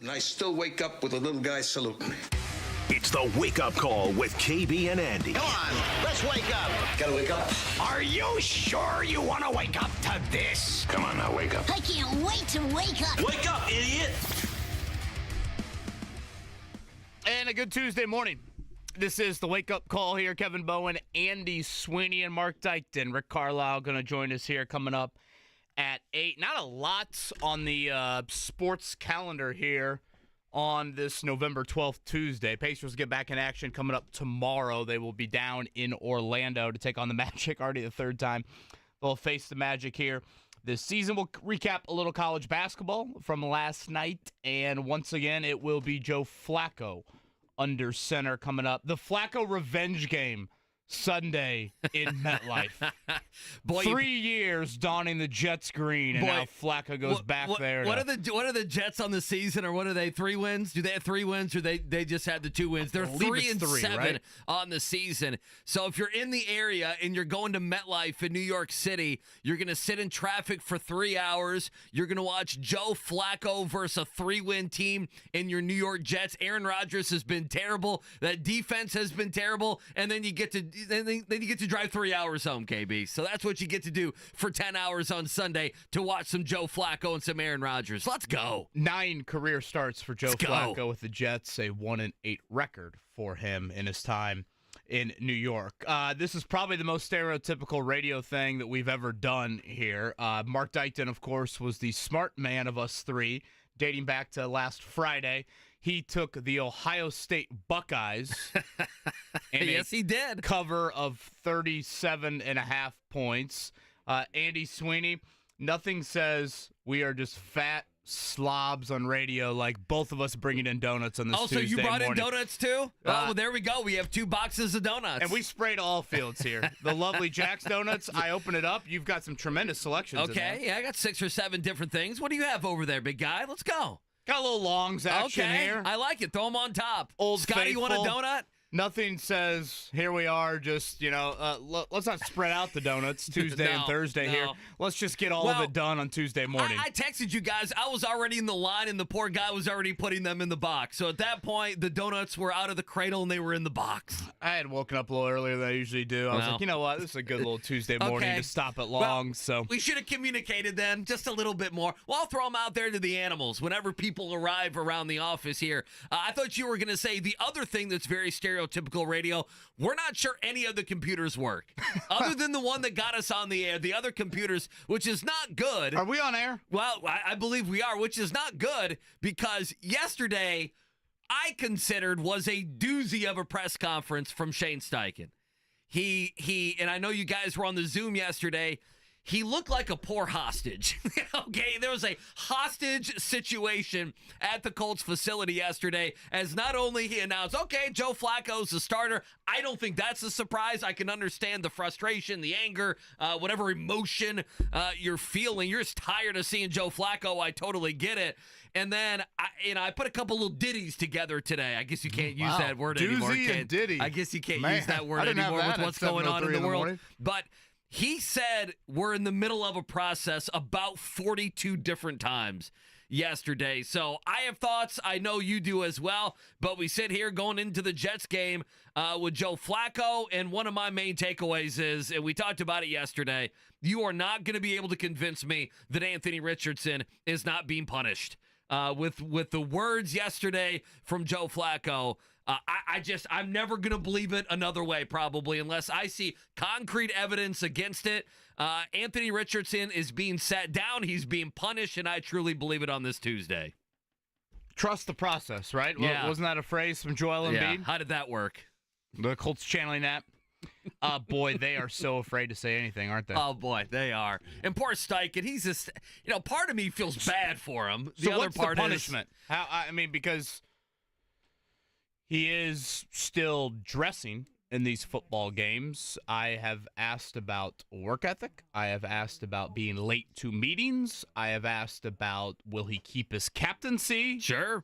And I still wake up with a little guy saluting me. It's the wake-up call with KB and Andy. Come on, let's wake up. Gotta wake up. Are you sure you want to wake up to this? Come on now, wake up. I can't wait to wake up. Wake up, idiot. And a good Tuesday morning. This is the wake-up call here. Kevin Bowen, Andy Sweeney, and Mark Dykton. Rick Carlisle going to join us here coming up at 8. Not a lot on the sports calendar here on this November 12th Tuesday. Pacers get back in action coming up tomorrow. They will be down in Orlando to take on the Magic, already the third time they'll face the Magic here this season. We'll recap a little college basketball from last night, and once again, it will be Joe Flacco under center coming up. The Flacco revenge game Sunday in MetLife. Boy, 3 years donning the Jets green, and now Flacco goes back there. What are the Jets on the season, or what are they? 3 wins? Do they have 3 wins, or they just had the 2 wins? They're 3-7 right? on the season. So if you're in the area and you're going to MetLife in New York City, you're going to sit in traffic for 3 hours. You're going to watch Joe Flacco versus a 3-win team in your New York Jets. Aaron Rodgers has been terrible. That defense has been terrible, and then you get to drive 3 hours home, KB. So that's what you get to do for 10 hours on Sunday, to watch some Joe Flacco and some Aaron Rodgers. Let's go. 9 career starts for Joe Flacco with the Jets, a 1-8 record for him in his time in New York. This is probably the most stereotypical radio thing that we've ever done here. Mark Dykton, of course, was the smart man of us three, dating back to last Friday. He took the Ohio State Buckeyes. Yes, he did. Cover of 37.5 points. Andy Sweeney, nothing says we are just fat slobs on radio like both of us bringing in donuts on this Tuesday morning. Oh, so you brought in donuts too? Well, there we go. We have 2 boxes of donuts. And we sprayed all fields here. The lovely Jack's Donuts, I open it up. You've got some tremendous selections in there. Okay, yeah, I got 6 or 7 different things. What do you have over there, big guy? Let's go. Got a little longs action here. I like it. Throw them on top. Old Scotty, you want a Faithful. donut? Nothing says, here we are, just, let's not spread out the donuts Tuesday and Thursday here. Let's just get all of it done on Tuesday morning. I texted you guys. I was already in the line, and the poor guy was already putting them in the box. So at that point, the donuts were out of the cradle, and they were in the box. I had woken up a little earlier than I usually do. I was like, you know what? This is a good little Tuesday morning to stop at long. So we should have communicated then just a little bit more. Well, I'll throw them out there to the animals whenever people arrive around the office here. I thought you were going to say the other thing that's very stereotypical radio. We're not sure any of the computers work. Other than the one that got us on the air, the other computers, which is not good. Are we on air? Well, I believe we are, which is not good, because yesterday I considered was a doozy of a press conference from Shane Steichen. He and I know you guys were on the Zoom yesterday. He looked like a poor hostage. Okay, there was a hostage situation at the Colts facility yesterday, as not only he announced, okay, Joe Flacco's the starter. I don't think that's a surprise. I can understand the frustration, the anger, whatever emotion you're feeling. You're just tired of seeing Joe Flacco. I totally get it. And then I put a couple little ditties together today. I guess you can't use that word anymore. Doozy and ditty. I guess you can't use that word anymore with what's going on in the world. But he said we're in the middle of a process about 42 different times yesterday. So I have thoughts. I know you do as well. But we sit here going into the Jets game with Joe Flacco. And one of my main takeaways is, and we talked about it yesterday, you are not going to be able to convince me that Anthony Richardson is not being punished. With the words yesterday from Joe Flacco, I'm never going to believe it another way, probably, unless I see concrete evidence against it. Anthony Richardson is being sat down. He's being punished, and I truly believe it on this Tuesday. Trust the process, right? Yeah. Wasn't that a phrase from Joel Embiid? Yeah. How did that work? The Colts channeling that. Boy, they are so afraid to say anything, aren't they? Oh, boy, they are. And poor Steichen, he's just, part of me feels bad for him. So what's the punishment? Because he is still dressing in these football games. I have asked about work ethic. I have asked about being late to meetings. I have asked about, will he keep his captaincy? Sure.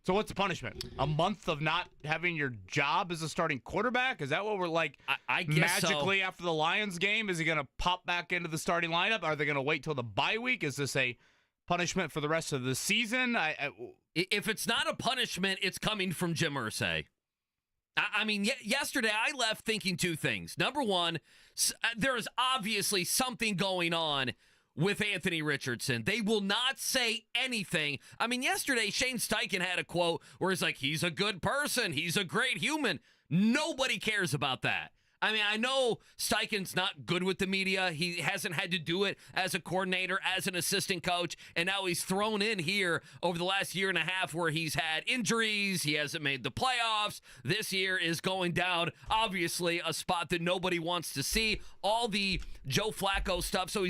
So what's the punishment? A month of not having your job as a starting quarterback? Is that what we're like? I guess magically after the Lions game, is he going to pop back into the starting lineup? Are they going to wait till the bye week? Is this a punishment for the rest of the season. If it's not a punishment, it's coming from Jim Irsay. I mean, yesterday I left thinking two things. Number one, there is obviously something going on with Anthony Richardson. They will not say anything. I mean, yesterday Shane Steichen had a quote where he's like, he's a good person. He's a great human. Nobody cares about that. I mean, I know Steichen's not good with the media. He hasn't had to do it as a coordinator, as an assistant coach, and now he's thrown in here over the last year and a half where he's had injuries. He hasn't made the playoffs. This year is going down, obviously, a spot that nobody wants to see. All the Joe Flacco stuff. So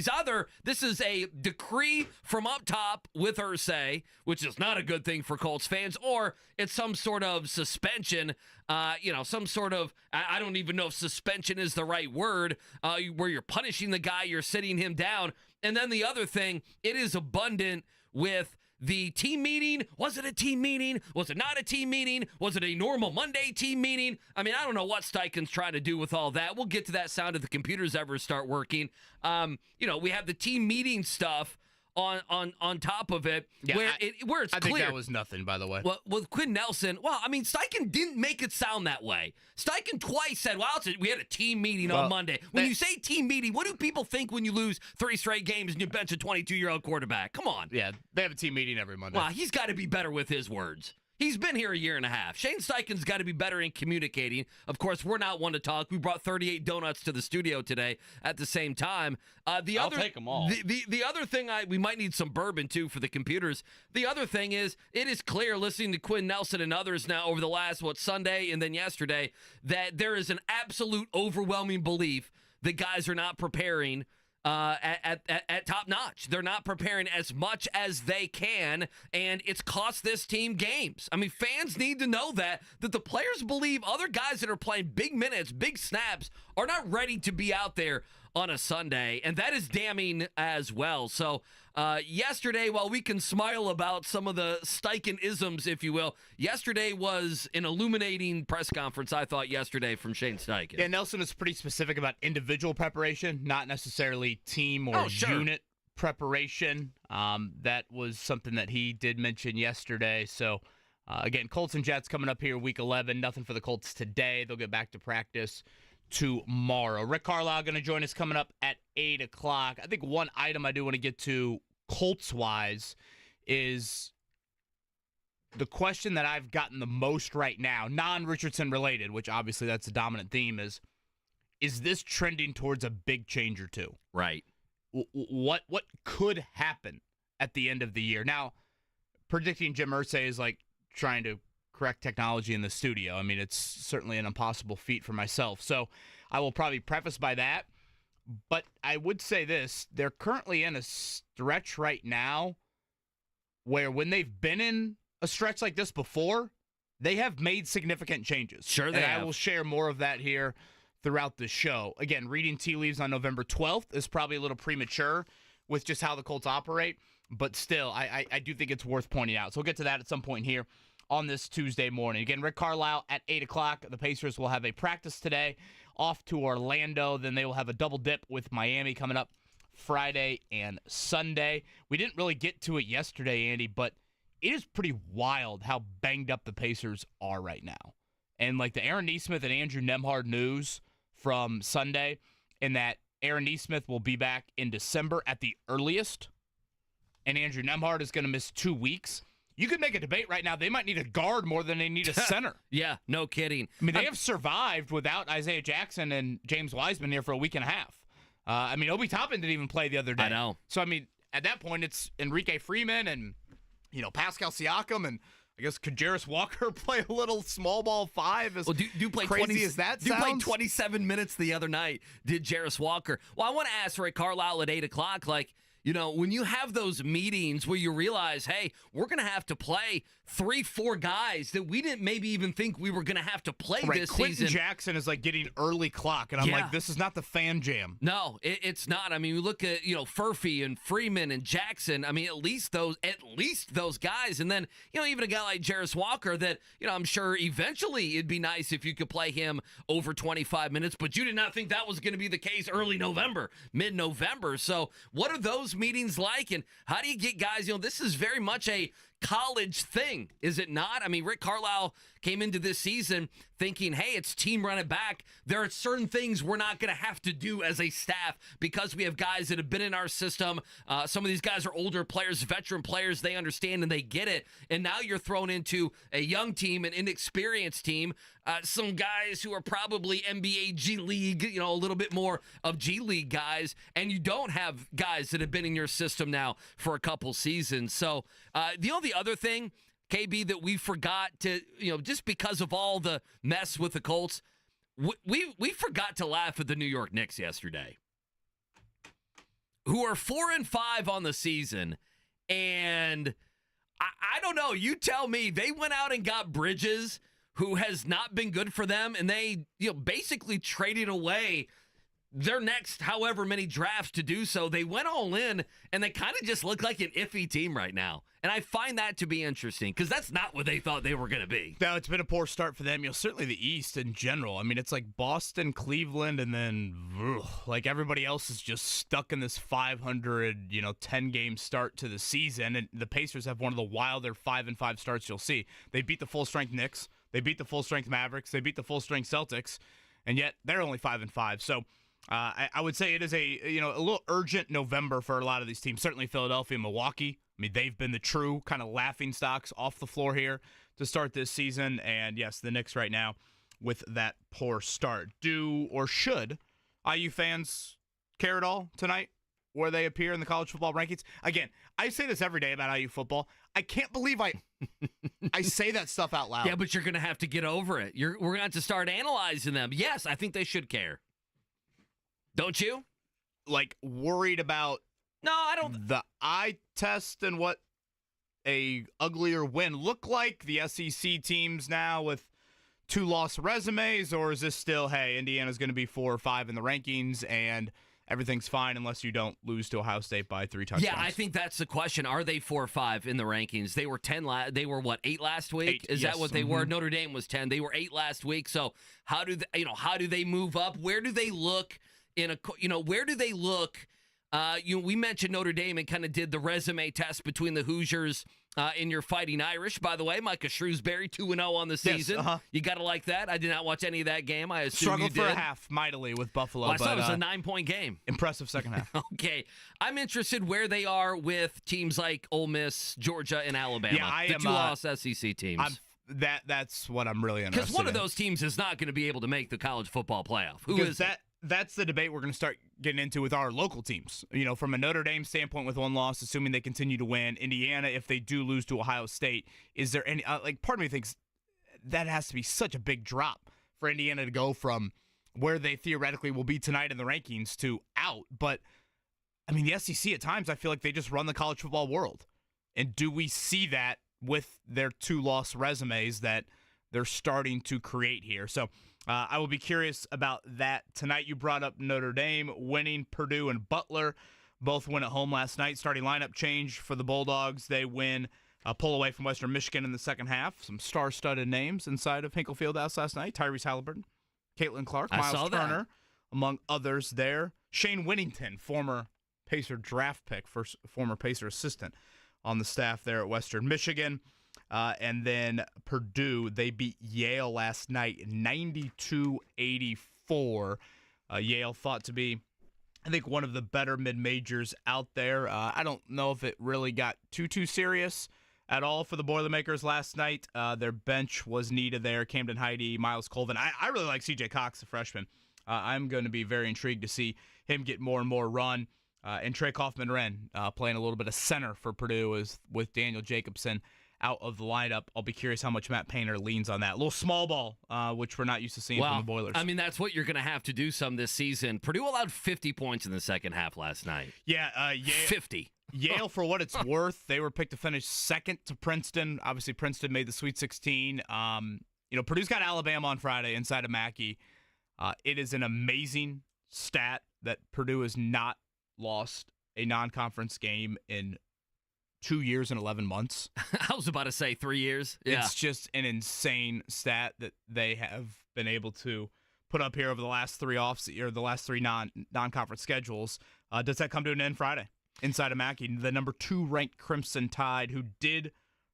this is a decree from up top with Irsay, which is not a good thing for Colts fans, or it's some sort of suspension. Some sort of, I don't even know if suspension is the right word, where you're punishing the guy, you're sitting him down. And then the other thing, it is abundant with the team meeting. Was it a team meeting? Was it not a team meeting? Was it a normal Monday team meeting? I mean, I don't know what Steichen's trying to do with all that. We'll get to that sound if the computers ever start working. We have the team meeting stuff on top of it, where it's clear. I think that was nothing, by the way. Well, with Quinn Nelson, Steichen didn't make it sound that way. Steichen twice said, we had a team meeting on Monday. When you say team meeting, what do people think when you lose 3 straight games and you bench a 22-year-old quarterback? Come on. Yeah, they have a team meeting every Monday. Well, he's got to be better with his words. He's been here a year and a half. Shane Steichen's got to be better in communicating. Of course, we're not one to talk. We brought 38 donuts to the studio today at the same time. I'll take them all. The other thing, we might need some bourbon, too, for the computers. The other thing is, it is clear, listening to Quinn Nelson and others now over the last, Sunday and then yesterday, that there is an absolute overwhelming belief that guys are not preparing at top notch. They're not preparing as much as they can, and it's cost this team games. I mean, fans need to know that the players believe other guys that are playing big minutes, big snaps, are not ready to be out there on a Sunday, and that is damning as well. So yesterday, while we can smile about some of the Steichen-isms, if you will, yesterday was an illuminating press conference, I thought, yesterday from Shane Steichen. Yeah, Nelson is pretty specific about individual preparation, not necessarily team or unit preparation. That was something that he did mention yesterday. So, again, Colts and Jets coming up here week 11. Nothing for the Colts today. They'll get back to practice tomorrow. Rick Carlisle going to join us coming up at 8 o'clock. I think one item I do want to get to Colts-wise is the question that I've gotten the most right now, non-Richardson related, which obviously that's a dominant theme, is this trending towards a big change or two? Right. What could happen at the end of the year? Now, predicting Jim Irsay is like trying to correct technology in the studio. I mean, it's certainly an impossible feat for myself. So I will probably preface by that. But I would say this. They're currently in a stretch right now where when they've been in a stretch like this before, they have made significant changes. Sure they have. I will share more of that here throughout the show. Again, reading tea leaves on November 12th is probably a little premature with just how the Colts operate. But still, I do think it's worth pointing out. So we'll get to that at some point here on this Tuesday morning. Again, Rick Carlisle at 8 o'clock. The Pacers will have a practice today, off to Orlando. Then they will have a double dip with Miami coming up Friday and Sunday. We didn't really get to it yesterday, Andy, but it is pretty wild how banged up the Pacers are right now. And like the Aaron Nesmith and Andrew Nembhard news from Sunday, in that Aaron Nesmith will be back in December at the earliest, and Andrew Nembhard is going to miss 2 weeks. You could make a debate right now. They might need a guard more than they need a center. Yeah, no kidding. I mean, they have survived without Isaiah Jackson and James Wiseman here for a week and a half. Obi Toppin didn't even play the other day. I know. So, at that point, it's Enrique Freeman and, Pascal Siakam, and I guess could Jarris Walker play a little small ball 5? Do play crazy 20, as that do play sounds? 27 minutes the other night, did Jarris Walker. Well, I want to ask Rick Carlisle at 8 o'clock, when you have those meetings where you realize, hey, we're going to have to play 3-4 guys that we didn't maybe even think we were going to have to play this Quentin season. Jackson is like getting early clock, and I'm like, this is not the fan jam. No, it's not. I mean, we look at Furphy and Freeman and Jackson. I mean, at least those guys, and then even a guy like Jarris Walker that I'm sure eventually it'd be nice if you could play him over 25 minutes, but you did not think that was going to be the case early November, mid-November. So what are those meetings like, and how do you get guys? This is very much a college thing, is it not? I mean, Rick Carlisle came into this season thinking, hey, it's team run it back. There are certain things we're not going to have to do as a staff because we have guys that have been in our system. Some of these guys are older players, veteran players. They understand and they get it. And now you're thrown into a young team, an inexperienced team, some guys who are probably NBA G League, a little bit more of G League guys, and you don't have guys that have been in your system now for a couple seasons. So the only other thing, KB, that we forgot to, just because of all the mess with the Colts, we forgot to laugh at the New York Knicks yesterday, who are 4-5 on the season. And I don't know, you tell me, they went out and got Bridges, who has not been good for them, and they basically traded away their next however many drafts to do so. They went all in, and they kind of just look like an iffy team right now. And I find that to be interesting because that's not what they thought they were going to be. No, it's been a poor start for them. Certainly the East in general. I mean, it's like Boston, Cleveland, and then like everybody else is just stuck in this 500, 10-game start to the season. And the Pacers have one of the wilder 5-5 starts you'll see. They beat the full-strength Knicks. They beat the full-strength Mavericks. They beat the full-strength Celtics. And yet they're only 5-5. So I would say it is a little urgent November for a lot of these teams. Certainly Philadelphia and Milwaukee. I mean, they've been the true kind of laughing stocks off the floor here to start this season. And yes, the Knicks right now with that poor start. Do or should IU fans care at all tonight where they appear in the college football rankings? Again, I say this every day about IU football. I can't believe I say that stuff out loud. Yeah, but you're going to have to get over it. We're going to have to start analyzing them. Yes, I think they should care. Don't you? Like, worried about No, I don't. the eye test and what a uglier win look like? The SEC teams now with 2 lost resumes, or is this still, hey, Indiana's going to be 4 or 5 in the rankings and everything's fine unless you don't lose to Ohio State by 3 touchdowns? Yeah, I think that's the question. Are they 4 or 5 in the rankings? They were 10. They were what, 8 last week? 8, Is yes. that what they were? Notre Dame was 10. They were 8 last week. So how do they, how do they move up? Where do they look in a? Where do they look? We mentioned Notre Dame and kind of did the resume test between the Hoosiers and your Fighting Irish. By the way, Micah Shrewsbury 2-0 on the season. Yes, You got to like that. I did not watch any of that game. I assume struggled you did. for a half mightily with Buffalo. Well, I saw but, it was a 9-point game. Impressive second half. Okay. I'm interested where they are with teams like Ole Miss, Georgia, and Alabama. Yeah, I the am, 2 lost SEC teams. That's what I'm really interested in. Because one of those teams is not going to be able to make the college football playoff. Who Because is it? That's the debate we're going to start getting into with our local teams. From a Notre Dame standpoint with 1 loss, assuming they continue to win. Indiana, if they do lose to Ohio State, is there any part of me thinks that has to be such a big drop for Indiana to go from where they theoretically will be tonight in the rankings to out. But, I mean, the SEC at times, I feel like they just run the college football world. And do we see that with their 2 loss resumes that they're starting to create here? So I will be curious about that tonight. You brought up Notre Dame winning. Purdue and Butler both win at home last night. Starting lineup change for the Bulldogs. They win, pull away from Western Michigan in the second half. Some star-studded names inside of Hinkle Fieldhouse last night. Tyrese Halliburton, Caitlin Clark, Miles Turner, among others there. Shane Winnington, former Pacer draft pick, former Pacer assistant on the staff there at Western Michigan. And then Purdue, they beat Yale last night 92-84. Yale thought to be, I think, one of the better mid-majors out there. I don't know if it really got too serious at all for the Boilermakers last night. Their bench was needed there. Camden Heide, Miles Colvin. I really like C.J. Cox, the freshman. I'm going to be very intrigued to see him get more and more run. And Trey Kaufman-Wren playing a little bit of center for Purdue is with Daniel Jacobson out of the lineup. I'll be curious how much Matt Painter leans on that. A little small ball, which we're not used to seeing from the Boilers. I mean, that's what you're going to have to do some this season. Purdue allowed 50 points in the second half last night. Yeah, 50. Yale, for what it's worth, they were picked to finish second to Princeton. Obviously, Princeton made the Sweet 16. Purdue's got Alabama on Friday inside of Mackey. It is an amazing stat that Purdue has not lost a non-conference game in 2 years and 11 months. I was about to say 3 years. Yeah. It's just an insane stat that they have been able to put up here over the last three non-conference schedules. Does that come to an end Friday inside of Mackey? The number 2 ranked Crimson Tide, who did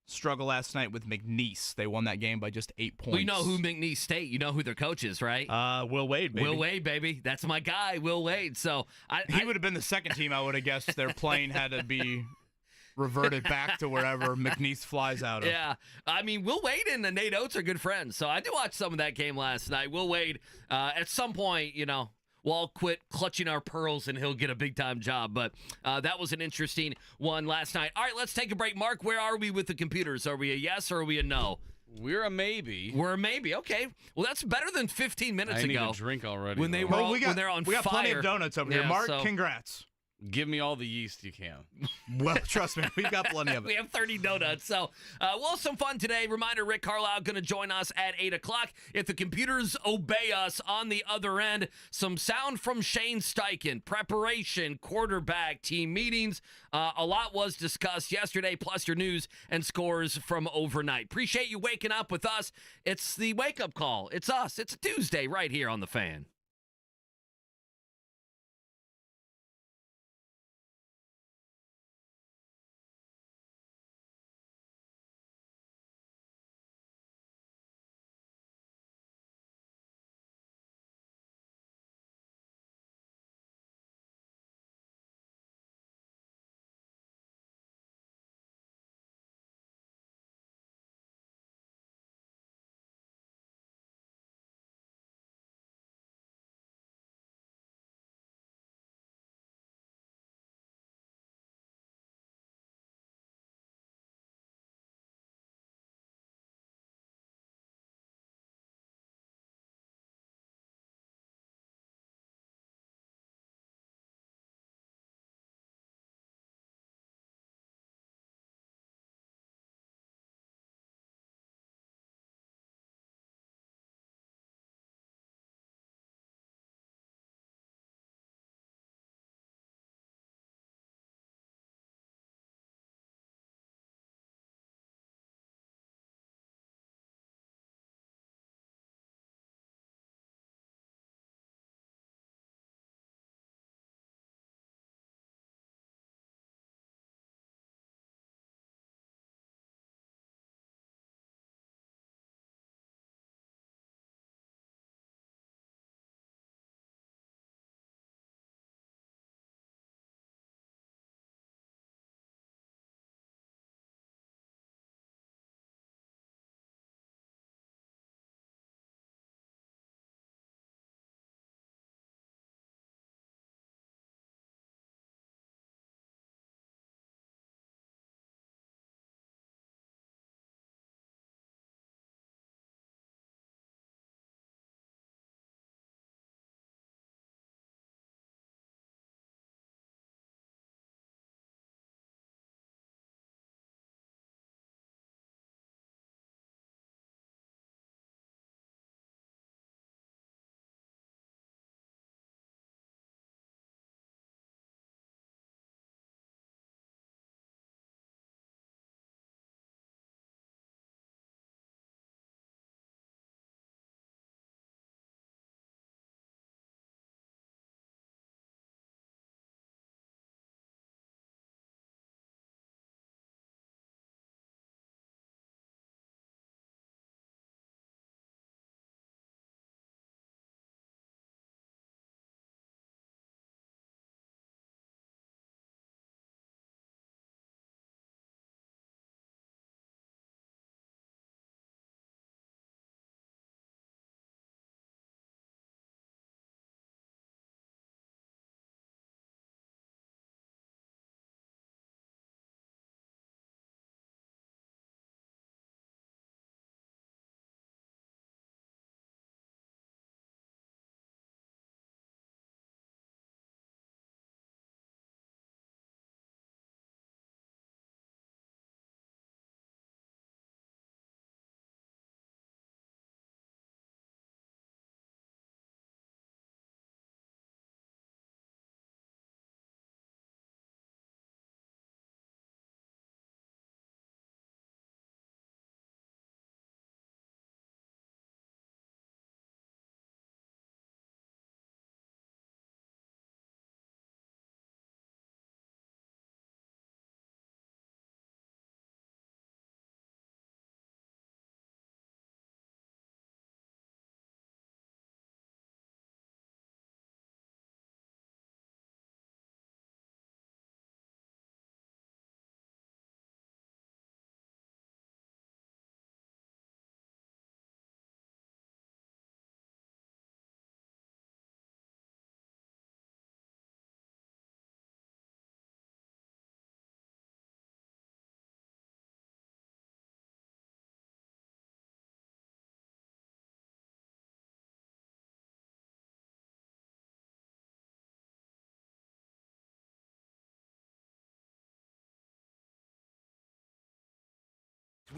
struggle last night with McNeese. They won that game by just 8 points. Well, you know who McNeese State. You know who their coach is, right? Will Wade, baby. Will Wade, baby. That's my guy, Will Wade. So he would have been the second team I would have guessed their plane had to be reverted back to wherever McNeese flies out of. Yeah. I mean, Will Wade and Nate Oates are good friends. So I did watch some of that game last night. Will Wade, at some point, we'll all quit clutching our pearls and he'll get a big-time job. But that was an interesting one last night. All right, let's take a break. Mark, where are we with the computers? Are we a yes or are we a no? We're a maybe. We're a maybe. Okay. Well, that's better than 15 minutes ago. I need a drink already. When they were when they're on fire. We got plenty of donuts over here. Mark, congrats. Give me all the yeast you can. Well, trust me, we've got plenty of it. We have 30 donuts. So we'll have some fun today. Reminder, Rick Carlisle going to join us at 8 o'clock. If the computers obey us on the other end, some sound from Shane Steichen, preparation, quarterback, team meetings. A lot was discussed yesterday, plus your news and scores from overnight. Appreciate you waking up with us. It's the wake-up call. It's us. It's a Tuesday right here on The Fan.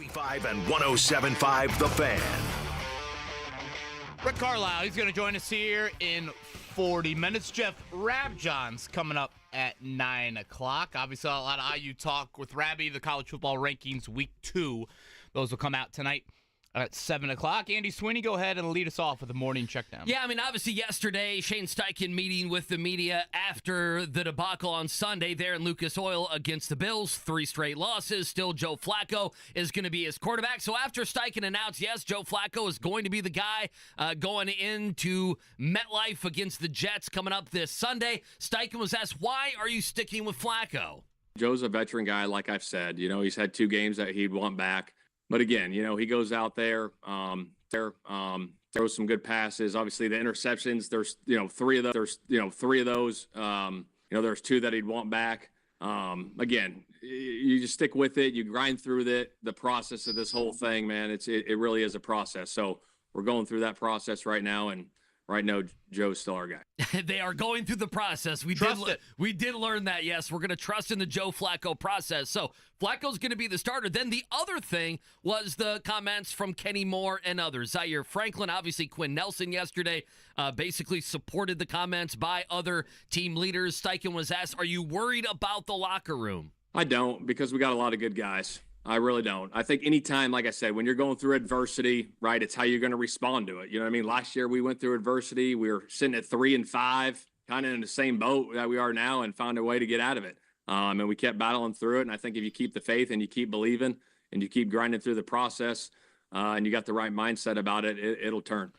5 and 107.5 The Fan. Rick Carlisle, he's going to join us here in 40 minutes. Jeff Rabjohn's coming up at 9 o'clock. Obviously, a lot of IU talk with Rabby, the college football rankings week 2. Those will come out tonight at 7 o'clock. Andy Sweeney, go ahead and lead us off with the morning checkdown. Yeah, I mean, obviously yesterday, Shane Steichen meeting with the media after the debacle on Sunday there in Lucas Oil against the Bills. 3 straight losses. Still, Joe Flacco is going to be his quarterback. So after Steichen announced, yes, Joe Flacco is going to be the guy going into MetLife against the Jets coming up this Sunday, Steichen was asked, why are you sticking with Flacco? Joe's a veteran guy, like I've said. You know, he's had 2 games that he'd want back. But again, you know, he goes out there, throws some good passes. Obviously, the interceptions, there's, 3 of those. There's 2 that he'd want back. Again, you just stick with it. You grind through the process of this whole thing, man. It really is a process. So we're going through that process right now, and right now, Joe's still our guy. They are going through the process. We did learn that, yes. We're going to trust in the Joe Flacco process. So Flacco's going to be the starter. Then the other thing was the comments from Kenny Moore and others. Zaire Franklin, obviously Quinn Nelson yesterday, basically supported the comments by other team leaders. Steichen was asked, are you worried about the locker room? I don't, because we got a lot of good guys. I really don't. I think anytime, like I said, when you're going through adversity, right, it's how you're going to respond to it. You know what I mean? Last year we went through adversity. We were sitting at 3-5, kind of in the same boat that we are now, and found a way to get out of it. And we kept battling through it. And I think if you keep the faith and you keep believing and you keep grinding through the process and you got the right mindset about it, it'll turn.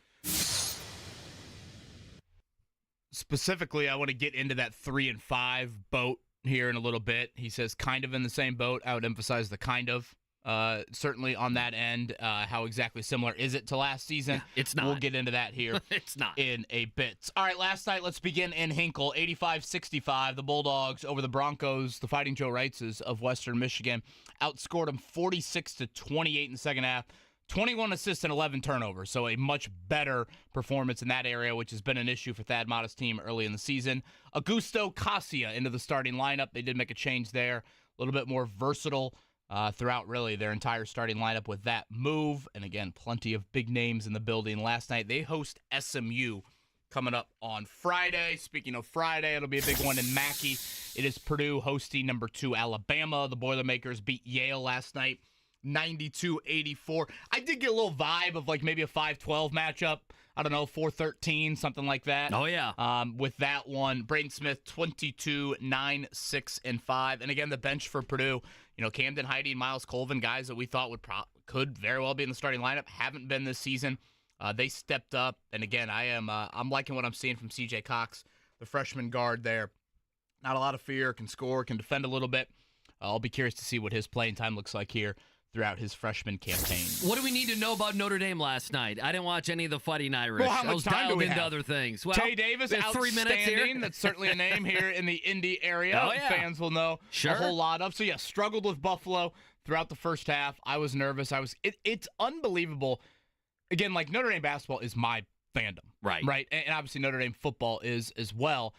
Specifically, I want to get into that 3-5 boat here in a little bit. He says kind of in the same boat. I would emphasize the kind of. Certainly on that end, how exactly similar is it to last season? It's not. We'll get into that here It's not. in a bit. All right, last night, let's begin in Hinkle. 85-65, the Bulldogs over the Broncos, the Fighting Joe Wrightses of Western Michigan. Outscored them 46-28 in the second half. 21 assists and 11 turnovers, so a much better performance in that area, which has been an issue for Thad Matta's team early in the season. Augusto Cassia into the starting lineup. They did make a change there. A little bit more versatile throughout, really, their entire starting lineup with that move. And, again, plenty of big names in the building. Last night, they host SMU coming up on Friday. Speaking of Friday, it'll be a big one in Mackey. It is Purdue hosting number 2 Alabama. The Boilermakers beat Yale last night 92-84. I did get a little vibe of like maybe a 5-12 matchup. I don't know, 4-13, something like that. Oh, yeah. With that one, Braden Smith, 22, 9, 6, and 5. And again, the bench for Purdue, Camden Heide and Miles Colvin, guys that we thought could very well be in the starting lineup, haven't been this season. They stepped up. And again, I'm liking what I'm seeing from CJ Cox, the freshman guard there. Not a lot of fear, can score, can defend a little bit. I'll be curious to see what his playing time looks like here throughout his freshman campaign. What do we need to know about Notre Dame last night? I didn't watch any of the Fighting Irish. Well, how much I was time do dialed we into have? other things. Well, Tay Davis, there's 3 minutes here. outstanding. That's certainly a name here in the Indy area. Oh, yeah. Fans will know Sure. a whole lot of. So, yeah, struggled with Buffalo throughout the first half. I was nervous. It's unbelievable. Again, like Notre Dame basketball is my fandom. Right. And obviously Notre Dame football is as well.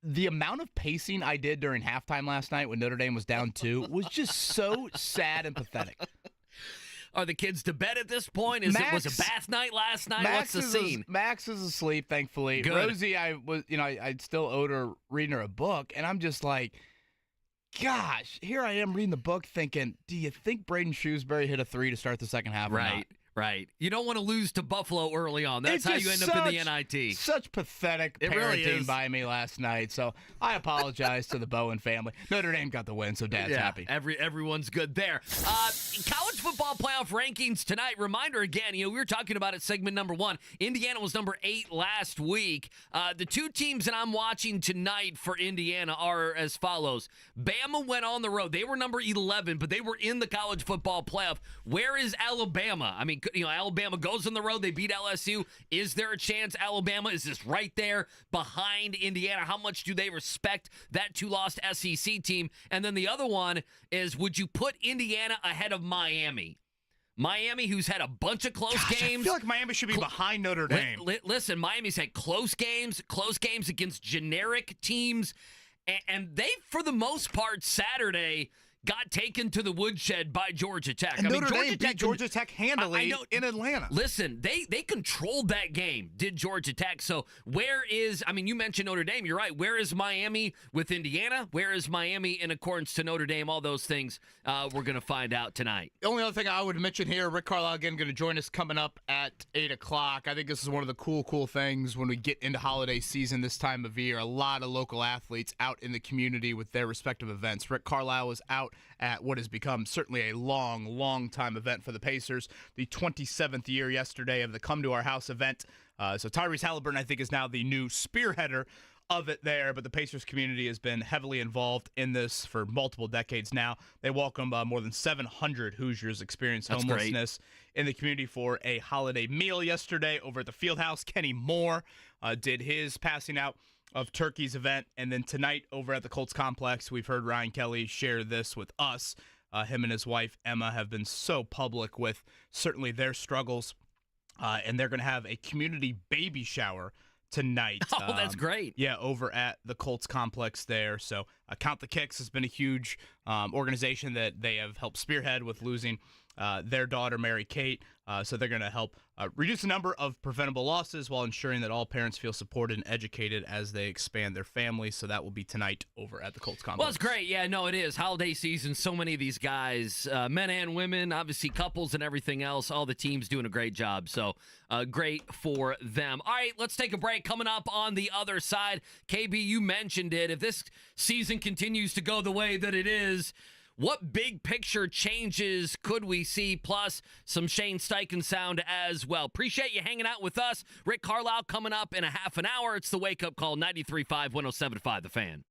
The amount of pacing I did during halftime last night when Notre Dame was down 2 was just so sad and pathetitic. Are the kids to bed at this point? Was a bath night last night? What's the scene? Max is asleep, thankfully. Good. Rosie, I still owed her reading her a book, and I'm just like, gosh, here I am reading the book thinking, do you think Braden Shrewsbury hit a 3 to start the second half or not? Right. You don't want to lose to Buffalo early on. That's how you end up in the NIT. Such pathetic It really parenting is. by me last night. So I apologize to the Bowen family. Notre Dame got the win, so Dad's happy. Everyone's good there. College football playoff rankings tonight. Reminder again, we were talking about it segment number 1. Indiana was number 8 last week. The 2 teams that I'm watching tonight for Indiana are as follows. Bama went on the road. They were number 11, but they were in the college football playoff. Where is Alabama? I mean, Alabama goes on the road. They beat LSU. Is there a chance Alabama is just right there behind Indiana? How much do they respect that 2-loss SEC team? And then the other one is, would you put Indiana ahead of Miami? Miami, who's had a bunch of close games. I feel like Miami should be behind Notre Dame. Listen, Miami's had close games against generic teams. And they, for the most part, Saturday got taken to the woodshed by Georgia Tech. And Notre Dame beat Georgia Tech handily in Atlanta. Listen, they controlled that game, did Georgia Tech. So where is, you mentioned Notre Dame. You're right. Where is Miami with Indiana? Where is Miami in accordance to Notre Dame? All those things we're going to find out tonight. The only other thing I would mention here, Rick Carlisle again going to join us coming up at 8 o'clock. I think this is one of the cool things when we get into holiday season this time of year. A lot of local athletes out in the community with their respective events. Rick Carlisle was out at what has become certainly a long time event for the Pacers. The 27th year yesterday of the Come to Our House event. So Tyrese Halliburton, I think, is now the new spearheader of it there, but the Pacers community has been heavily involved in this for multiple decades now. They welcomed more than 700 Hoosiers experienced homelessness in the community for a holiday meal yesterday over at the Fieldhouse. Kenny Moore did his passing out of turkey's event, and then tonight over at the Colts complex, we've heard Ryan Kelly share this with us. Him and his wife Emma have been so public with certainly their struggles, and they're going to have a community baby shower tonight. Oh, that's great. Yeah, over at the Colts complex there. So Count the Kicks has been a huge organization that they have helped spearhead with losing their daughter, Mary Kate. So they're going to help reduce the number of preventable losses while ensuring that all parents feel supported and educated as they expand their families. So that will be tonight over at the Colts complex. Well, it's great. Yeah, no, it is. Holiday season, so many of these guys, men and women, obviously couples and everything else, all the teams doing a great job. So great for them. All right, let's take a break. Coming up on the other side, KB, you mentioned it. If this season continues to go the way that it is, what big picture changes could we see? Plus, some Shane Steichen sound as well. Appreciate you hanging out with us. Rick Carlisle coming up in a half an hour. It's the Wake Up Call, 93.5, 107.5, The Fan.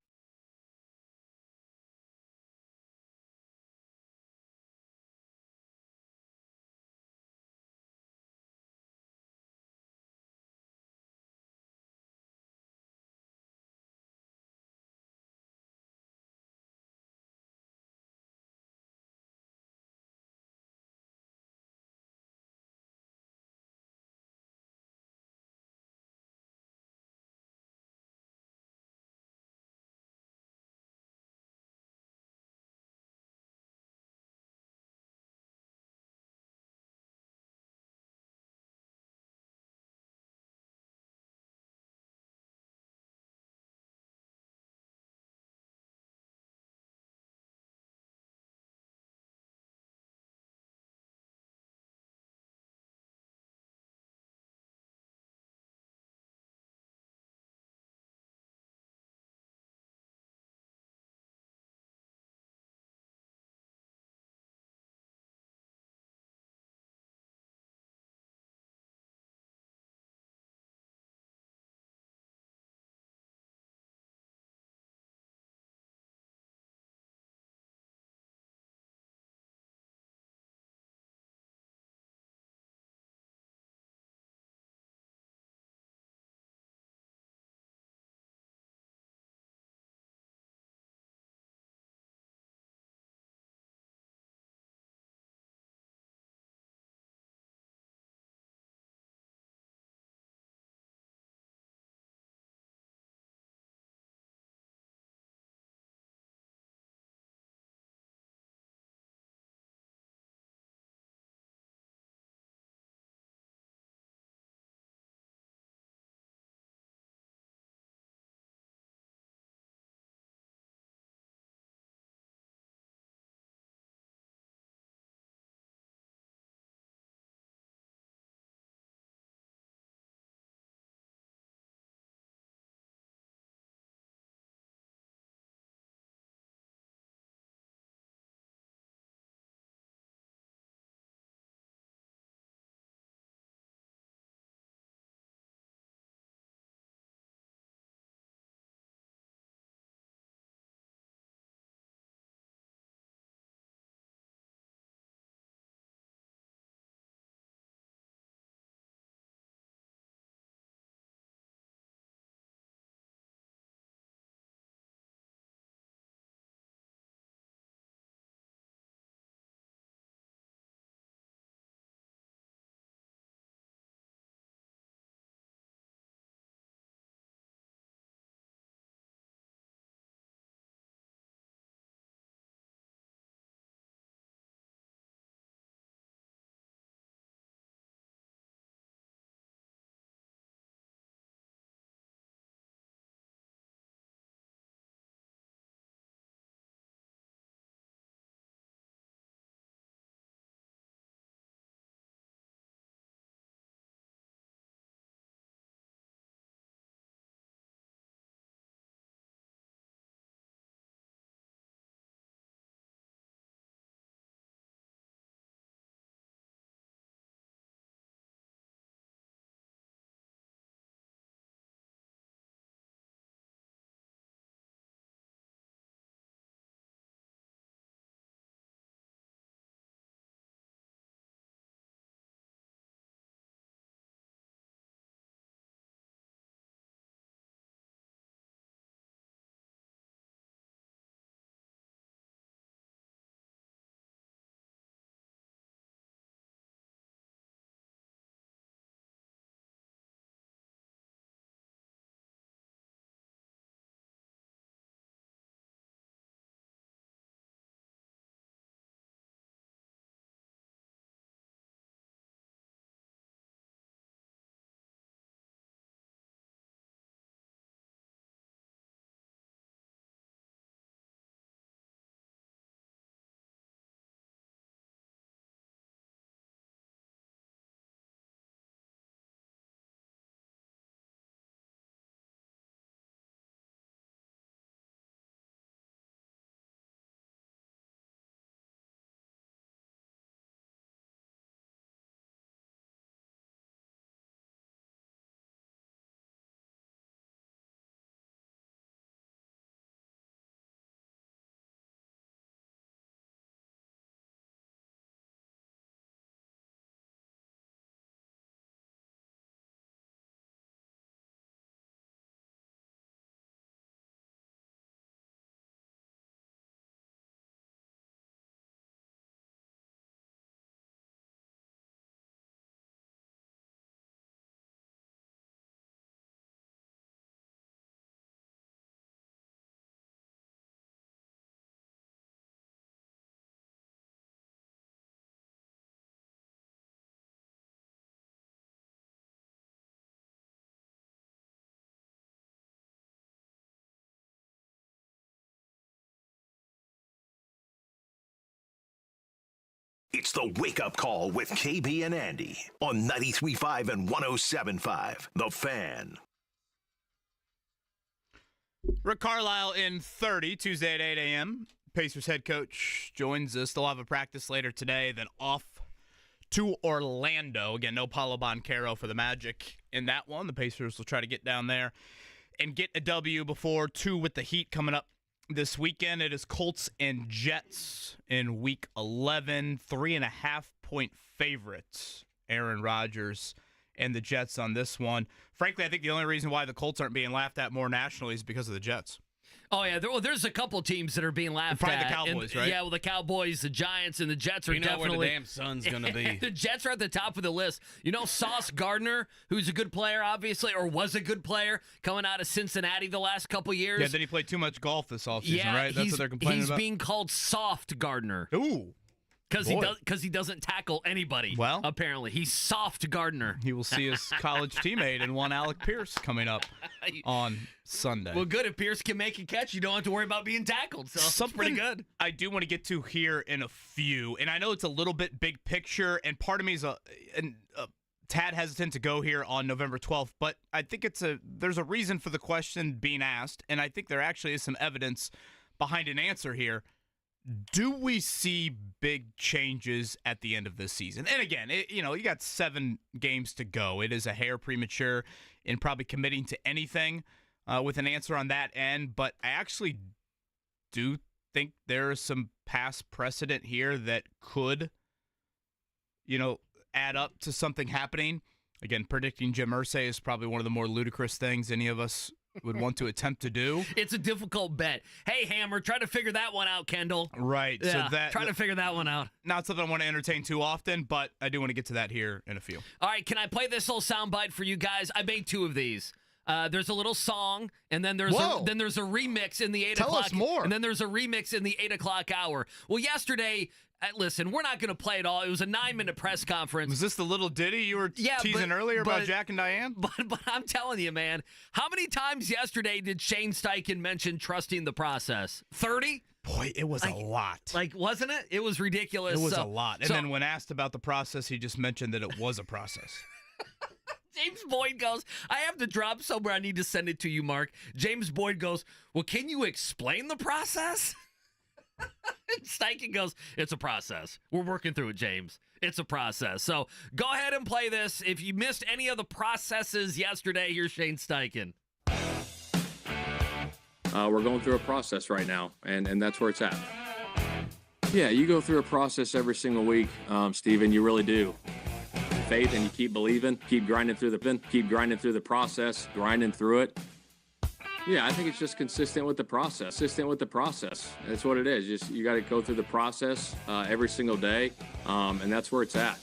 It's the Wake Up Call with KB and Andy on 93.5 and 107.5. The Fan. Rick Carlisle in 30, Tuesday at 8 a.m. Pacers head coach joins us. They'll have a practice later today, then off to Orlando. Again, no Paolo Banchero for the Magic in that one. The Pacers will try to get down there and get a W before 2 with the Heat coming up this weekend. It is Colts and Jets in Week 11. 3.5-point favorites. Aaron Rodgers and the Jets on this one. Frankly, I think the only reason why the Colts aren't being laughed at more nationally is because of the Jets. Oh, yeah. There's a couple teams that are being laughed Probably at. the Cowboys, right? Yeah, well, the Cowboys, the Giants, and the Jets are definitely. Where the damn sun's going to be. The Jets are at the top of the list. You know, Sauce Gardner, who's a good player, obviously, or was a good player coming out of Cincinnati the last couple years. Yeah, then he played too much golf this offseason, right? That's what they're complaining about. He's being called Soft Gardner. Ooh. Because he doesn't tackle anybody. Well, apparently he's Soft Gardner. He will see his college teammate and one Alec Pierce coming up on Sunday. Well, good. If Pierce can make a catch, you don't have to worry about being tackled. So something pretty good. I do want to get to here in a few, and I know it's a little bit big picture, and part of me is a tad hesitant to go here on November 12th, but I think there's a reason for the question being asked, and I think there actually is some evidence behind an answer here. Do we see big changes at the end of this season? And again, you got 7 games to go. It is a hair premature in probably committing to anything with an answer on that end. But I actually do think there is some past precedent here that could, add up to something happening. Again, predicting Jim Irsay is probably one of the more ludicrous things any of us would want to attempt to do. It's a difficult bet. Hey, Hammer, try to figure that one out, Kendall. Right. Yeah, so try to figure that one out. Not something I want to entertain too often, but I do want to get to that here in a few. All right, can I play this little soundbite for you guys? I made 2 of these. There's a little song, and then there's a remix in the 8 o'clock. Tell us more. And then there's a remix in the 8 o'clock hour. Well, yesterday, listen, we're not going to play it all. It was a 9-minute press conference. Was this the little ditty you were teasing earlier about Jack and Diane? But I'm telling you, man, how many times yesterday did Shane Steichen mention trusting the process? 30? Boy, it was a lot. Wasn't it? It was ridiculous. It was a lot. And then when asked about the process, he just mentioned that it was a process. James Boyd goes, I have to drop somewhere. I need to send it to you, Mark. James Boyd goes, well, can you explain the process? Steichen goes, it's a process. We're working through it, James. It's a process. So go ahead and play this. If you missed any of the processes yesterday, here's Shane Steichen. We're going through a process right now, and that's where it's at. Yeah, you go through a process every single week, Steven. You really do. Faith, and you keep believing, keep grinding through the process, grinding through it. Yeah, I think it's just consistent with the process. That's what it is. You got to go through the process every single day, and that's where it's at.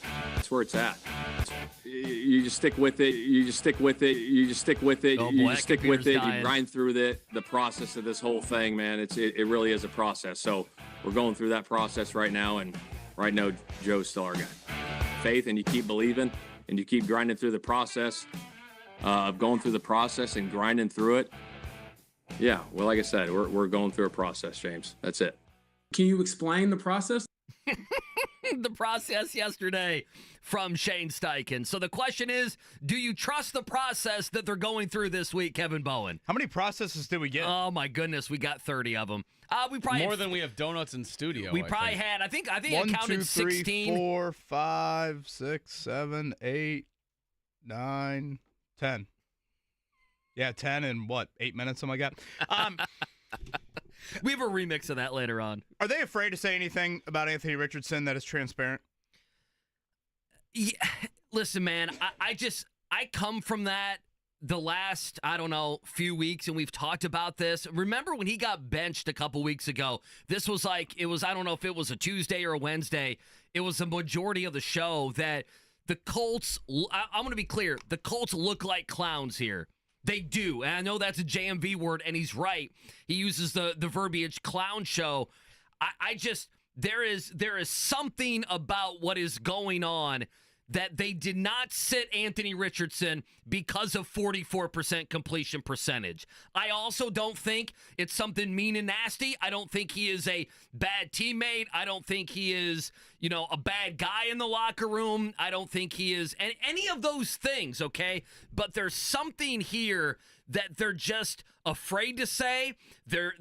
You just stick with it. You grind through the process of this whole thing, man. It really is a process. So we're going through that process right now, and right now Joe's still our guy. Faith, and you keep believing, and you keep grinding through the process of going through the process and grinding through it. Yeah, well, like I said, we're going through a process, James. That's it. Can you explain the process? The process yesterday from Shane Steichen. So the question is, do you trust the process that they're going through this week, Kevin Bowen? How many processes did we get? Oh, my goodness. We got 30 of them. We probably more than we have donuts in studio. We probably had, I think 1, I counted 2, 3, 16. 4, 5, 6, 7, 8, 9, 10. Yeah, 10 in 8 minutes, something like that. We have a remix of that later on. Are they afraid to say anything about Anthony Richardson that is transparent? Yeah, listen, man, I come from that the last, few weeks, and we've talked about this. Remember when he got benched a couple weeks ago? This was I don't know if it was a Tuesday or a Wednesday. It was a majority of the show that the Colts, I'm going to be clear, the Colts look like clowns here. They do. And I know that's a JMV word, and he's right. He uses the verbiage clown show. There is something about what is going on that they did not sit Anthony Richardson because of 44% completion percentage. I also don't think it's something mean and nasty. I don't think he is a bad teammate. I don't think he is, a bad guy in the locker room. I don't think he is any of those things, okay? But there's something here that they're just afraid to say. They're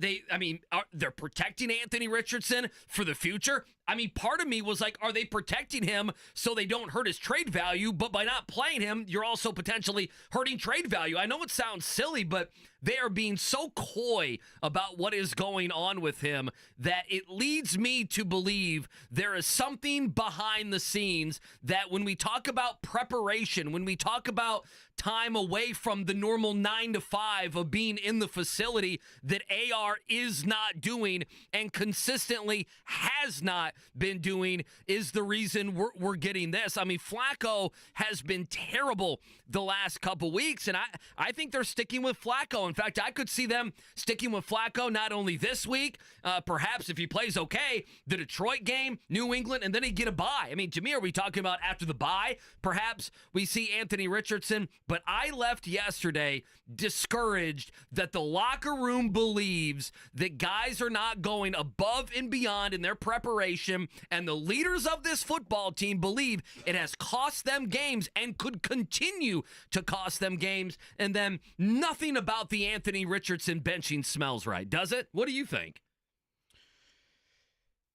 protecting Anthony Richardson for the future. I mean, part of me was like, are they protecting him so they don't hurt his trade value? But by not playing him, you're also potentially hurting trade value. I know it sounds silly, but they are being so coy about what is going on with him that it leads me to believe there is something behind the scenes that when we talk about preparation, when we talk about time away from the normal 9 to 5 of being in the facility, that AR is not doing and consistently has not been doing, is the reason we're getting this. I mean, Flacco has been terrible the last couple weeks, and I think they're sticking with Flacco. In fact, I could see them sticking with Flacco not only this week, perhaps if he plays okay, the Detroit game, New England, and then he'd get a bye. I mean, to me, are we talking about after the bye? Perhaps we see Anthony Richardson, but I left yesterday discouraged that the locker room believes that guys are not going above and beyond in their preparation, and the leaders of this football team believe it has cost them games and could continue to cost them games, and then nothing about the Anthony Richardson benching smells right, does it? What do you think?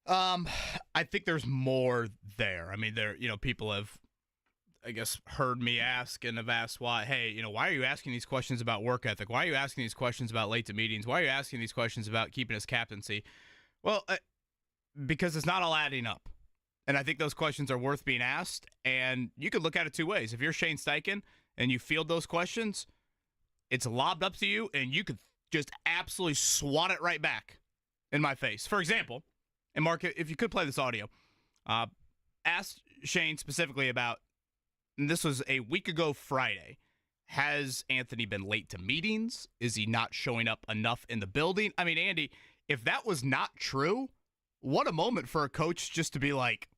I think there's more there. I mean, people have, I guess, heard me ask and have asked why are you asking these questions about work ethic? Why are you asking these questions about late to meetings? Why are you asking these questions about keeping his captaincy? Well, because it's not all adding up. And I think those questions are worth being asked. And you could look at it two ways. If you're Shane Steichen and you field those questions, it's lobbed up to you and you could just absolutely swat it right back in my face. For example, and Mark, if you could play this audio, ask Shane specifically about, and this was a week ago Friday, has Anthony been late to meetings? Is he not showing up enough in the building? I mean, Andy, if that was not true, what a moment for a coach just to be like,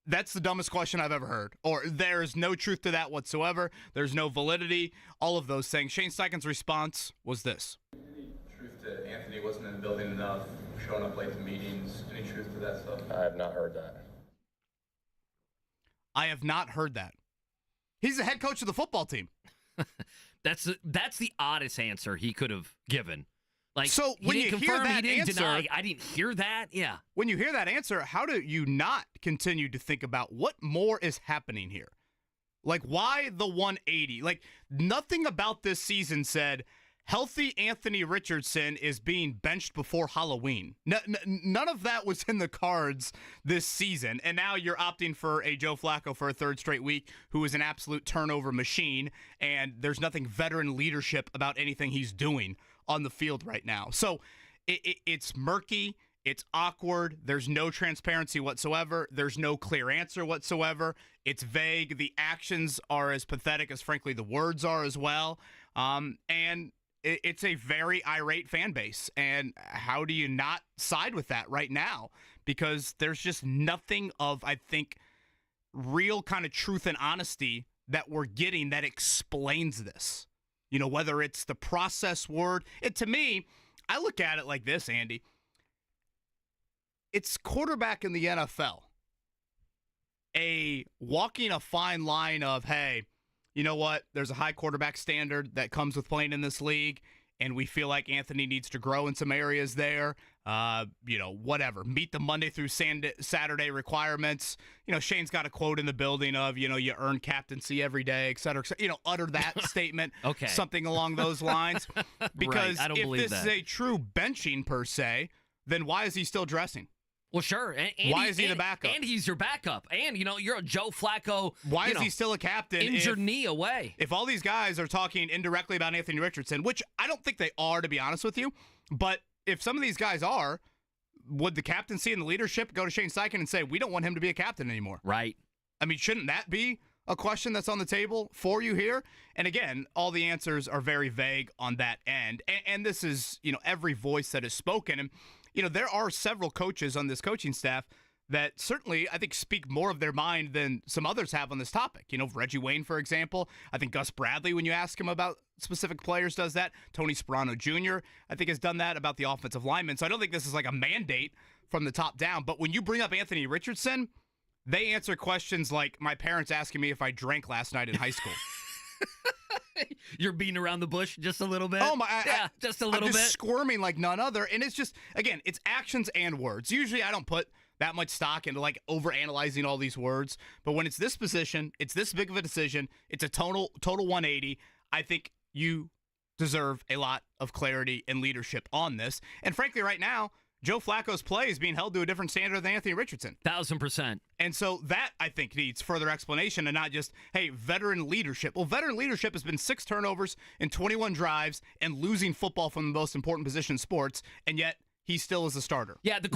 that's the dumbest question I've ever heard. Or there's no truth to that whatsoever. There's no validity. All of those things. Shane Steichen's response was this. Any truth to Anthony wasn't in the building enough, showing up late to meetings? Any truth to that stuff? I have not heard that. I have not heard that. He's the head coach of the football team. That's the oddest answer he could have given. Like, so when you hear that answer, deny, I didn't hear that. Yeah. When you hear that answer, how do you not continue to think about what more is happening here? Like, why the 180? Like, nothing about this season said healthy Anthony Richardson is being benched before Halloween. None of that was in the cards this season. And now you're opting for a Joe Flacco for a third straight week who is an absolute turnover machine, and there's nothing veteran leadership about anything he's doing on the field right now. So it's murky. It's awkward. There's no transparency whatsoever. There's no clear answer whatsoever. It's vague. The actions are as pathetic as, frankly, the words are as well. And it's a very irate fan base. And how do you not side with that right now? Because there's just nothing of, I think, real kind of truth and honesty that we're getting that explains this. You know, whether it's the process word. To me, I look at it like this, Andy. It's quarterback in the NFL. Walking a fine line of, hey, you know what? There's a high quarterback standard that comes with playing in this league, and we feel like Anthony needs to grow in some areas there. Whatever. Meet the Monday through Saturday requirements. Shane's got a quote in the building of, you earn captaincy every day, et cetera, et cetera. Utter that statement. Okay. Something along those lines. Because right. I don't if believe this is a true benching per se, then why is he still dressing? Well, sure. And why is he the backup? And he's your backup. And, you're a Joe Flacco. Why is he still a captain? Injured knee away. If all these guys are talking indirectly about Anthony Richardson, which I don't think they are, to be honest with you, but if some of these guys are, would the captaincy and the leadership go to Shane Steichen and say, we don't want him to be a captain anymore? Right. I mean, shouldn't that be a question that's on the table for you here? And again, all the answers are very vague on that end. And this is, every voice that is spoken. And, there are several coaches on this coaching staff that certainly, I think, speak more of their mind than some others have on this topic. You know, Reggie Wayne, for example. I think Gus Bradley, when you ask him about specific players, does that. Tony Sperano Jr., I think, has done that about the offensive linemen. So I don't think this is like a mandate from the top down. But when you bring up Anthony Richardson, they answer questions like, my parents asking me if I drank last night in high school. You're beating around the bush just a little bit. Oh my! Just a little I'm just bit. Squirming like none other, and it's just, again, it's actions and words. Usually, I don't put that much stock into like overanalyzing all these words, but when it's this position, it's this big of a decision. It's a total 180. I think you deserve a lot of clarity and leadership on this. And frankly, right now, Joe Flacco's play is being held to a different standard than Anthony Richardson. 1,000%. And so that, I think, needs further explanation and not just, hey, veteran leadership. Well, veteran leadership has been 6 turnovers in 21 drives and losing football from the most important position in sports, and yet he still is a starter. Yeah, the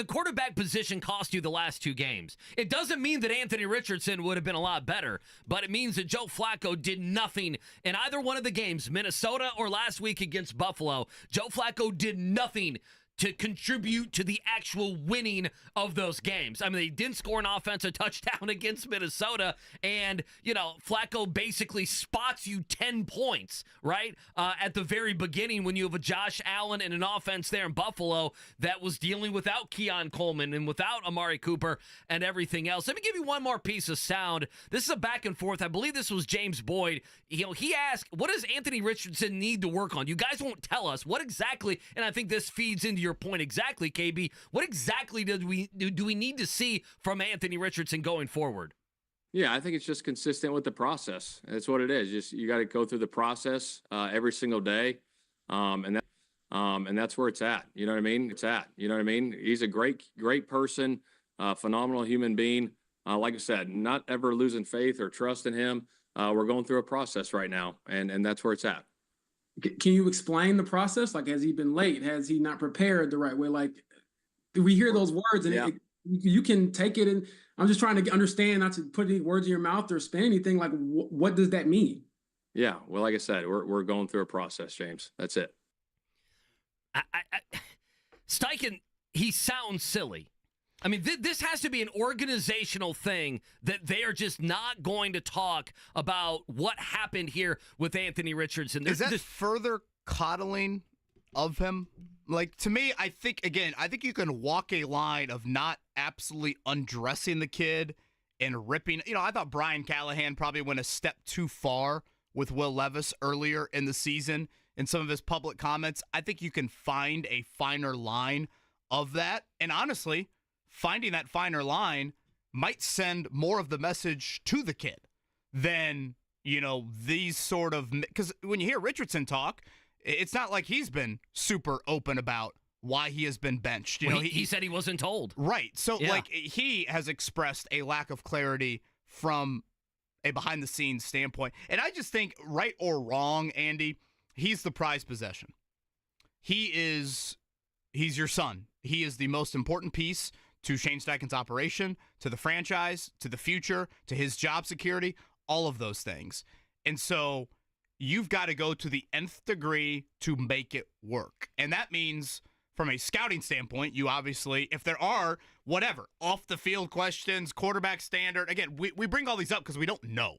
quarterback position cost you the last 2 games. It doesn't mean that Anthony Richardson would have been a lot better, but it means that Joe Flacco did nothing in either one of the games, Minnesota or last week against Buffalo. Joe Flacco did nothing to contribute to the actual winning of those games. I mean, they didn't score an offensive touchdown against Minnesota, and, you know, Flacco basically spots you 10 points, right, at the very beginning when you have a Josh Allen and an offense there in Buffalo that was dealing without Keon Coleman and without Amari Cooper and everything else. Let me give you one more piece of sound. This is a back and forth. I believe this was James Boyd. You know, he asked, what does Anthony Richardson need to work on? You guys won't tell us what exactly, and I think this feeds into your point exactly, KB. What exactly do we need to see from Anthony Richardson going forward? Yeah, I think it's just consistent with the process. That's what it is. Just you got to go through the process every single day, and that's where it's at. You know what I mean? It's at. You know what I mean? He's a great person, phenomenal human being. Like I said, not ever losing faith or trust in him. We're going through a process right now, and that's where it's at. Can you explain the process? Like, has he been late? Has he not prepared the right way? Like, we hear those words and you can take it. And I'm just trying to understand, not to put any words in your mouth or spin anything. Like, what does that mean? Yeah. Well, like I said, we're going through a process, James. That's it. Steichen, he sounds silly. I mean, this has to be an organizational thing that they are just not going to talk about what happened here with Anthony Richardson. Is that further coddling of him? Like, to me, I think you can walk a line of not absolutely undressing the kid and ripping. You know, I thought Brian Callahan probably went a step too far with Will Levis earlier in the season in some of his public comments. I think you can find a finer line of that. And honestly, finding that finer line might send more of the message to the kid than, you know, these sort of, because when you hear Richardson talk, it's not like he's been super open about why he has been benched. You know, he said he wasn't told. Right. So, like, he has expressed a lack of clarity from a behind-the-scenes standpoint. And I just think, right or wrong, Andy, he's the prized possession. He's your son. He is the most important piece to Shane Steichen's operation, to the franchise, to the future, to his job security, all of those things. And so you've got to go to the nth degree to make it work. And that means, from a scouting standpoint, you obviously, if there are whatever, off-the-field questions, quarterback standard, again, we bring all these up because we don't know.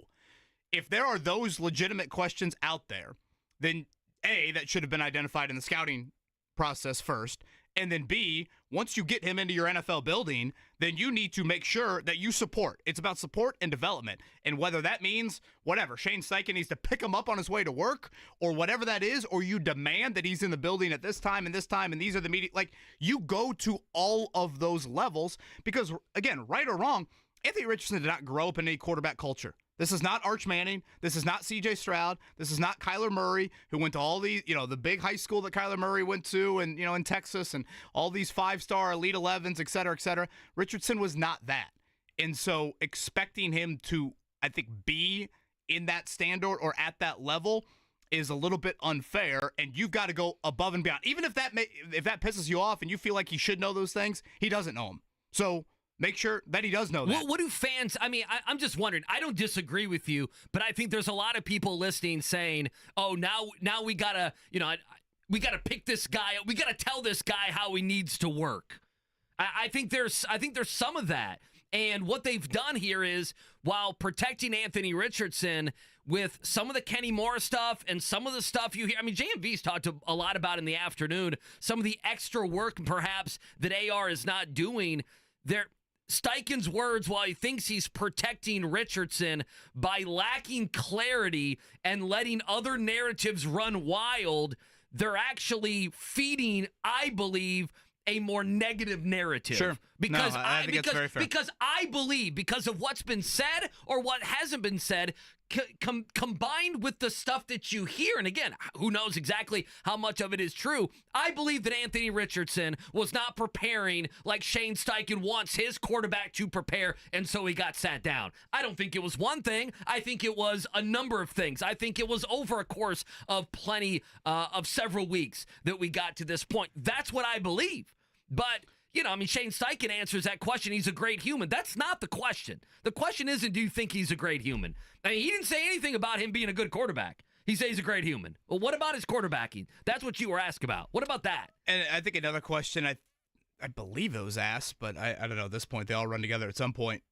If there are those legitimate questions out there, then A, that should have been identified in the scouting process first. And then B, once you get him into your NFL building, then you need to make sure that you support. It's about support and development. And whether that means whatever, Shane Steichen needs to pick him up on his way to work or whatever that is, or you demand that he's in the building at this time and these are the media. Like, you go to all of those levels because, again, right or wrong, Anthony Richardson did not grow up in any quarterback culture. This is not Arch Manning. This is not C.J. Stroud. This is not Kyler Murray, who went to all these, you know, the big high school that Kyler Murray went to and, you know, in Texas and all these 5-star Elite 11s, et cetera, et cetera. Richardson was not that. And so expecting him to, I think, be in that standard or at that level is a little bit unfair, and you've got to go above and beyond. Even if that pisses you off and you feel like he should know those things, he doesn't know them. So make sure that he does know that. What do fans, I mean, I'm just wondering. I don't disagree with you, but I think there's a lot of people listening saying, oh, now we got to, you know, we got to pick this guy. We got to tell this guy how he needs to work. I think there's some of that. And what they've done here is, while protecting Anthony Richardson with some of the Kenny Moore stuff and some of the stuff you hear, I mean, JMV's talked a lot about in the afternoon, some of the extra work perhaps that AR is not doing. Steichen's words, while he thinks he's protecting Richardson, by lacking clarity and letting other narratives run wild, they're actually feeding, I believe, a more negative narrative. Sure. Because I think that's very fair. Because I believe, because of what's been said or what hasn't been said, combined with the stuff that you hear, and again, who knows exactly how much of it is true, I believe that Anthony Richardson was not preparing like Shane Steichen wants his quarterback to prepare, and so he got sat down. I don't think it was one thing. I think it was a number of things. I think it was over a course of of several weeks that we got to this point. That's what I believe. But, Shane Steichen answers that question. He's a great human. That's not the question. The question isn't, do you think he's a great human? I mean, he didn't say anything about him being a good quarterback. He says he's a great human. Well, what about his quarterbacking? That's what you were asked about. What about that? And I think another question, I believe it was asked, but I don't know, at this point, they all run together at some point.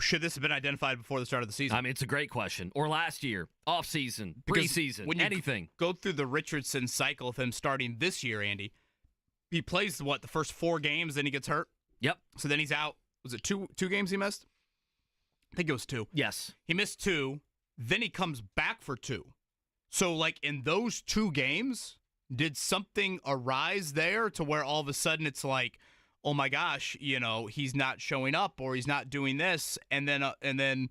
Should this have been identified before the start of the season? I mean, it's a great question. Or last year, off-season, preseason, when you anything. Go through the Richardson cycle of him starting this year, Andy. He plays, the first 4 games, then he gets hurt? Yep. So then he's out. Was it two games he missed? I think it was 2. Yes. He missed 2. Then he comes back for 2. So, in those 2 games, did something arise there to where all of a sudden it's like, oh my gosh, he's not showing up or he's not doing this, and then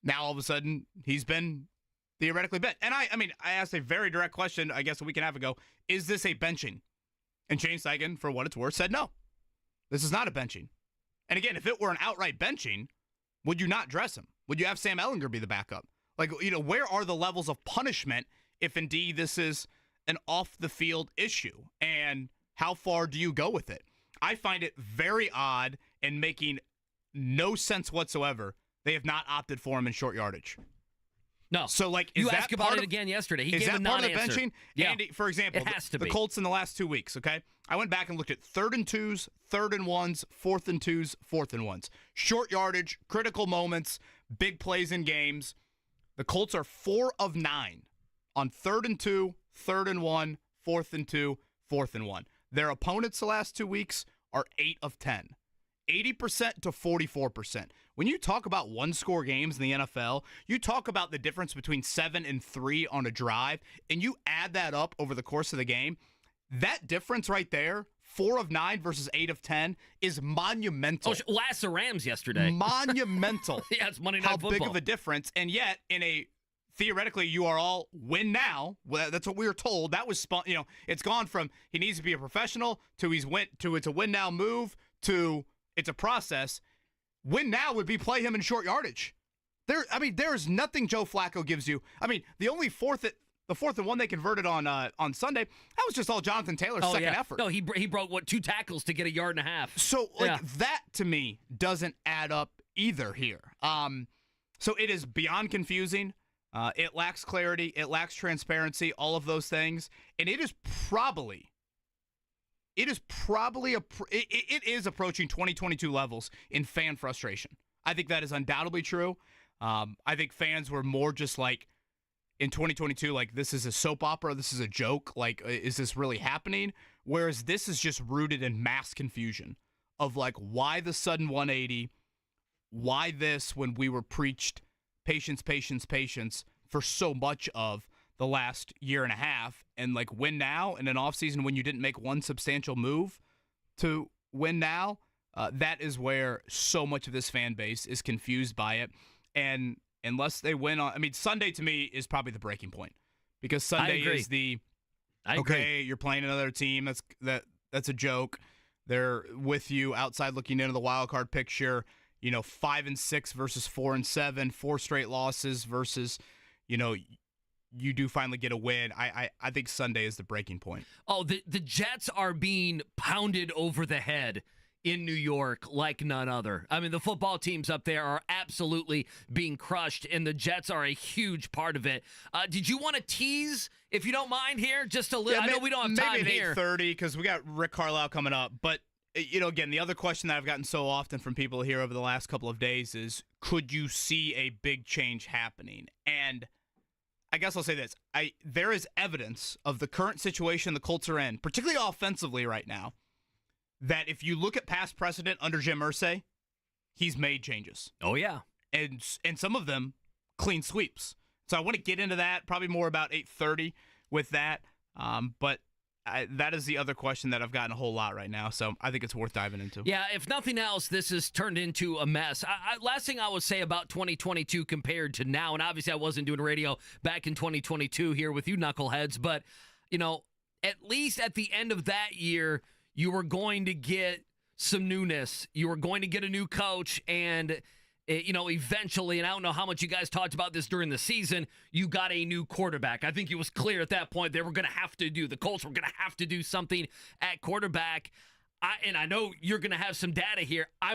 now all of a sudden he's been theoretically bent. And I asked a very direct question, I guess a week and a half ago, is this a benching? And Shane Steichen, for what it's worth, said no. This is not a benching. And again, if it were an outright benching, would you not dress him? Would you have Sam Ehlinger be the backup? Where are the levels of punishment if indeed this is an off-the-field issue? And how far do you go with it? I find it very odd and making no sense whatsoever. They have not opted for him in short yardage. No. So, is you that asked about it again yesterday. He gave a non-answer. Is that part of the benching? Yeah. Andy, for example, it has to the be. Colts in the last 2 weeks, okay? I went back and looked at 3rd and 2s, 3rd and 1s, 4th and 2s, 4th and 1s. Short yardage, critical moments, big plays in games. The Colts are 4 of 9 on 3rd and 2, 3rd and 1, 4th and 2, 4th and 1. Their opponents the last 2 weeks are 8 of 10. 80% to 44%. When you talk about one-score games in the NFL, you talk about the difference between 7 and 3 on a drive, and you add that up over the course of the game, that difference right there, 4 of 9 versus 8 of 10, is monumental. Oh, last the Rams yesterday. Monumental. Yeah, it's Monday Night Football. How big of a difference, and yet theoretically, you are all win now. Well, that's what we were told. That was it's gone from he needs to be a professional to it's a win now move to it's a process. Win now would be play him in short yardage. There is nothing Joe Flacco gives you. The only fourth and 1 they converted on Sunday, that was just all Jonathan Taylor's second effort. No, he broke 2 tackles to get a yard and a half. So that to me doesn't add up either here. So it is beyond confusing. It lacks clarity. It lacks transparency. All of those things, and it is approaching 2022 levels in fan frustration. I think that is undoubtedly true. I think fans were more just in 2022, this is a soap opera, this is a joke, is this really happening? Whereas this is just rooted in mass confusion of why the sudden 180, why this when we were preached patience, patience, patience for so much of the last year and a half, and win now in an offseason when you didn't make one substantial move to win now, that is where so much of this fan base is confused by it. And unless they win Sunday to me is probably the breaking point, because Sunday is you're playing another team. That's a joke. They're with you outside looking into the wild card picture. 5-6 versus 4-7, 4 straight losses versus, you do finally get a win. I think Sunday is the breaking point. Oh, the Jets are being pounded over the head in New York like none other. The football teams up there are absolutely being crushed, and the Jets are a huge part of it. Did you want to tease, if you don't mind here, just a little? I know we don't have time maybe here. Maybe at 8:30 because we got Rick Carlisle coming up. But again, the other question that I've gotten so often from people here over the last couple of days is, could you see a big change happening? And I guess I'll say this. There is evidence of the current situation the Colts are in, particularly offensively right now, that if you look at past precedent under Jim Irsay, he's made changes. Oh, yeah. And some of them clean sweeps. So I want to get into that, probably more about 8:30 with that. But that is the other question that I've gotten a whole lot right now, so I think it's worth diving into. Yeah, if nothing else, this has turned into a mess. Last thing I would say about 2022 compared to now, and obviously I wasn't doing radio back in 2022 here with you knuckleheads, but, at least at the end of that year, you were going to get some newness. You were going to get a new coach, and eventually, and I don't know how much you guys talked about this during the season, you got a new quarterback. I think it was clear at that point the Colts were going to have to do something at quarterback. And I know you're going to have some data here. I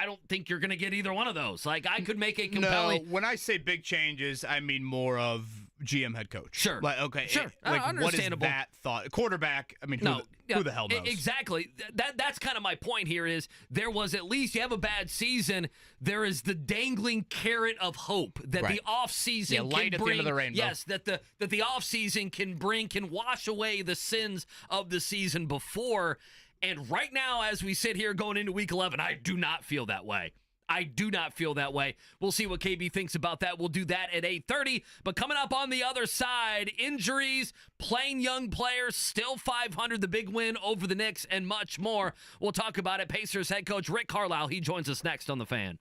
don't think you're going to get either one of those. Like, I could make a compelling. No, when I say big changes, I mean more of GM head coach. Sure. Like, okay. Sure. What is that thought? Quarterback, I mean, who the hell knows? Exactly. That's kind of my point here is there was, at least you have a bad season, there is the dangling carrot of hope that the offseason light can at bring. the end of the rainbow. Yes, that the offseason can wash away the sins of the season before. And right now, as we sit here going into Week 11, I do not feel that way. I do not feel that way. We'll see what KB thinks about that. We'll do that at 8:30. But coming up on the other side, injuries, playing young players, still 500, the big win over the Knicks, and much more. We'll talk about it. Pacers head coach Rick Carlisle, he joins us next on The Fan.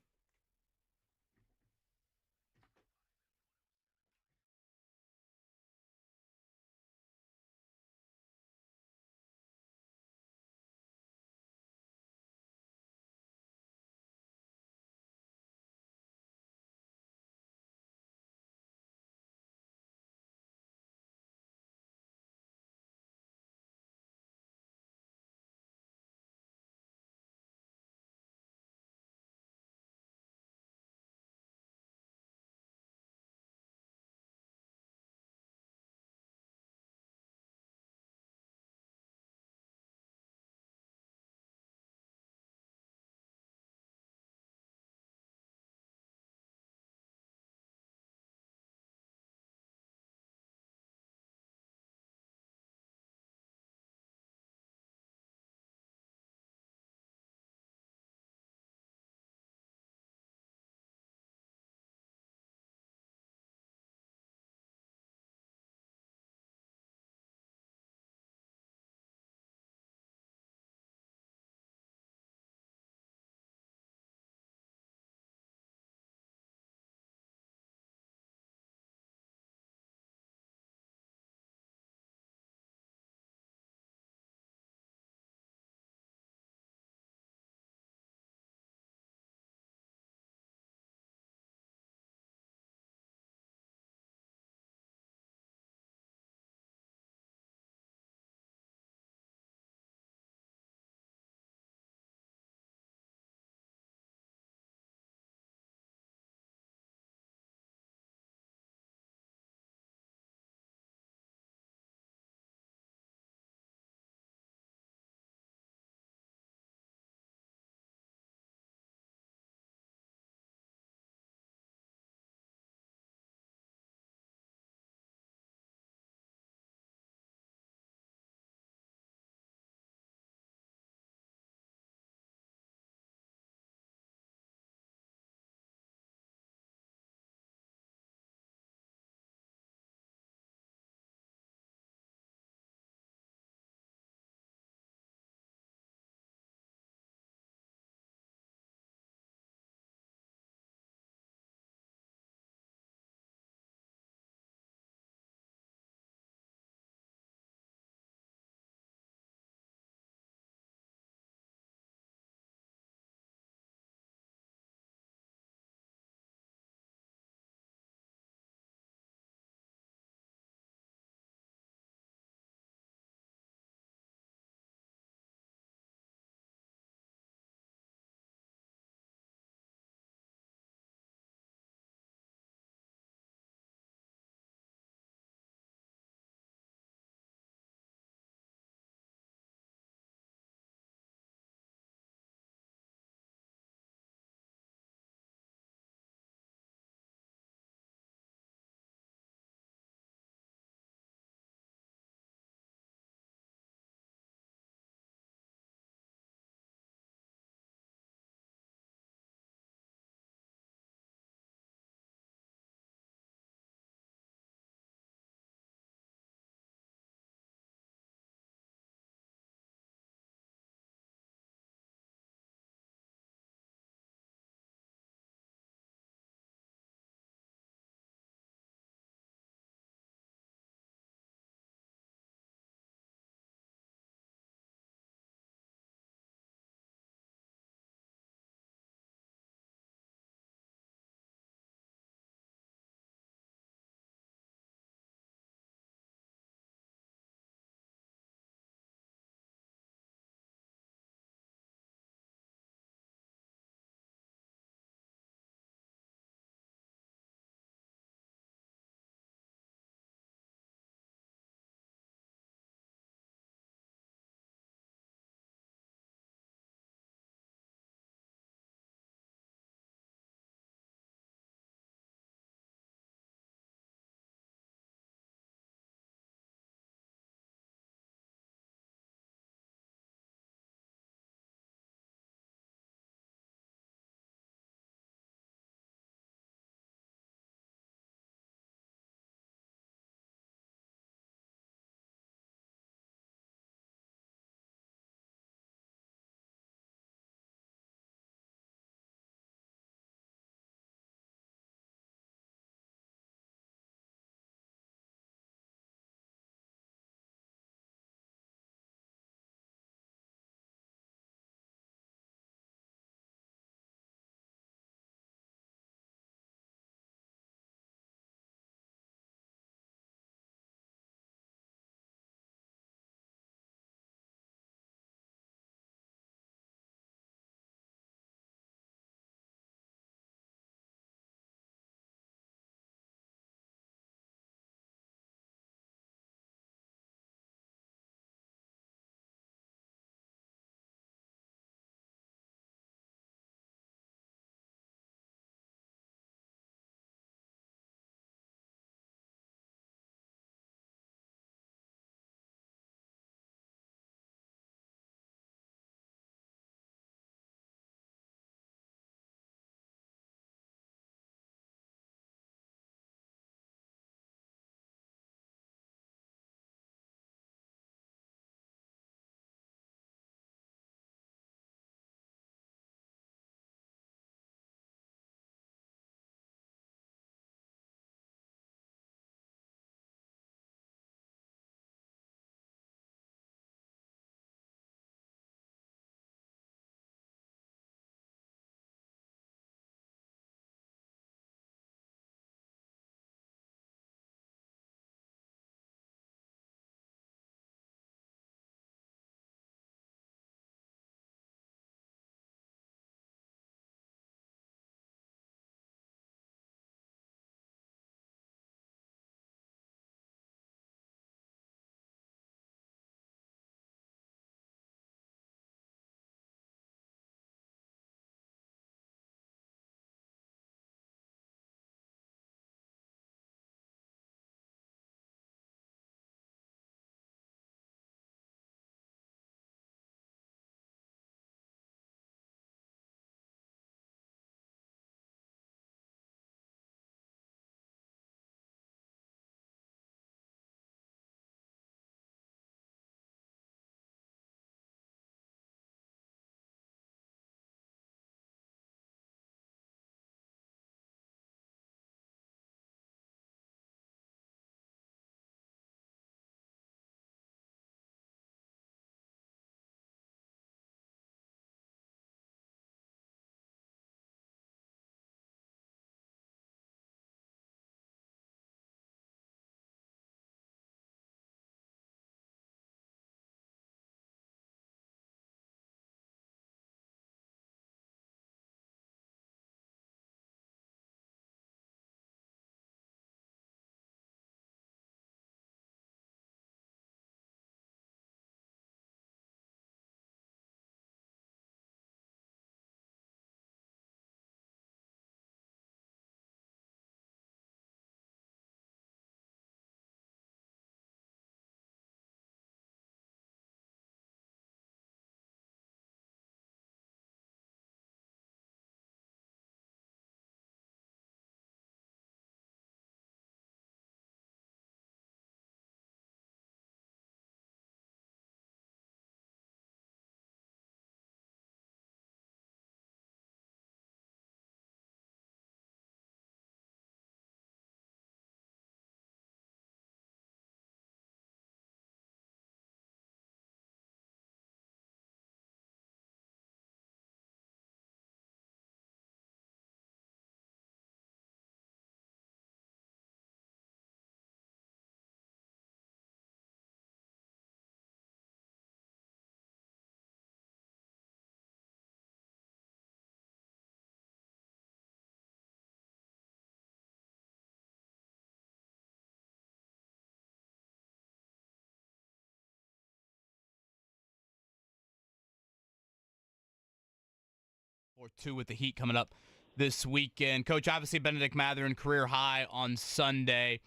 or 2 with the Heat coming up this weekend. Coach, obviously Benedict Mathurin career high on Sunday.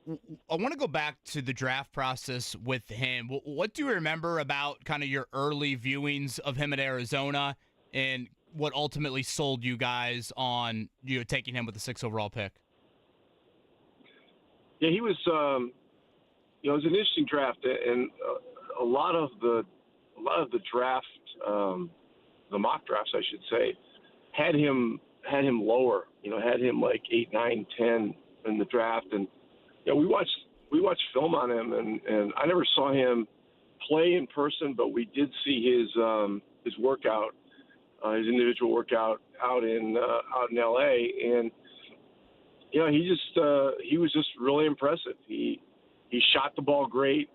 I want to go back to the draft process with him. What do you remember about kind of your early viewings of him at Arizona and what ultimately sold you guys on taking him with the 6th overall pick? Yeah, he was. It was an interesting draft, and a lot of the draft, the mock drafts, I should say, had him lower. Had him like 8, 9, 10 in the draft, and we watched film on him, and I never saw him play in person, but we did see his workout, his individual workout out in LA, and he was just really impressive. He shot the ball great,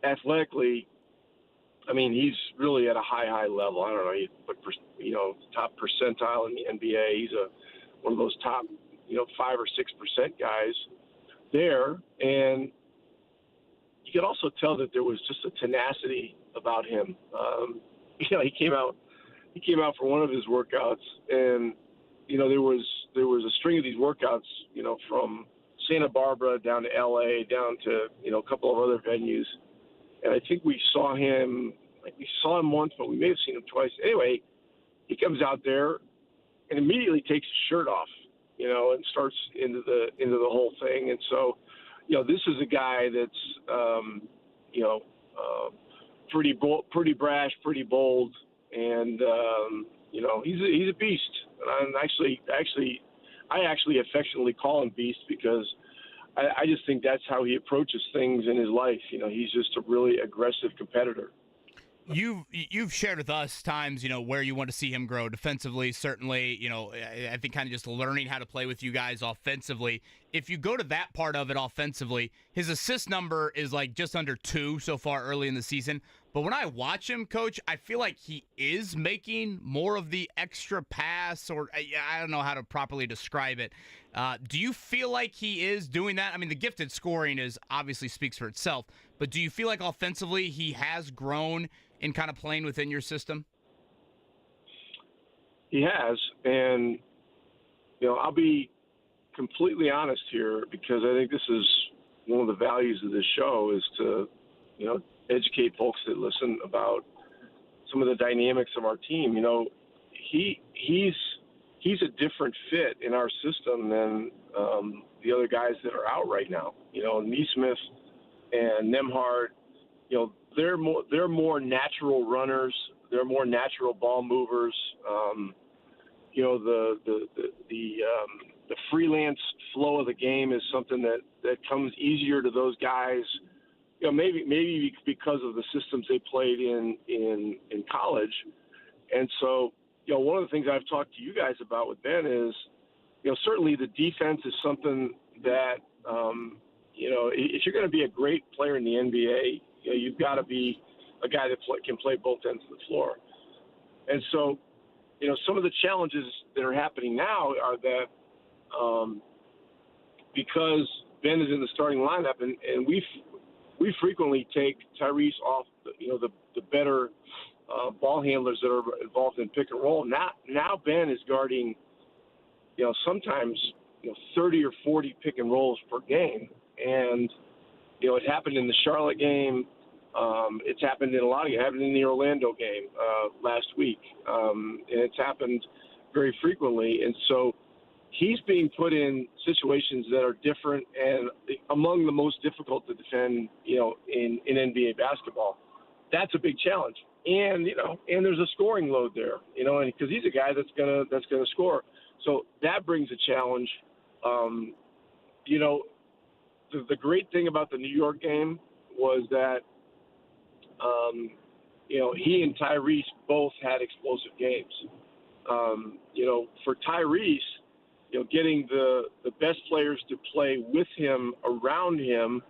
athletically. I mean, he's really at a high level. I don't know, top percentile in the NBA. He's one of those top 5 or 6% guys there, and you could also tell that there was just a tenacity about him. He came out for one of his workouts, and there was a string of these workouts, from Santa Barbara down to LA, down to a couple of other venues, and I think we saw him once, but we may have seen him twice. Anyway, he comes out there and immediately takes his shirt off, and starts into the whole thing. And so, this is a guy that's, pretty brash, pretty bold, and he's a beast. And I actually affectionately call him Beast because I just think that's how he approaches things in his life. He's just a really aggressive competitor. You've shared with us times, where you want to see him grow defensively. Certainly, I think kind of just learning how to play with you guys offensively. If you go to that part of it offensively, his assist number is like just under 2 so far early in the season. But when I watch him, Coach, I feel like he is making more of the extra pass, or I don't know how to properly describe it. Do you feel like he is doing that? I mean, the gifted scoring obviously speaks for itself, but do you feel like offensively he has grown in kind of playing within your system? He has, and I'll be completely honest here because I think this is one of the values of this show is to educate folks that listen about some of the dynamics of our team. He's a different fit in our system than the other guys that are out right now. Neesmith and Nembhard, they're more natural runners. They're more natural ball movers. The freelance flow of the game is something that comes easier to those guys. Maybe because of the systems they played in college. And so, one of the things I've talked to you guys about with Ben is, certainly the defense is something that, if you're going to be a great player in the NBA, you've got to be a guy that can play both ends of the floor. And so, some of the challenges that are happening now are that because Ben is in the starting lineup and we frequently take Tyrese off, the better ball handlers that are involved in pick and roll. Now Ben is guarding, sometimes 30 or 40 pick and rolls per game, and it happened in the Charlotte game. It's happened in it happened in the Orlando game last week, and it's happened very frequently. And so he's being put in situations that are different and among the most difficult to defend, in NBA basketball. That's a big challenge. And, and there's a scoring load there, and because he's a guy that's gonna score. So that brings a challenge. The great thing about the New York game was that, he and Tyrese both had explosive games. For Tyrese, getting the best players to play with him, around him,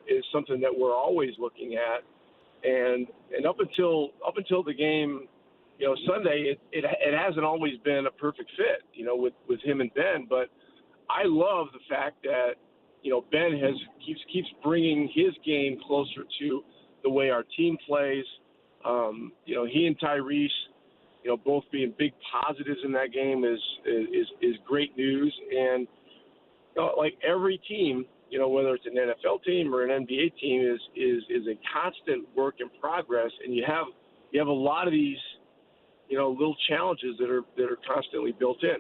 is something that we're always looking at. And up until the game, Sunday, it hasn't always been a perfect fit, with him and Ben. But I love the fact that, Ben keeps bringing his game closer to the way our team plays. He and Tyrese both being big positives in that game is great news. And like every team, whether it's an NFL team or an NBA team, is a constant work in progress. And you have a lot of these, little challenges that are constantly built in.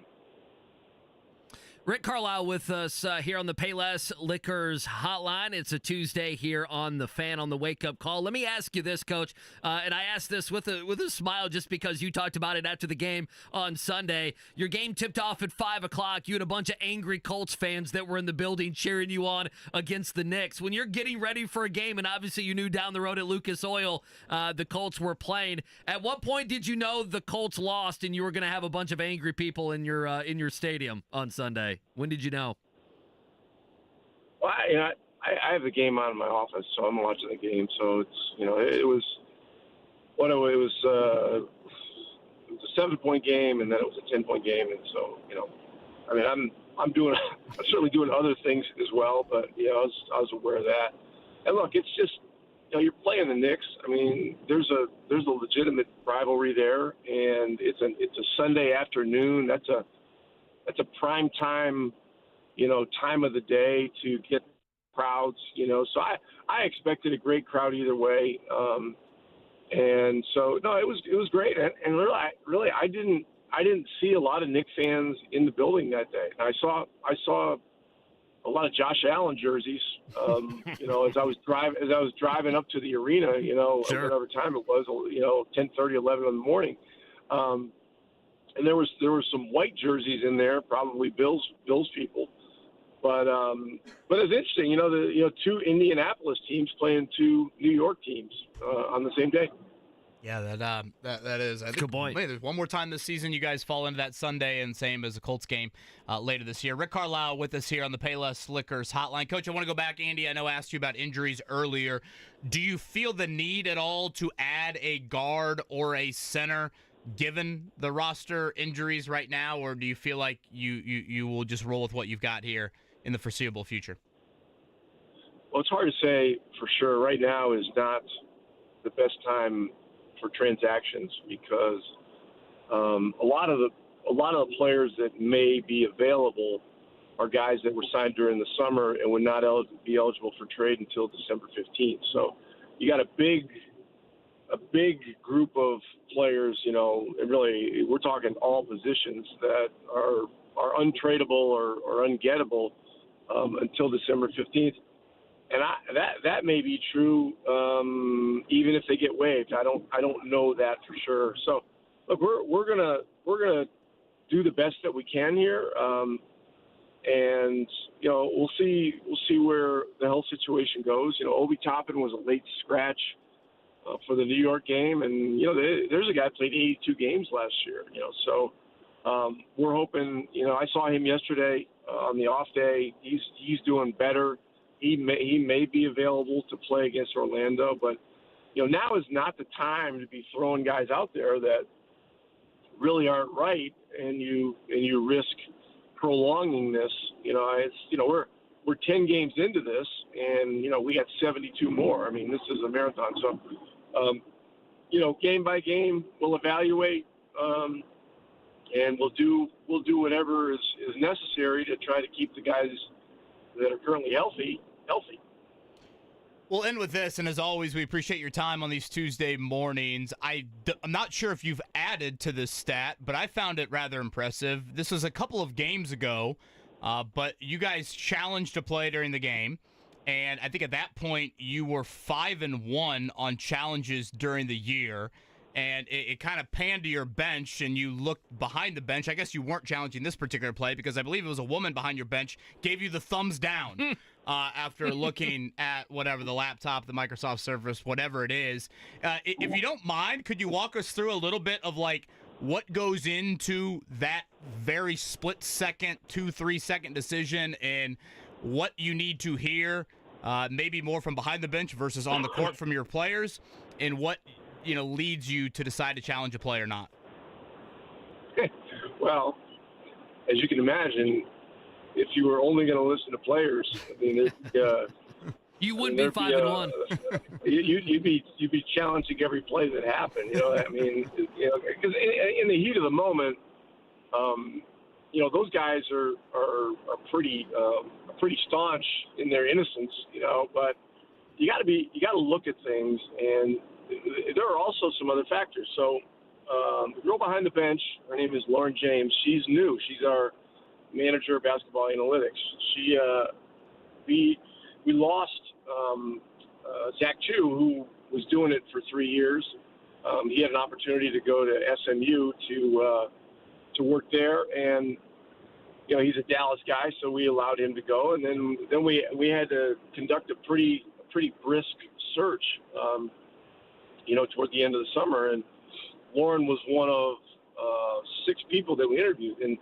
Rick Carlisle with us here on the Payless Liquors Hotline. It's a Tuesday here on the Fan on the Wake Up Call. Let me ask you this, Coach, and I asked this with a smile just because you talked about it after the game on Sunday. Your game tipped off at 5 o'clock. You had a bunch of angry Colts fans that were in the building cheering you on against the Knicks. When you're getting ready for a game, and obviously you knew down the road at Lucas Oil the Colts were playing, at what point did you know the Colts lost and you were going to have a bunch of angry people in your stadium on Sunday? When did you know? Well, I have the game on in my office, so I'm watching the game. So it's it was a 7-point game, and then it was a 10-point game, and so I'm certainly doing other things as well, but I was aware of that. And look, it's just you're playing the Knicks. I mean, there's a legitimate rivalry there, and it's a Sunday afternoon. That's a prime time, time of the day to get crowds, So I expected a great crowd either way, and so no, it was great, and really I didn't see a lot of Knicks fans in the building that day. I saw a lot of Josh Allen jerseys, as I was driving up to the arena, Sure. Whatever time it was, 10:30, 11 in the morning. And there were some white jerseys in there, probably Bills people, but it's interesting, the two Indianapolis teams playing two New York teams on the same day. Yeah, that is. I think, good point. There's one more time this season you guys fall into that Sunday, and same as the Colts game later this year. Rick Carlisle with us here on the Payless Liquors Hotline. Coach, I want to go back. Andy, I know I asked you about injuries earlier. Do you feel the need at all to add a guard or a center given the roster injuries right now, or do you feel like you will just roll with what you've got here in the foreseeable future? Well, it's hard to say for sure. Right now is not the best time for transactions because a lot of the players that may be available are guys that were signed during the summer and would not be eligible for trade until December 15th. So you got a big group of players, and really we're talking all positions that are untradeable or ungettable until December 15th. And that may be true even if they get waived. I don't know that for sure. So look, we're gonna do the best that we can here, and we'll see where the health situation goes. Obi Toppin was a late scratch for the New York game, and there's a guy who played 82 games last year. So we're hoping. I saw him yesterday on the off day. He's doing better. He may be available to play against Orlando, but now is not the time to be throwing guys out there that really aren't right, and you risk prolonging this. We're 10 games into this, and we got 72 more. I mean, this is a marathon, so game by game we'll evaluate, and we'll do whatever is necessary to try to keep the guys that are currently healthy. We'll end with this, and as always, we appreciate your time on these Tuesday mornings. I'm not sure if you've added to this stat, but I found it rather impressive. This was a couple of games ago, but you guys challenged a play during the game, and I think at that point you were 5-1 on challenges during the year. And it kind of panned to your bench, and you looked behind the bench. I guess you weren't challenging this particular play because I believe it was a woman behind your bench gave you the thumbs down after looking at whatever, the laptop, the Microsoft Surface, whatever it is. If you don't mind, could you walk us through a little bit of like what goes into that very split second, 2-3 second decision and what you need to hear, maybe more from behind the bench versus on the court from your players, and what leads you to decide to challenge a play or not? Well, as you can imagine, if you were only going to listen to players, I mean, You would be 5-1. You'd be challenging every play that happened. I mean, because in the heat of the moment, those guys are pretty staunch in their innocence. But you got to look at things, and there are also some other factors. So the girl behind the bench, her name is Lauren James. She's new. She's our manager of basketball analytics. We lost Zach Chu, who was doing it for 3 years. He had an opportunity to go to SMU to work there, and he's a Dallas guy, so we allowed him to go. And then we had to conduct a pretty brisk search, toward the end of the summer. And Lauren was one of 6 people that we interviewed, and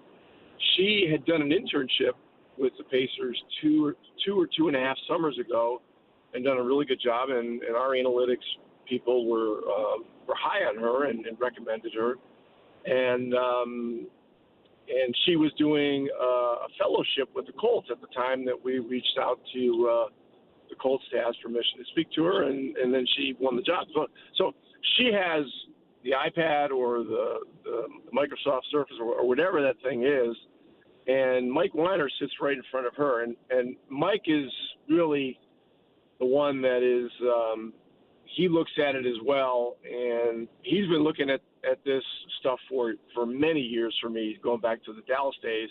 she had done an internship with the Pacers two or 2.5 summers ago, and done a really good job. And our analytics people were high on her and recommended her. And she was doing a fellowship with the Colts at the time that we reached out to the Colts to ask permission to speak to her, and then she won the job. So she has the iPad or the Microsoft Surface or whatever that thing is, and Mike Weiner sits right in front of her. And Mike is really the one that is he looks at it as well, and he's been looking at this stuff for many years for me, going back to the Dallas days,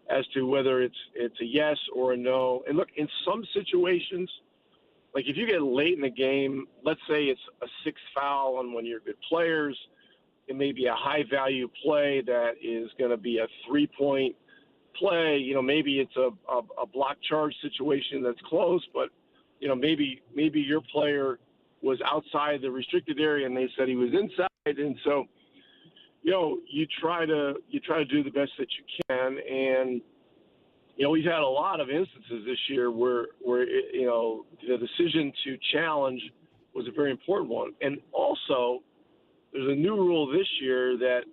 as to whether it's a yes or a no. And look, in some situations, like if you get late in the game, let's say it's a 6th foul on one of your good players, it may be a high-value play that is going to be a 3-point play. Maybe it's a block charge situation that's close, but maybe your player was outside the restricted area and they said he was inside, and so you try to do the best that you can. And we've had a lot of instances this year where the decision to challenge was a very important one. And also there's a new rule this year that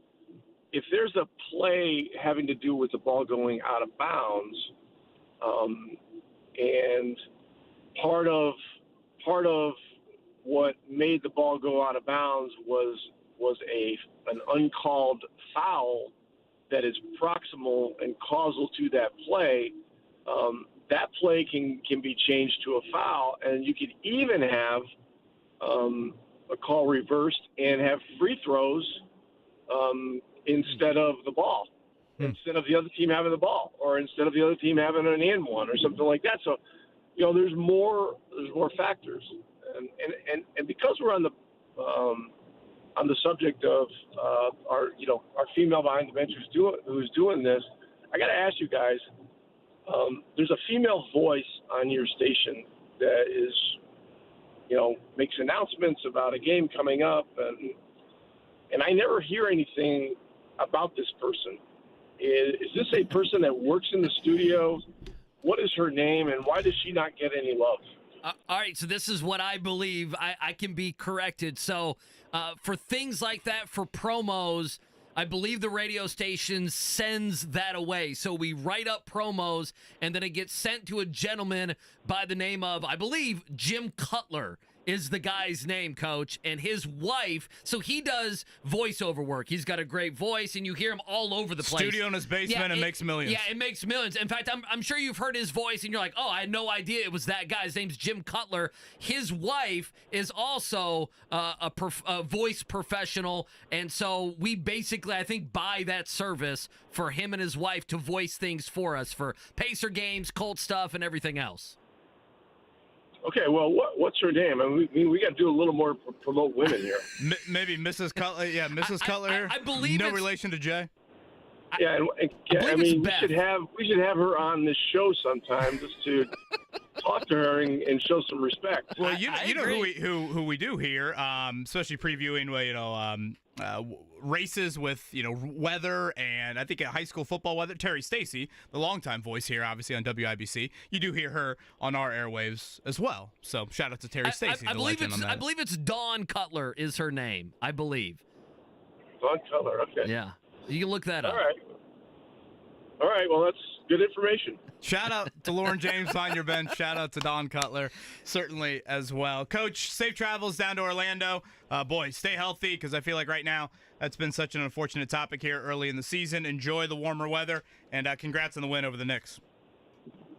if there's a play having to do with the ball going out of bounds, and part of what made the ball go out of bounds was an uncalled foul that is proximal and causal to that play, that play can be changed to a foul, and you could even have a call reversed and have free throws instead of the ball, instead of the other team having the ball, or instead of the other team having an and one or something like that. So, there's more factors, and because we're on the subject of our female behind the bench who's doing this, I got to ask you guys. There's a female voice on your station that is, makes announcements about a game coming up, and I never hear anything about this person. Is this a person that works in the studio? What is her name, and why does she not get any love? All right, so this is what I believe. I can be corrected. So for things like that, for promos, I believe the radio station sends that away. So we write up promos, and then it gets sent to a gentleman by the name of, I believe, Jim Cutler is the guy's name, Coach, and his wife. So he does voiceover work. He's got a great voice, and you hear him all over the place. Studio in his basement, and makes millions. Yeah, it makes millions. In fact, I'm sure you've heard his voice, and you're like, oh, I had no idea it was that guy. His name's Jim Cutler. His wife is also a voice professional, and so we basically, I think, buy that service for him and his wife to voice things for us for Pacer games, Colt stuff, and everything else. Okay, well, what's her name? I mean, we got to do a little more promote women here. Maybe Mrs. Cutler. Yeah, Mrs. Cutler. I believe no relation to Jay. Yeah, I mean, we should have her on this show sometime just to talk to her and show some respect. Well, you know who we do here, especially previewing races with weather and I think high school football weather. Terry Stacy, the longtime voice here, obviously on WIBC. You do hear her on our airwaves as well. So shout out to Terry Stacy. I believe it's Dawn Cutler is her name. I believe. Dawn Cutler. Okay. Yeah, you can look that up. All right. All right, well, that's good information. Shout out to Lauren James on your bench. Shout out to Don Cutler, certainly as well. Coach, safe travels down to Orlando. Boy, stay healthy because I feel like right now that's been such an unfortunate topic here early in the season. Enjoy the warmer weather, and congrats on the win over the Knicks.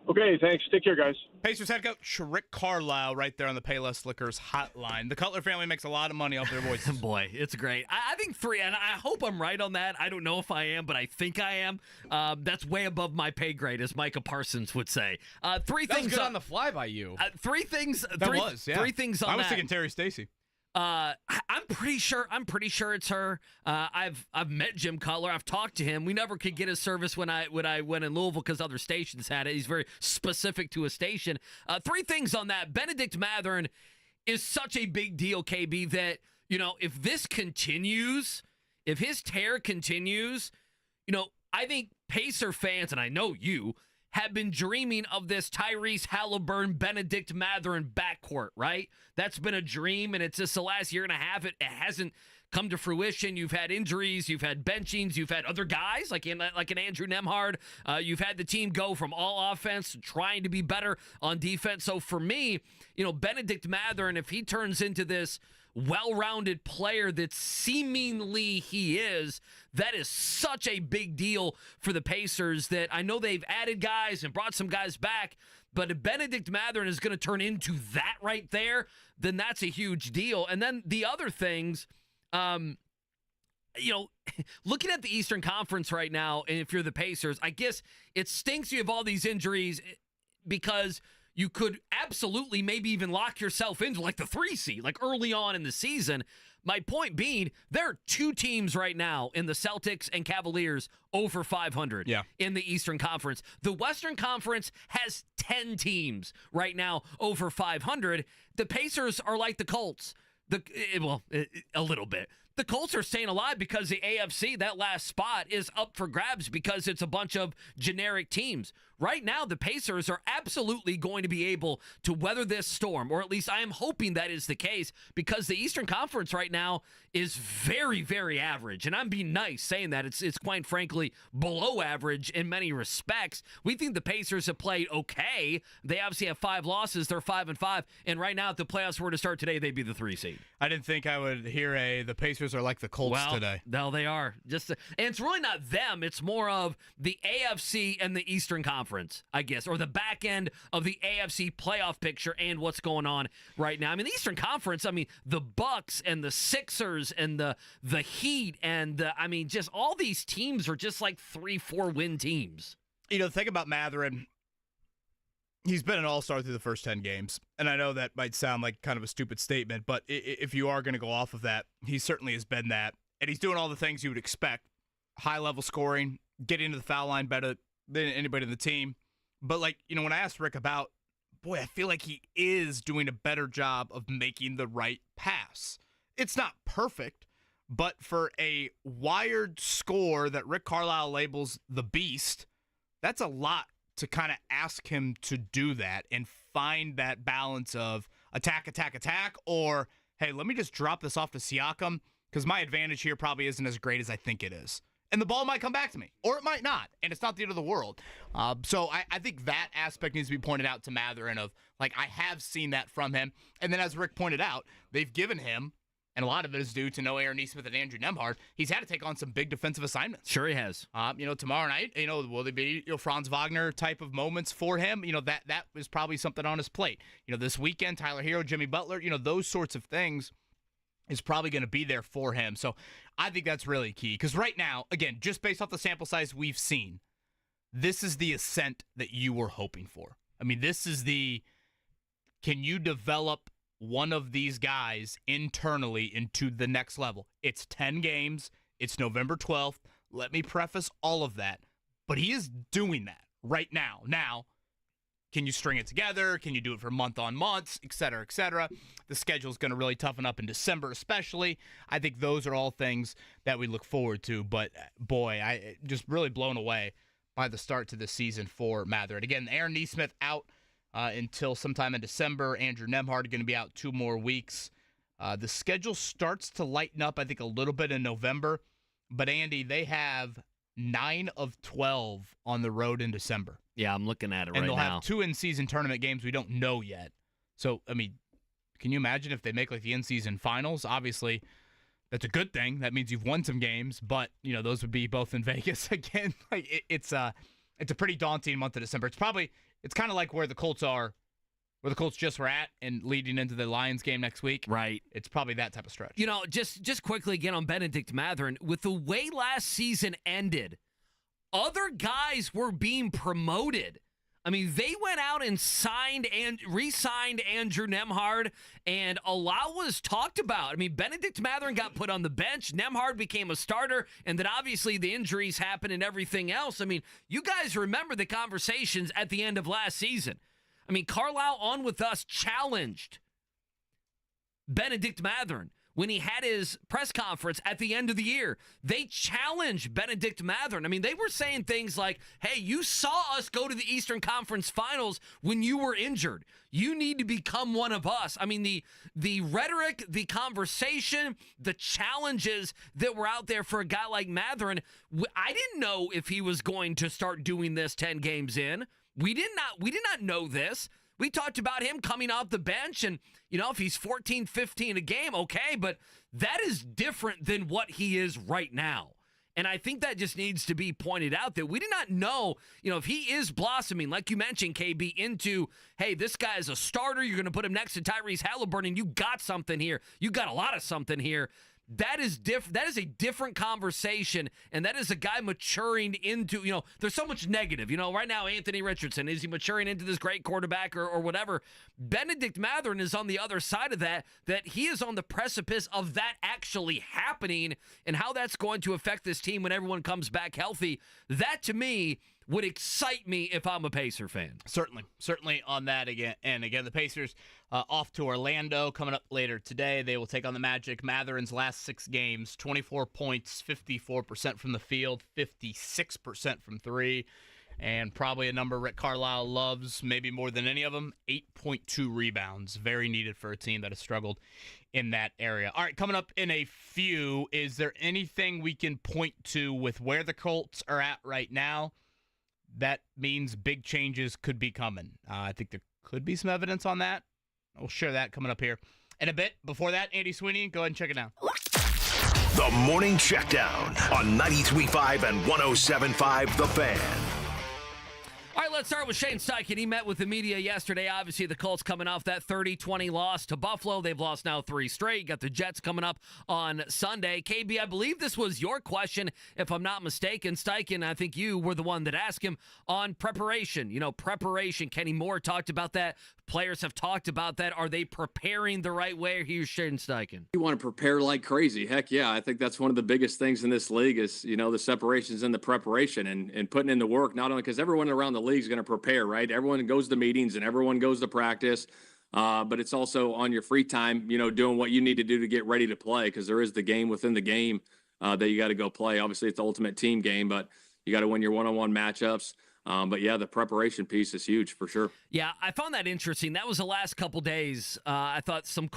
Okay, thanks. Take care, guys. Pacers head coach Rick Carlisle right there on the Payless Liquors hotline. The Cutler family makes a lot of money off their voices. Boy, it's great. I think 3, and I hope I'm right on that. I don't know if I am, but I think I am. That's way above my pay grade, as Micah Parsons would say. Three that things was good on the fly by you. 3 things. That was, yeah. 3 things on that. I was thinking Terry Stacey. I'm pretty sure it's her. I've met Jim Cutler. I've talked to him. We never could get his service when I went in Louisville because other stations had it. He's very specific to a station. 3 things on that. Benedict Mathurin is such a big deal, KB, that, if this continues, if his tear continues, I think Pacer fans, and I know you, have been dreaming of this Tyrese Halliburton, Benedict Mathurin backcourt, right? That's been a dream, and it's just the last year and a half. It hasn't come to fruition. You've had injuries, you've had benchings, you've had other guys like an Andrew Nemhard. You've had the team go from all offense to trying to be better on defense. So for me, Benedict Mathurin, if he turns into this well-rounded player that seemingly he is, that is such a big deal for the Pacers that I know they've added guys and brought some guys back, but if Benedict Mathurin is going to turn into that right there, then that's a huge deal. And then the other things, looking at the Eastern Conference right now, and if you're the Pacers, I guess it stinks you have all these injuries because you could absolutely maybe even lock yourself into like the 3 seed, like early on in the season. My point being, there are 2 teams right now in the Celtics and Cavaliers over 500 in the Eastern Conference. The Western Conference has 10 teams right now over 500. The Pacers are like the Colts. A little bit. The Colts are staying alive because the AFC, that last spot, is up for grabs because it's a bunch of generic teams. Right now, the Pacers are absolutely going to be able to weather this storm, or at least I am hoping that is the case, because the Eastern Conference right now is very, very average. And I'm being nice saying that. It's quite frankly below average in many respects. We think the Pacers have played okay. They obviously have 5 losses. They're 5-5. And right now, if the playoffs were to start today, they'd be the 3 seed. I didn't think I would hear the Pacers are like the Colts today. No, they are. And it's really not them. It's more of the AFC and the Eastern Conference, I guess, or the back end of the AFC playoff picture and what's going on right now. I mean, the Eastern Conference, the Bucks and the Sixers and the Heat and just all these teams are just like 3-4 win teams. The thing about Mathurin, he's been an all-star through the first 10 games. And I know that might sound like kind of a stupid statement, but if you are going to go off of that, he certainly has been that. And he's doing all the things you would expect. High-level scoring, getting to the foul line better than anybody in the team. But, when I asked Rick about, I feel like he is doing a better job of making the right pass. It's not perfect, but for a wired score that Rick Carlisle labels the beast, that's a lot to kind of ask him to do that and find that balance of attack, or, hey, let me just drop this off to Siakam because my advantage here probably isn't as great as I think it is. And the ball might come back to me, or it might not, and it's not the end of the world. So I think that aspect needs to be pointed out to Mathurin of, I have seen that from him. And then as Rick pointed out, they've given him, and a lot of it is due to no Aaron Nesmith and Andrew Nemhard, he's had to take on some big defensive assignments. Sure he has. Tomorrow night, will they be Franz Wagner type of moments for him? That is probably something on his plate. This weekend, Tyler Hero, Jimmy Butler, those sorts of things is probably going to be there for him. So I think that's really key because right now, again, just based off the sample size we've seen, this is the ascent that you were hoping for. This is can you develop one of these guys internally into the next level? It's 10 games. It's November 12th. Let me preface all of that. But he is doing that right now. Now, can you string it together? Can you do it for month on months, et cetera, et cetera? The schedule is going to really toughen up in December especially. I think those are all things that we look forward to. But, boy, I just really blown away by the start to the season for Mathurin. Again, Aaron Nesmith out until sometime in December. Andrew Nemhard going to be out 2 more weeks. The schedule starts to lighten up, I think, a little bit in November. But, Andy, they have 9 of 12 on the road in December. Yeah, I'm looking at it right now. And they'll have 2 in-season tournament games we don't know yet. So, I mean, can you imagine if they make like the in-season finals? Obviously, that's a good thing. That means you've won some games, but those would be both in Vegas again. Like it's a pretty daunting month of December. It's kind of like where the Colts are, where the Colts just were at, and leading into the Lions game next week. Right. It's probably that type of stretch. Just quickly again on Benedict Mathurin, with the way last season ended, other guys were being promoted. I mean, they went out and signed and re-signed Andrew Nembhard, and a lot was talked about. I mean, Benedict Mathurin got put on the bench. Nembhard became a starter, and then obviously the injuries happened and everything else. I mean, you guys remember the conversations at the end of last season. I mean, Carlisle on with us challenged Benedict Mathurin when he had his press conference at the end of the year. They challenged Benedict Mathurin. I mean, they were saying things like, hey, you saw us go to the Eastern Conference Finals when you were injured. You need to become one of us. I mean, the rhetoric, the conversation, the challenges that were out there for a guy like Mathurin, I didn't know if he was going to start doing this 10 games in. We did not know this. We talked about him coming off the bench, and, if he's 14, 15 a game, okay, but that is different than what he is right now. And I think that just needs to be pointed out that we did not know, if he is blossoming, like you mentioned, KB, into, hey, this guy is a starter, you're going to put him next to Tyrese Halliburton, you got something here. You got a lot of something here. That is a different conversation, and that is a guy maturing into, there's so much negative. Right now, Anthony Richardson, is he maturing into this great quarterback or whatever? Benedict Mathurin is on the other side of that he is on the precipice of that actually happening, and how that's going to affect this team when everyone comes back healthy. That, to me, would excite me if I'm a Pacer fan. Certainly on that again. And again, the Pacers off to Orlando coming up later today. They will take on the Magic. Mathurin's last 6 games, 24 points, 54% from the field, 56% from 3, and probably a number Rick Carlisle loves, maybe more than any of them, 8.2 rebounds. Very needed for a team that has struggled in that area. All right, coming up in a few, is there anything we can point to with where the Colts are at right now that means big changes could be coming? I think there could be some evidence on that. We'll share that coming up here in a bit. Before that, Andy Sweeney, go ahead and check it down. The Morning Checkdown on 93.5 and 107.5 The Fan. All right, let's start with Shane Steichen. He met with the media yesterday. Obviously, the Colts coming off that 30-20 loss to Buffalo. They've lost now 3 straight. You got the Jets coming up on Sunday. KB, I believe this was your question, if I'm not mistaken. Steichen, I think you were the one that asked him on preparation. Preparation. Kenny Moore talked about that. Players have talked about that. Are they preparing the right way? Here's Shane Steichen. You want to prepare like crazy. Heck yeah. I think that's one of the biggest things in this league is, the separations and the preparation and putting in the work, not only because everyone around the league is going to prepare, right? Everyone goes to meetings and everyone goes to practice. But it's also on your free time, doing what you need to do to get ready to play, because there is the game within the game that you got to go play. Obviously, it's the ultimate team game, but you got to win your one-on-one matchups. But yeah, the preparation piece is huge for sure. Yeah, I found that interesting. That was the last couple days. I thought some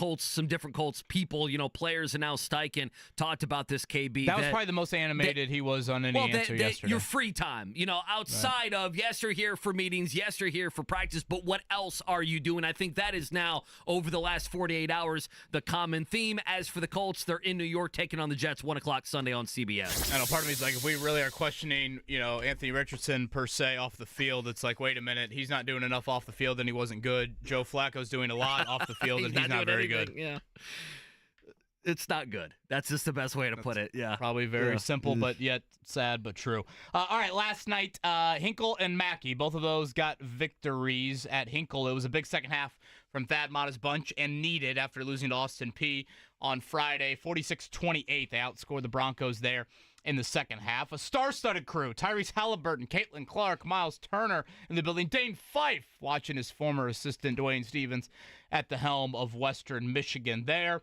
different Colts people, players, and now Steichen talked about this, KB. That was probably the most animated he was on any answer yesterday. Your free time, outside of, yes, you're here for meetings, yes, you're here for practice, but what else are you doing? I think that is now, over the last 48 hours, the common theme. As for the Colts, they're in New York taking on the Jets 1 o'clock Sunday on CBS. I know, part of me is like, if we really are questioning, Anthony Richardson per se off the field, it's like, wait a minute, he's not doing enough off the field and he wasn't good. Joe Flacco's doing a lot off the field and he's not very good. Yeah. It's not good. That's just the best way to put it. Yeah. Probably very simple, but yet sad, but true. All right, last night, Hinkle and Mackey, both of those got victories. At Hinkle, it was a big second half from Thad Matta's bunch and needed after losing to Austin Peay on Friday. 46-28, they outscored the Broncos there in the second half. A star-studded crew: Tyrese Halliburton, Caitlin Clark, Miles Turner in the building. Dane Fife watching his former assistant Dwayne Stevens at the helm of Western Michigan there.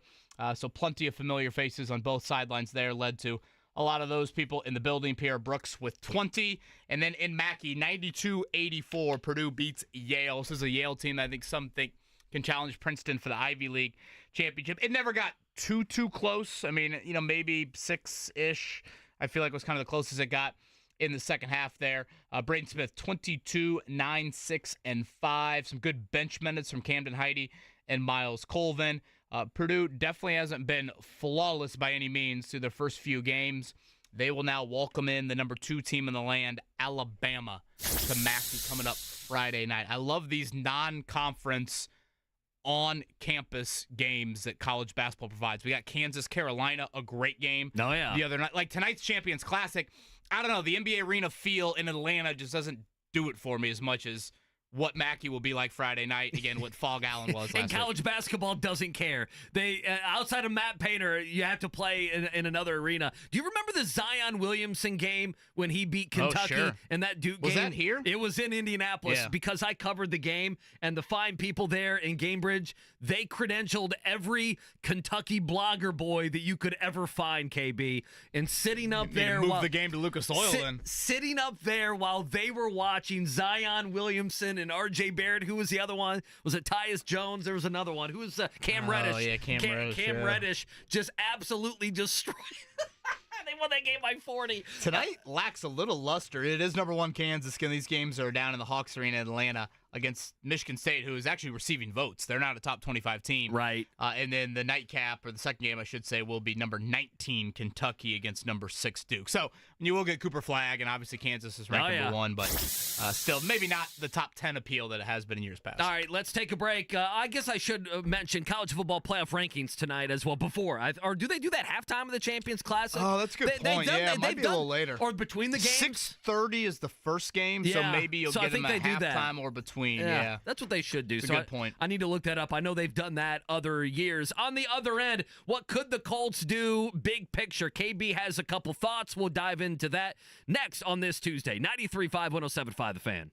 So plenty of familiar faces on both sidelines there, led to a lot of those people in the building. Pierre Brooks with 20. And then in Mackey, 92-84, Purdue beats Yale. This is a Yale team that I think some think can challenge Princeton for the Ivy League championship. It never got too close. I mean, maybe 6-ish. I feel like was kind of the closest it got in the second half there. Braden Smith, 22, 9, 6, and 5. Some good bench minutes from Camden Heide and Miles Colvin. Purdue definitely hasn't been flawless by any means through their first few games. They will now welcome in the number 2 team in the land, Alabama, to Mackey coming up Friday night. I love these non-conference on-campus games that college basketball provides. We got Kansas, Carolina, a great game. Oh, yeah. The other night, like tonight's Champions Classic, I don't know, the NBA Arena feel in Atlanta just doesn't do it for me as much as what Mackey will be like Friday night, again, what Fog Allen was last And college basketball doesn't care. They outside of Matt Painter, you have to play in another arena. Do you remember the Zion Williamson game when he beat Kentucky in that Duke game? Was that here? It was in Indianapolis because I covered the game, and the fine people there in Gamebridge, they credentialed every Kentucky blogger boy that you could ever find, KB, and sitting up there move the game to Lucas Oil then. Sitting up there while they were watching Zion Williamson and R.J. Barrett. Who was the other one? Was it Tyus Jones? There was another one. Who was Cam Reddish? Oh, yeah, Cam Reddish just absolutely destroyed. They won that game by 40. Tonight lacks a little luster. It is number 1 Kansas. These games are down in the Hawks Arena in Atlanta against Michigan State, who is actually receiving votes. They're not a top 25 team. Right. And then the nightcap, or the second game, I should say, will be number 19 Kentucky against number 6 Duke. So you will get Cooper Flag, and obviously Kansas is ranked number 1, but still maybe not the top 10 appeal that it has been in years past. All right, let's take a break. I guess I should mention college football playoff rankings tonight as well before. Or do they do that halftime of the Champions Classic? Oh, that's a good point. It might be a little later. Or between the games? 6:30 is the first game, so maybe you'll get them at halftime or between. Yeah. That's what they should do. That's a good point. I need to look that up. I know they've done that other years. On the other end, what could the Colts do? Big picture. KB has a couple thoughts. We'll dive into that next on this Tuesday. 93.5, 107.5 The Fan.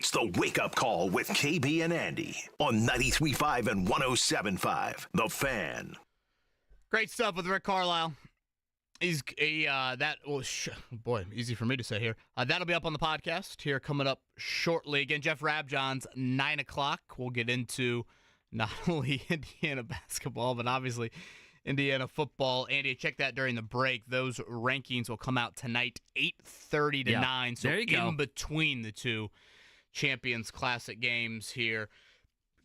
It's the Wake Up Call with KB and Andy on 93.5 and 107.5. The Fan. Great stuff with Rick Carlisle. He's easy for me to say here. That'll be up on the podcast here coming up shortly. Again, Jeff Rabjohn's 9 o'clock. We'll get into not only Indiana basketball, but obviously Indiana football. Andy, check that during the break. Those rankings will come out tonight, 8:30 to 9. So there you go. In between the two Champions Classic games here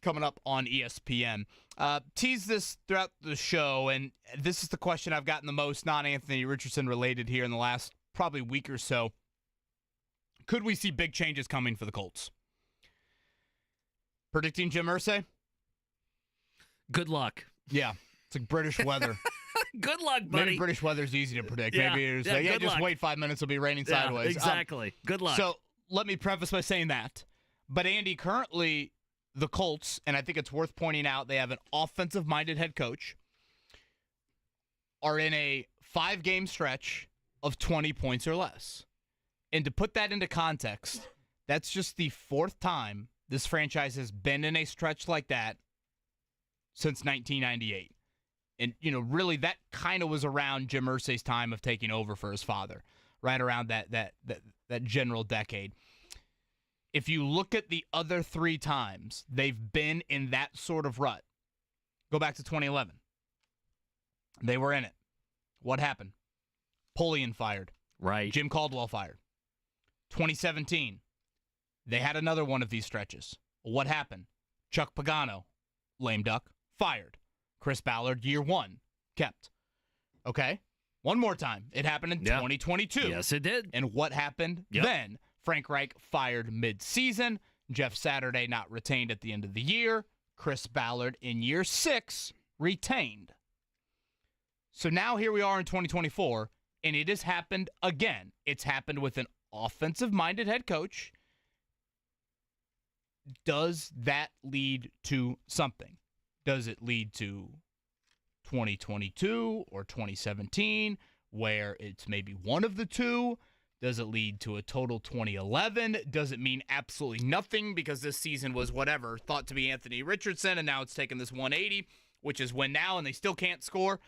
coming up on ESPN. Tease this throughout the show, and this is the question I've gotten the most non-Anthony Richardson related here in the last probably week or so. Could we see big changes coming for the Colts? Predicting Jim Irsay? Good luck. Yeah, it's like British weather. Good luck, buddy. Maybe British weather's easy to predict. Yeah, Maybe it's just wait 5 minutes, it'll be raining sideways. Exactly. Good luck. So let me preface by saying that. But Andy, currently the Colts, and I think it's worth pointing out, they have an offensive-minded head coach, are in a 5-game stretch of 20 points or less. And to put that into context, that's just the 4th time this franchise has been in a stretch like that since 1998. And, really that kind of was around Jim Irsay's time of taking over for his father, right around that general decade. If you look at the other 3 times they've been in that sort of rut, go back to 2011. They were in it. What happened? Polian fired. Right. Jim Caldwell fired. 2017, they had another one of these stretches. What happened? Chuck Pagano, lame duck, fired. Chris Ballard, year 1, kept. Okay? One more time. It happened in 2022. Yes, it did. And what happened then? Frank Reich fired mid-season. Jeff Saturday not retained at the end of the year. Chris Ballard in year 6 retained. So now here we are in 2024, and it has happened again. It's happened with an offensive-minded head coach. Does that lead to something? Does it lead to 2022 or 2017, where it's maybe one of the two? Does it lead to a total 2011? Does it mean absolutely nothing because this season was whatever, thought to be Anthony Richardson, and now it's taken this 180, which is win now, and they still can't score,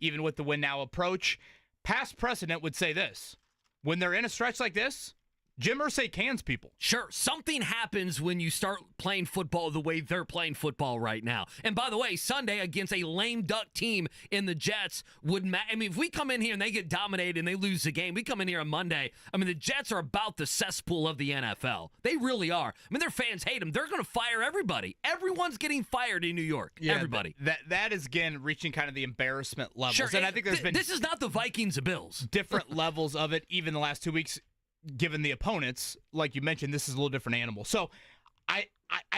even with the win now approach? Past precedent would say this. When they're in a stretch like this, Jim Irsay cans people. Sure, something happens when you start playing football the way they're playing football right now. And by the way, Sunday against a lame duck team in the Jets if we come in here and they get dominated and they lose the game, we come in here on Monday. The Jets are about the cesspool of the NFL. They really are. Their fans hate them. They're going to fire everybody. Everyone's getting fired in New York. Yeah, everybody. That is, again, reaching kind of the embarrassment levels. Sure, and I think there's been this is not the Vikings of Bills. Different levels of it, even the last 2 weeks. Given the opponents, like you mentioned, this is a little different animal. So I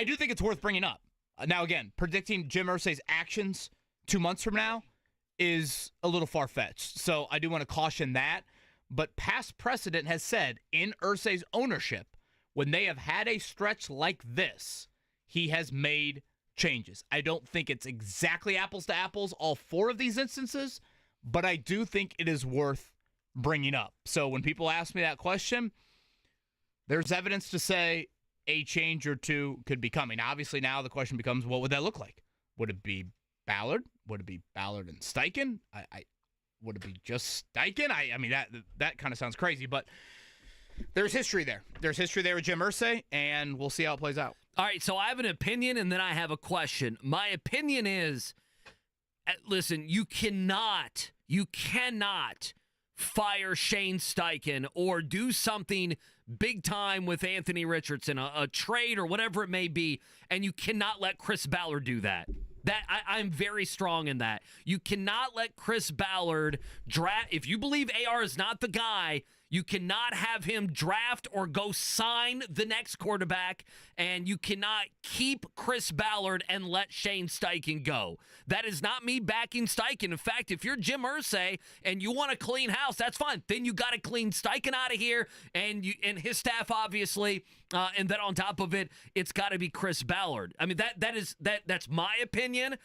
do think it's worth bringing up. Now, again, predicting Jim Irsay's actions 2 months from now is a little far-fetched. So I do want to caution that. But past precedent has said in Irsay's ownership, when they have had a stretch like this, he has made changes. I don't think it's exactly apples to apples, all 4 of these instances, but I do think it is worth bringing up. So when people ask me that question, there's evidence to say a change or two could be coming. Obviously, now the question becomes, what would that look like? Would it be Ballard? Would it be Ballard and Steichen? Would it be just Steichen? That kind of sounds crazy, but there's history there. There's history there with Jim Irsay, and we'll see how it plays out. All right, so I have an opinion, and then I have a question. My opinion is, listen, you cannot fire Shane Steichen or do something big time with Anthony Richardson, a trade or whatever it may be, and you cannot let Chris Ballard do that. I'm very strong in that. You cannot let Chris Ballard draft. If you believe AR is not the guy, you cannot have him draft or go sign the next quarterback, and you cannot keep Chris Ballard and let Shane Steichen go. That is not me backing Steichen. In fact, if you're Jim Irsay and you want to clean house, that's fine. Then you got to clean Steichen out of here and his staff, obviously. And then on top of it, it's got to be Chris Ballard. That's my opinion.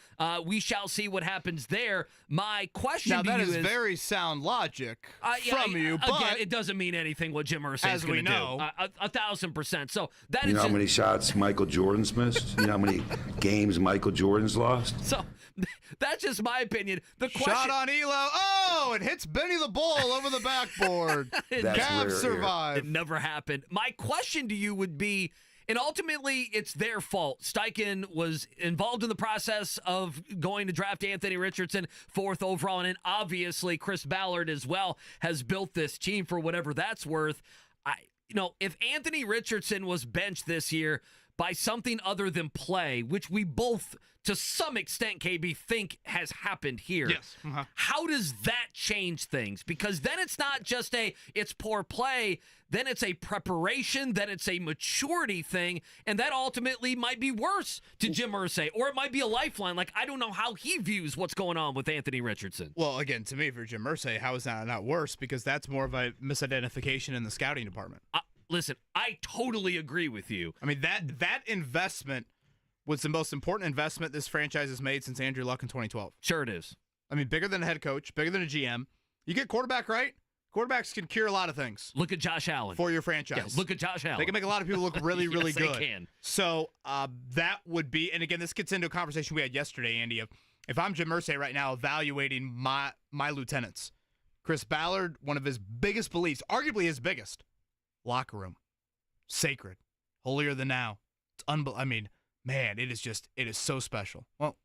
We shall see what happens there. My question to you is, that is very sound logic from you, but again, doesn't mean anything what Jim Irsay is going to do. As we know. 1,000%. So that You is know how just, many shots Michael Jordan's missed? You know how many games Michael Jordan's lost? so that's just my opinion. The question, Shot on Elo. Oh, it hits Benny the Bull over the backboard. That's Cavs rare, survive. it never happened. My question to you would be, and ultimately, it's their fault. Steichen was involved in the process of going to draft Anthony Richardson 4th overall, and obviously Chris Ballard as well has built this team for whatever that's worth. If Anthony Richardson was benched this year by something other than play, which we both, to some extent, KB, think has happened here. Yes. How does that change things? Because then it's not just it's poor play, then it's a preparation, then it's a maturity thing, and that ultimately might be worse to Jim Irsay, or it might be a lifeline. Like, I don't know how he views what's going on with Anthony Richardson. Well, again, to me, for Jim Irsay, how is that not worse? Because that's more of a misidentification in the scouting department. Listen, I totally agree with you. I mean, that investment was the most important investment this franchise has made since Andrew Luck in 2012. Sure it is. I mean, bigger than a head coach, bigger than a GM. You get quarterback right, quarterbacks can cure a lot of things. Look at Josh Allen. For your franchise. Yeah, look at Josh Allen. They can make a lot of people look really, really Yes, good. they can. So that would be, and again, this gets into a conversation we had yesterday, Andy, of if I'm Jim Irsay right now evaluating my lieutenants, Chris Ballard, one of his biggest beliefs, arguably his biggest, locker room. Sacred, holier than thou. It's I mean, man, it is so special. Well,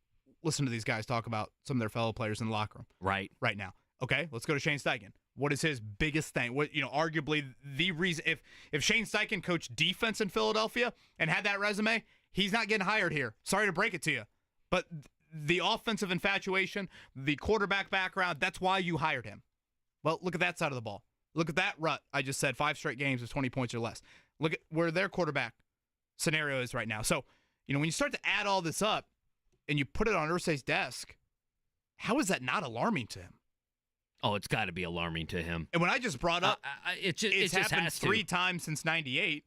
listen to these guys talk about some of their fellow players in the locker room. Right now. Okay, let's go to Shane Steichen. What is his biggest thing? What, arguably the reason if Shane Steichen coached defense in Philadelphia and had that resume, he's not getting hired here. Sorry to break it to you. But the offensive infatuation, the quarterback background, that's why you hired him. Well, look at that side of the ball. Look at that rut. I just said 5 straight games of 20 points or less. Look at where their quarterback scenario is right now. So, when you start to add all this up and you put it on Irsay's desk, how is that not alarming to him? Oh, it's got to be alarming to him. And when I just brought up, it's just happened 3 times since '98.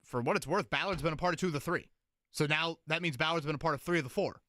For what it's worth, Ballard's been a part of 2 of the 3. So now that means Ballard's been a part of 3 of the 4.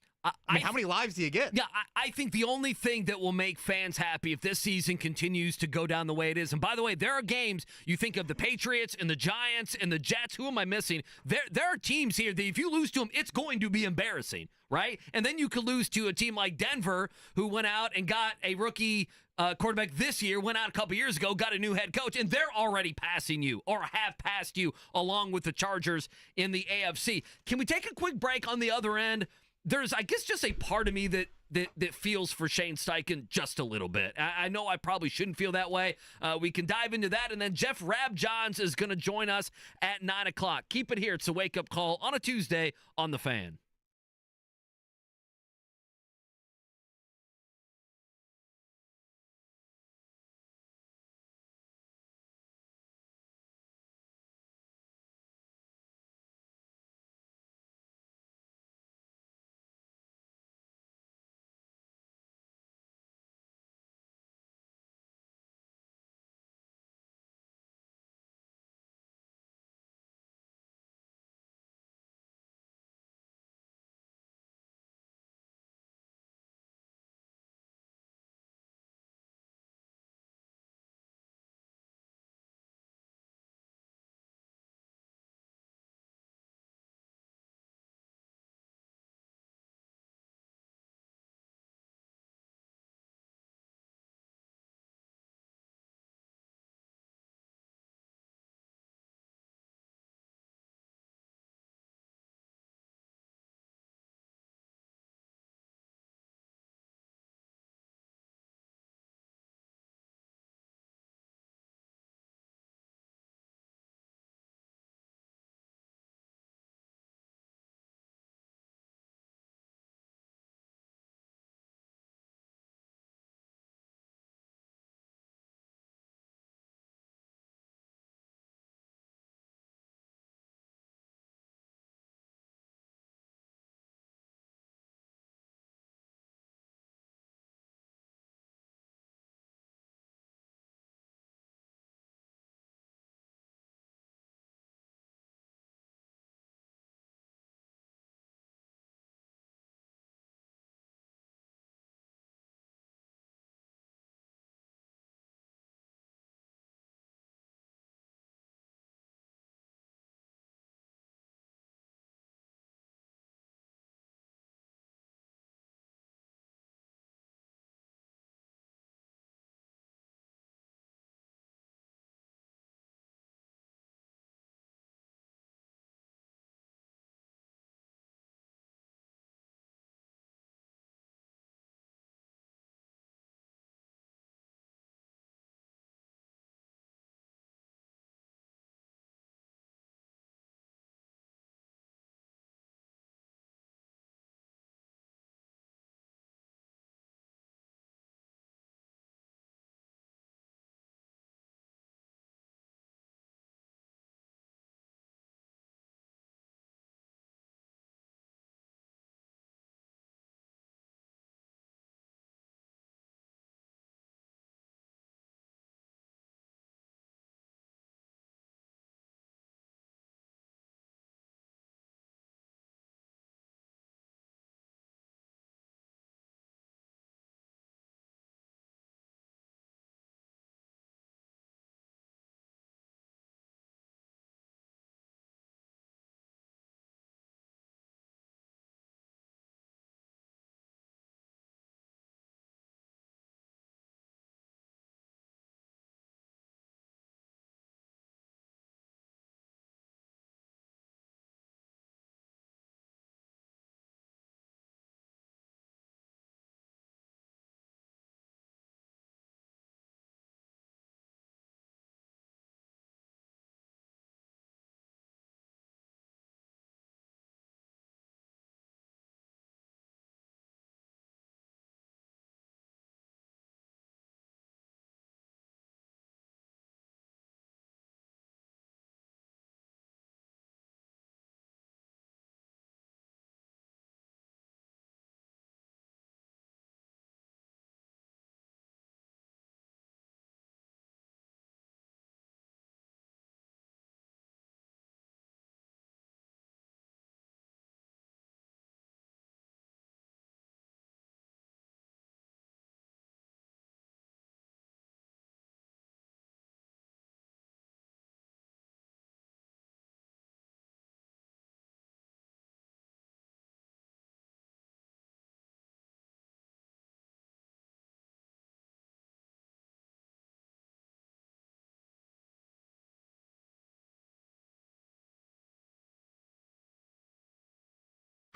I mean, how many lives do you get? Yeah, I think the only thing that will make fans happy if this season continues to go down the way it is, and by the way, there are games, you think of the Patriots and the Giants and the Jets, who am I missing? There are teams here that if you lose to them, it's going to be embarrassing, right? And then you could lose to a team like Denver, who went out and got a rookie quarterback this year, went out a couple years ago, got a new head coach, and they're already passing you or have passed you along with the Chargers in the AFC. Can we take a quick break on the other end? There's, I guess, just a part of me that feels for Shane Steichen just a little bit. I know I probably shouldn't feel that way. We can dive into that, and then Jeff Rabjohns is going to join us at 9 o'clock. Keep it here. It's a wake-up call on a Tuesday on The Fan.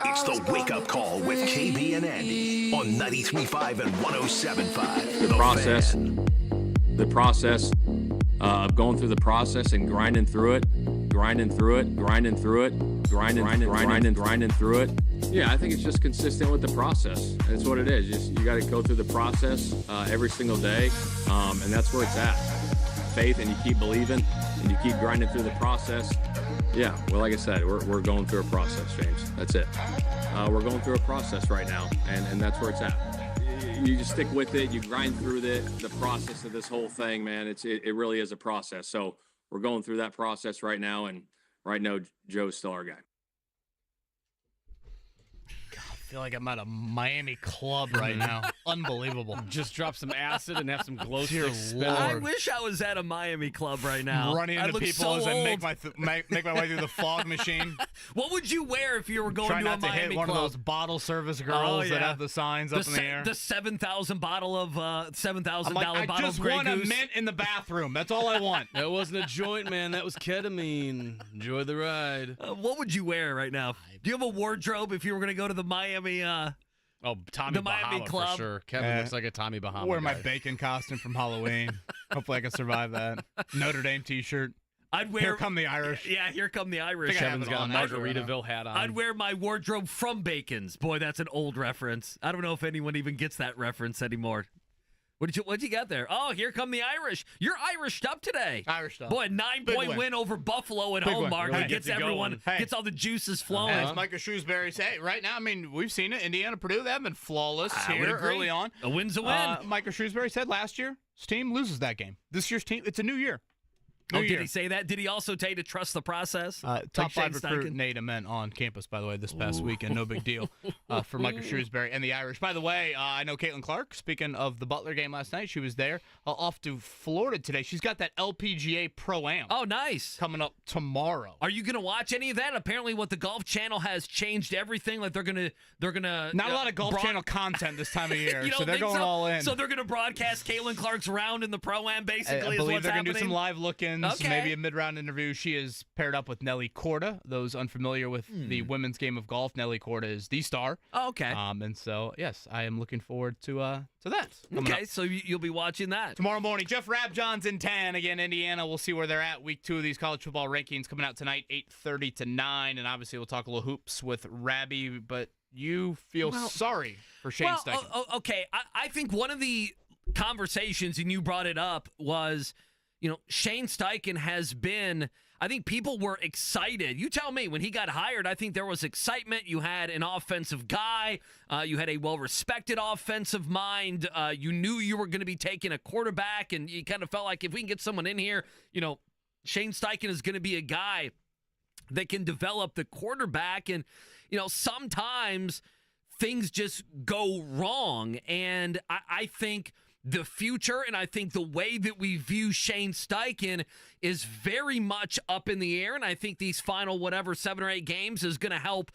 It's the wake-up call with KB and Andy on 93.5 and 107.5. The process of going through the process and grinding through it. Yeah, I think it's just consistent with the process. That's what it is. You got to go through the process every single day, and that's where it's at. Faith, and you keep believing, and you keep grinding through the process. Yeah, well, like I said, we're going through a process, James. That's it. We're going through a process right now, and that's where it's at. You just stick with it. You grind through the process of this whole thing, man. It really is a process. So we're going through that process right now, and right now, Joe's still our guy. I feel like I'm at a Miami club right now. Unbelievable. Just drop some acid and have some glow Dear sticks. Lord. I wish I was at a Miami club right now. Running I into look people so as I old. make my way through the fog machine. What would you wear if you were going Try to not a to Miami hit one club? of those bottle service girls that yeah. have the signs up in the air. The $7,000 bottle of $7,000 I'm like, I bottle just of Grey want a Goose. mint in the bathroom. That's all I want. That wasn't a joint, man. That was ketamine. Enjoy the ride. What would you wear right now? Do you have a wardrobe if you were going to go to the Miami? Oh, Tommy The Miami Bahama Club. for sure. Kevin looks like a Tommy Bahama Wear guy. my bacon costume from Halloween. Hopefully I can survive that. Notre Dame t-shirt. I'd wear. Here come the Irish. Yeah, here come the Irish. Think I have Kevin's it got a on actually right Margaritaville hat on. I'd wear my wardrobe from Bacon's. Boy, that's an old reference. I don't know if anyone even gets that reference anymore. What'd you got there? Oh, here come the Irish. You're Irished up today. Irish up. Boy, a 9-point win over Buffalo at Big home, win. Mark. Really It gets gets you everyone, going. Hey. gets all the juices flowing. As Micah Shrewsbury say, right now, I mean, we've seen it. Indiana, Purdue, they haven't been flawless I would here agree. early on. A win's a win. Micah Shrewsbury said last year, his team loses that game. This year's team, it's a new year. New Did year. he say that? Did he also tell you to trust the process? Top Like 5 Shane recruit Steichen? Nate Ament on campus, by the way, this past weekend. No big deal for Micah Shrewsbury and the Irish. By the way, I know Caitlin Clark, speaking of the Butler game last night, she was there. Off to Florida today. She's got that LPGA Pro-Am. Oh, nice. Coming up tomorrow. Are you going to watch any of that? Apparently, what the Golf Channel has changed everything. Like they're gonna Not a lot of Golf Channel content this time of year, You so don't they're think going all in. So they're going to broadcast Caitlin Clark's round in the Pro-Am, basically, I is believe what's they're going to happening? do some live look-ins, Okay. maybe a mid-round interview. She is paired up with Nelly Korda. Those unfamiliar with the women's game of golf, Nelly Korda is the star. Oh, okay. And so, yes, I am looking forward to that. coming Okay, up. so you'll be watching that. Tomorrow morning, Jeff Rabjohn's in 10. Again, Indiana. We'll see where they're at. Week 2 of these college football rankings coming out tonight, 8:30 to 9. And obviously, we'll talk a little hoops with Rabby. But you feel sorry for Shane Steichen. Okay. I think one of the conversations, and you brought it up, was, Shane Steichen has been, I think people were excited. You tell me, when he got hired, I think there was excitement. You had an offensive guy. You had a well-respected offensive mind. You knew you were going to be taking a quarterback, and you kind of felt like if we can get someone in here, Shane Steichen is going to be a guy that can develop the quarterback. And, sometimes things just go wrong. And I think the future, and I think the way that we view Shane Steichen is very much up in the air. And I think these final 7 or 8 games is going to help.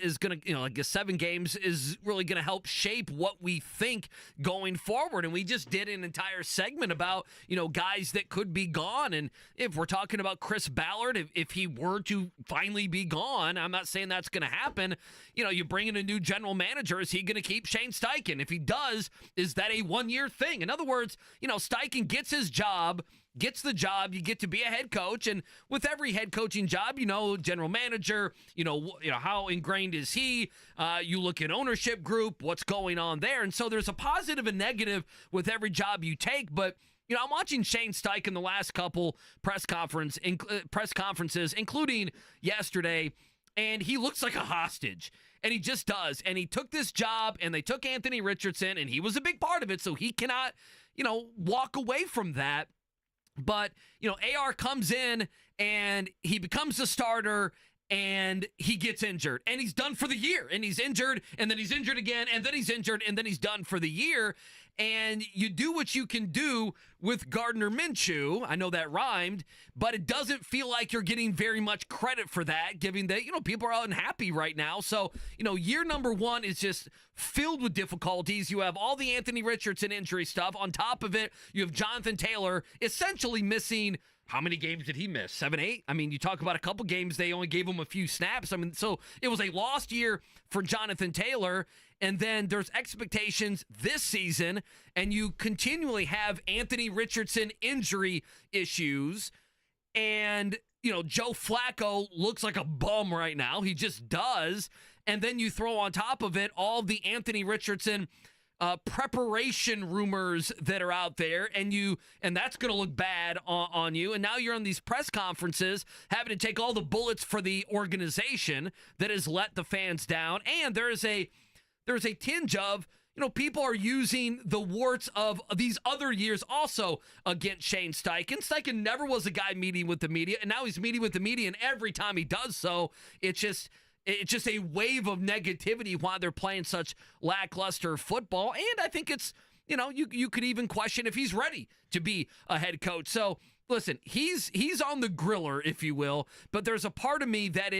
Is going to, I guess 7 games is really going to help shape what we think going forward. And we just did an entire segment about, guys that could be gone. And if we're talking about Chris Ballard, if he were to finally be gone, I'm not saying that's going to happen. You bring in a new general manager. Is he going to keep Shane Steichen? If he does, is that a 1-year thing? In other words, Steichen gets his job, gets the job, you get to be a head coach, and with every head coaching job, general manager, how ingrained is he? You look at ownership group, what's going on there, and so there's a positive and negative with every job you take. But I'm watching Shane Steichen the last couple press conferences, including yesterday, and he looks like a hostage. And he just does. And he took this job, and they took Anthony Richardson, and he was a big part of it, so he cannot, walk away from that. But, AR comes in, and he becomes the starter, and he gets injured. And he's done for the year. And he's injured, and then he's injured again, and then he's injured, and then he's done for the year. And you do what you can do with Gardner Minshew. I know that rhymed, but it doesn't feel like you're getting very much credit for that, given that, people are unhappy right now. So, year number 1 is just filled with difficulties. You have all the Anthony Richardson injury stuff. On top of it, you have Jonathan Taylor essentially missing how many games did he miss? 7, 8? I mean, you talk about a couple games, they only gave him a few snaps. I mean, so it was a lost year for Jonathan Taylor, and then there's expectations this season, and you continually have Anthony Richardson injury issues, and, Joe Flacco looks like a bum right now. He just does. And then you throw on top of it all the Anthony Richardson preparation rumors that are out there, and that's going to look bad on you. And now you're on these press conferences having to take all the bullets for the organization that has let the fans down. And there's a tinge of, people are using the warts of these other years also against Shane Steichen. Steichen never was a guy meeting with the media, and now he's meeting with the media, and every time he does so, it's just a wave of negativity while they're playing such lackluster football. And I think it's, you could even question if he's ready to be a head coach. So listen, he's on the griller, if you will, but there's a part of me that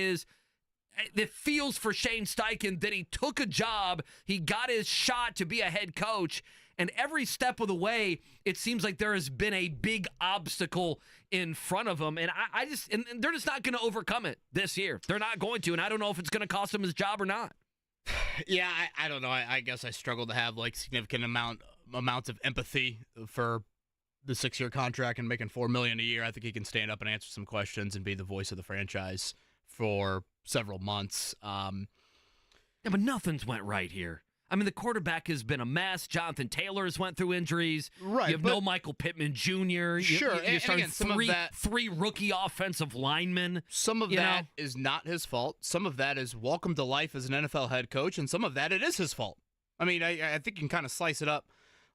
feels for Shane Steichen that he took a job, he got his shot to be a head coach, and every step of the way, it seems like there has been a big obstacle in front of him, and and they're just not going to overcome it this year. They're not going to, and I don't know if it's going to cost him his job or not. Yeah, I don't know. I guess I struggle to have significant amounts of empathy for the 6-year contract and making $4 million a year. I think he can stand up and answer some questions and be the voice of the franchise for several months. Yeah, but nothing's went right here. I mean, the quarterback has been a mess. Jonathan Taylor's went through injuries. Right. You have no Michael Pittman Jr. Sure. You're starting three rookie offensive linemen. Some of that is not his fault. Some of that is welcome to life as an NFL head coach, and some of that it is his fault. I mean, I think you can kind of slice it up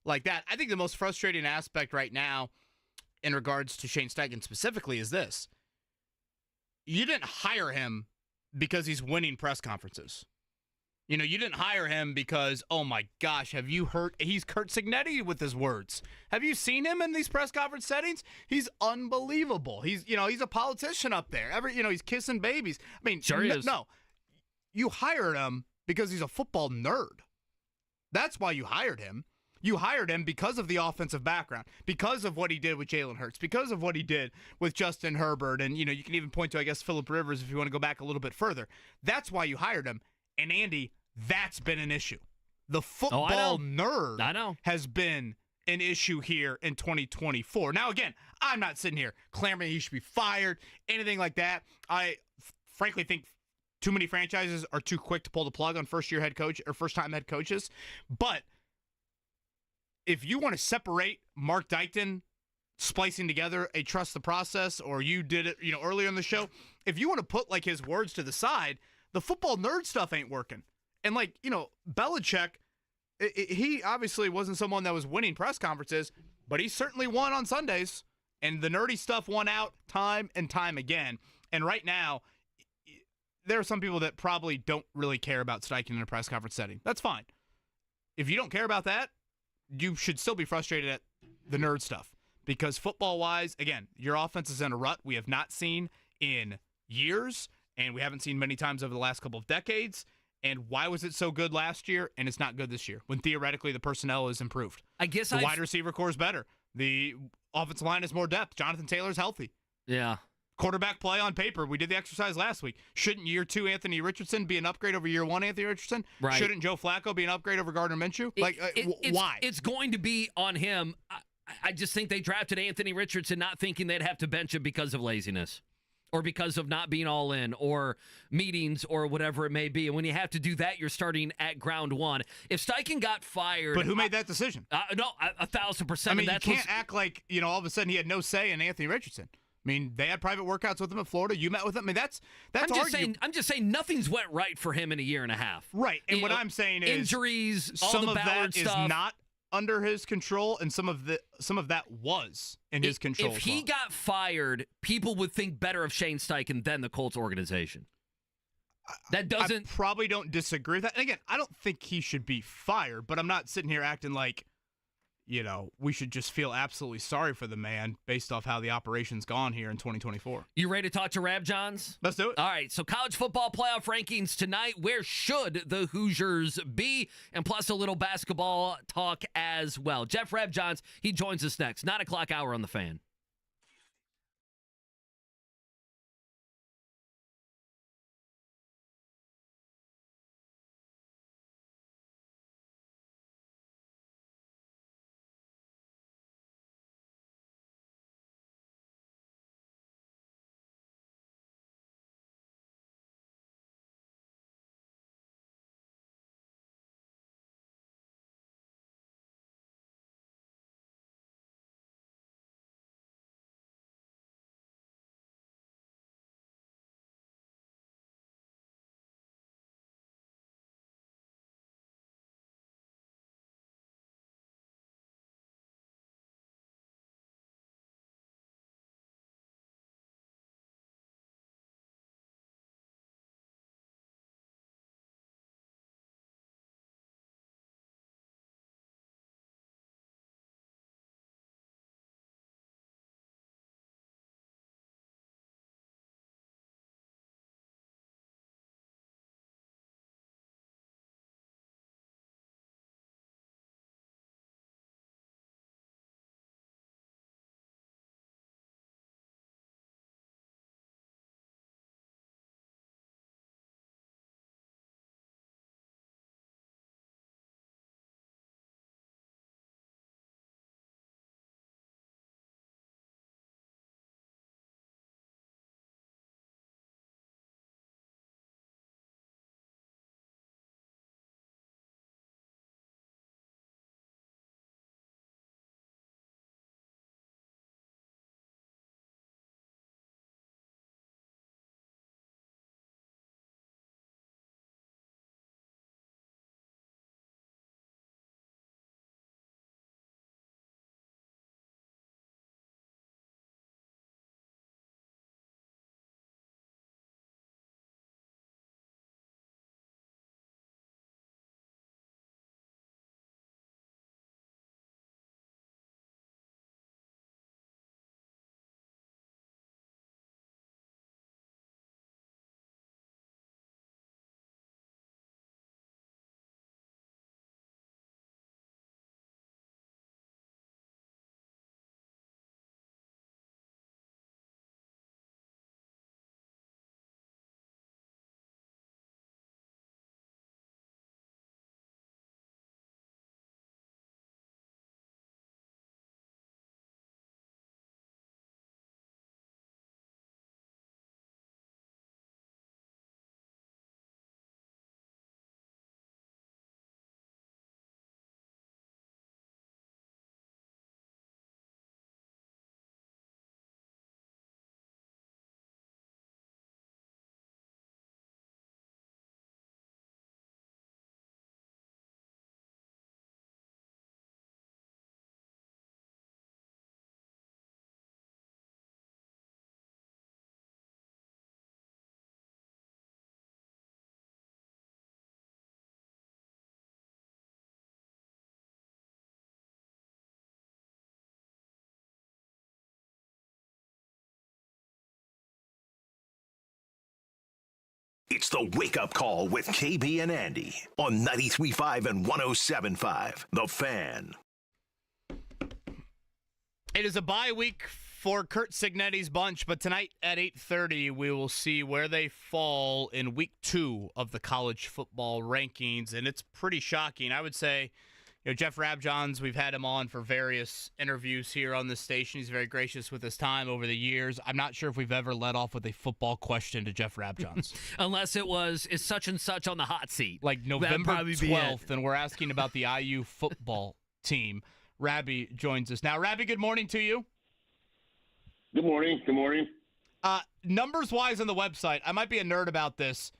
like that. I think the most frustrating aspect right now in regards to Shane Steichen specifically is this. You didn't hire him because he's winning press conferences. You didn't hire him because, oh my gosh, have you heard? He's Kurt Signetti with his words. Have you seen him in these press conference settings? He's unbelievable. He's a politician up there. He's kissing babies. I mean, sure he is. No, you hired him because he's a football nerd. That's why you hired him. You hired him because of the offensive background, because of what he did with Jalen Hurts, because of what he did with Justin Herbert, and you can even point to, I guess, Phillip Rivers if you want to go back a little bit further. That's why you hired him. And Andy, that's been an issue. The football nerd has been an issue here in 2024. Now, again, I'm not sitting here clamoring he should be fired, anything like that. I frankly think too many franchises are too quick to pull the plug on first-time head coaches. But if you want to separate Mark Dykton splicing together a trust the process, or you did it, earlier in the show, if you want to put his words to the side, the football nerd stuff ain't working. And Belichick, he obviously wasn't someone that was winning press conferences, but he certainly won on Sundays. And the nerdy stuff won out time and time again. And right now, there are some people that probably don't really care about Steichen in a press conference setting. That's fine. If you don't care about that, you should still be frustrated at the nerd stuff. Because football-wise, again, your offense is in a rut we have not seen in years. And we haven't seen many times over the last couple of decades. And why was it so good last year and it's not good this year when theoretically the personnel is improved? I guess the wide receiver core is better. The offensive line has more depth. Jonathan Taylor's healthy. Yeah. Quarterback play on paper. We did the exercise last week. Shouldn't year 2 Anthony Richardson be an upgrade over year 1 Anthony Richardson? Right. Shouldn't Joe Flacco be an upgrade over Gardner Minshew? Why? It's going to be on him. I just think they drafted Anthony Richardson not thinking they'd have to bench him because of laziness, or because of not being all in, or meetings, or whatever it may be. And when you have to do that, you're starting at ground one. If Steichen got fired... But who made that decision? No, 1,000%. I mean, you can't act like, all of a sudden he had no say in Anthony Richardson. I mean, they had private workouts with him in Florida. You met with him. I mean, that's I'm just saying nothing's went right for him in a year and a half. Right. And what I'm saying is... Injuries, all some the of Ballard that stuff. is not under his control, and some of that was in his control. If he got fired, people would think better of Shane Steichen than the Colts organization. That doesn't... I probably don't disagree with that. And again, I don't think he should be fired, but I'm not sitting here acting like, we should just feel absolutely sorry for the man based off how the operation's gone here in 2024. You ready to talk to Rab Johns? Let's do it. All right, so college football playoff rankings tonight. Where should the Hoosiers be? And plus a little basketball talk as well. Jeff Rab Johns, he joins us next. 9 o'clock hour on The Fan. It's the Wake Up Call with KB and Andy on 93.5 and 107.5. The Fan. It is a bye week for Curt Cignetti's bunch, but tonight at 8:30 we will see where they fall in week 2 of the college football rankings, and it's pretty shocking. I would say, Jeff Rabjohns, we've had him on for various interviews here on this station. He's very gracious with his time over the years. I'm not sure if we've ever led off with a football question to Jeff Rabjohns. Unless it was, is such and such on the hot seat? Like November 12th, and we're asking about the IU football team. Rabbi joins us now. Rabbi, good morning to you. Good morning. Good morning. Numbers-wise on the website, I might be a nerd about this.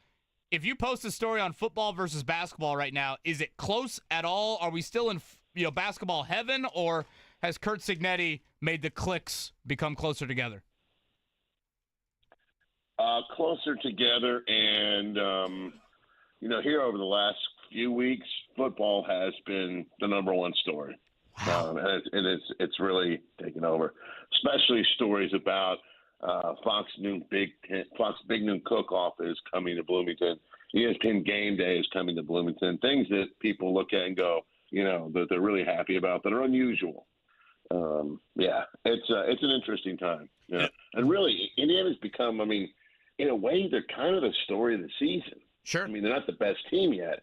If you post a story on football versus basketball right now, is it close at all? Are we still in basketball heaven, or has Curt Cignetti made the clicks become closer together? Closer together, and here over the last few weeks, football has been the number one story. Wow. And it's really taken over, especially stories about Fox Big Noon Cook-Off is coming to Bloomington. ESPN Game Day is coming to Bloomington. Things that people look at and go, that they're really happy about that are unusual. It's an interesting time. Yeah. And really, Indiana's become, in a way, they're kind of the story of the season. Sure. They're not the best team yet,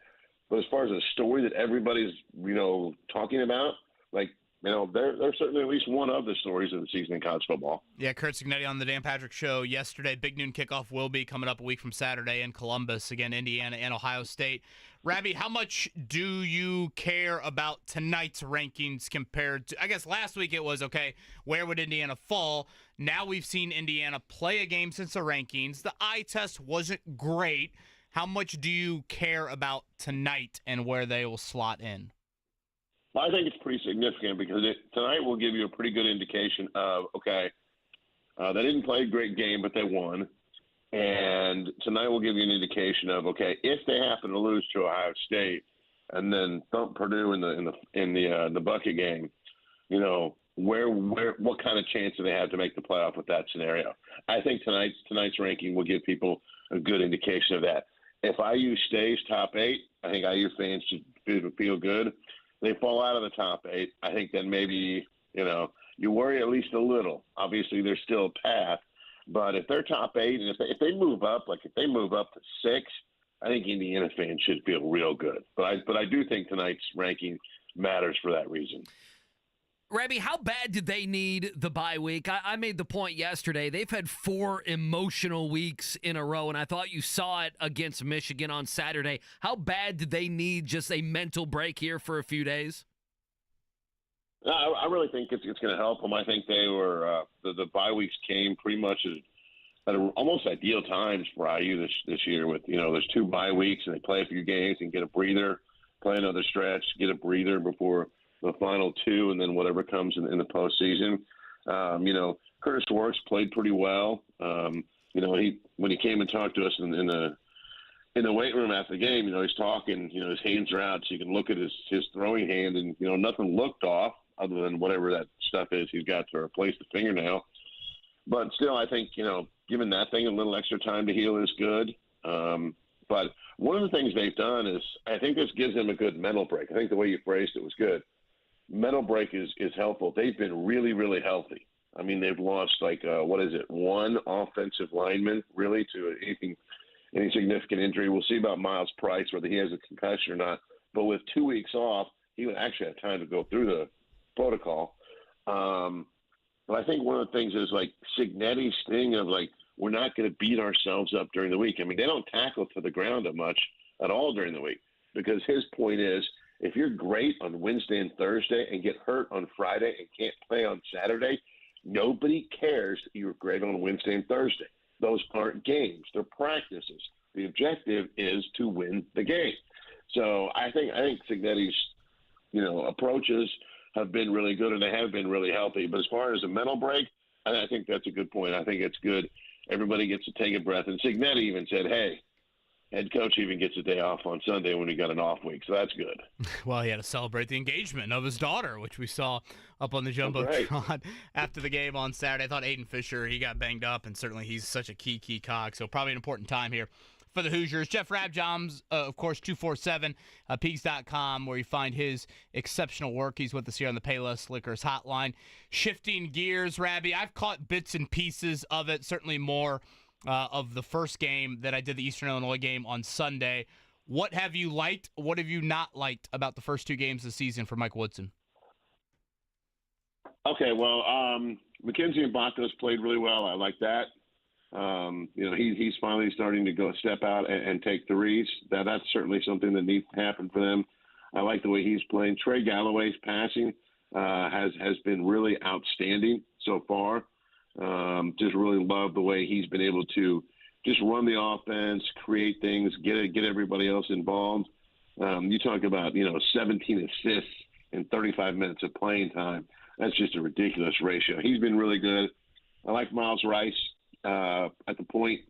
but as far as a story that everybody's, talking about, they're certainly at least one of the stories of the season in college football. Yeah, Curt Cignetti on the Dan Patrick Show yesterday. Big Noon Kickoff will be coming up a week from Saturday in Columbus. Again, Indiana and Ohio State. Rabbi, how much do you care about tonight's rankings compared to, I guess last week it was, okay, where would Indiana fall? Now we've seen Indiana play a game since the rankings. The eye test wasn't great. How much do you care about tonight and where they will slot in? I think it's pretty significant because tonight will give you a pretty good indication of, they didn't play a great game, but they won. And tonight will give you an indication of, if they happen to lose to Ohio State and then thump Purdue in the bucket game, what kind of chance do they have to make the playoff with that scenario? I think tonight's ranking will give people a good indication of that. If IU stays top 8, I think IU fans should feel good. They fall out of the top 8, I think then maybe, you worry at least a little. Obviously, there's still a path. But if they're top 8, and if they move up, if they move up to 6, I think Indiana fans should feel real good. But I do think tonight's ranking matters for that reason. Rabbi, how bad did they need the bye week? I made the point yesterday. They've had 4 emotional weeks in a row, and I thought you saw it against Michigan on Saturday. How bad did they need just a mental break here for a few days? I really think it's going to help them. I think they were the bye weeks came pretty much at almost ideal times for IU this year. With there's 2 bye weeks and they play a few games and get a breather, play another stretch, get a breather before the final 2, and then whatever comes in the postseason. Curtis Works played pretty well. When he came and talked to us in the weight room after the game, he's talking. His hands are out, so you can look at his throwing hand, and nothing looked off other than whatever that stuff is he's got to replace the fingernail. But still, I think giving that thing a little extra time to heal is good. But one of the things they've done is I think this gives them a good mental break. I think the way you phrased it was good. Mental break is helpful. They've been really, really healthy. They've lost one offensive lineman really to any significant injury. We'll see about Miles Price, whether he has a concussion or not. But with 2 weeks off, he would actually have time to go through the protocol. But I think one of the things is Cignetti's thing of we're not going to beat ourselves up during the week. They don't tackle to the ground much at all during the week because his point is, if you're great on Wednesday and Thursday and get hurt on Friday and can't play on Saturday, nobody cares that you were great on Wednesday and Thursday. Those aren't games. They're practices. The objective is to win the game. So I think Cignetti's, approaches have been really good and they have been really healthy. But as far as a mental break, I think that's a good point. I think it's good. Everybody gets to take a breath. And Cignetti even said, hey, head coach even gets a day off on Sunday when he got an off week, so that's good. Well, he had to celebrate the engagement of his daughter, which we saw up on the Jumbotron after the game on Saturday. I thought Aiden Fisher, he got banged up, and certainly he's such a key cog, so probably an important time here for the Hoosiers. Jeff Rabjohns, of course, 247pigs.com, where you find his exceptional work. He's with us here on the Payless Liquors hotline. Shifting gears, Rabby, I've caught bits and pieces of it, certainly more of the first game that I did, the Eastern Illinois game on Sunday. What have you liked? What have you not liked about the first two games of the season for Mike Woodson? Okay, well, McKenzie and Bakos played really well. I like that. He's finally starting to step out and take threes. That's certainly something that needs to happen for them. I like the way he's playing. Trey Galloway's passing has been really outstanding so far. Just really love the way he's been able to just run the offense, create things, get everybody else involved. You talk about 17 assists in 35 minutes of playing time. That's just a ridiculous ratio. He's been really good. I like Miles Rice at the point,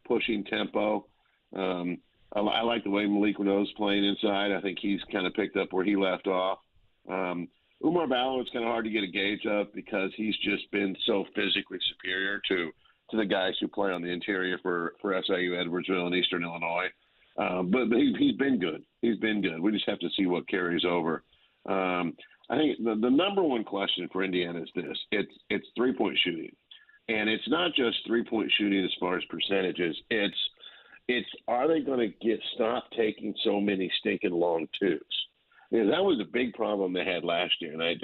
pushing tempo. I like the way Malik Renault's playing inside. I think he's kind of picked up where he left off. Umar Ballo, it's kind of hard to get a gauge of because he's just been so physically superior to the guys who play on the interior for SIU, Edwardsville, and Eastern Illinois. But he's been good. He's been good. We just have to see what carries over. I think the number one question for Indiana is this. It's three-point shooting. And it's not just three-point shooting as far as percentages. It's are they going to stop taking so many stinking long twos? Because that was a big problem they had last year. And I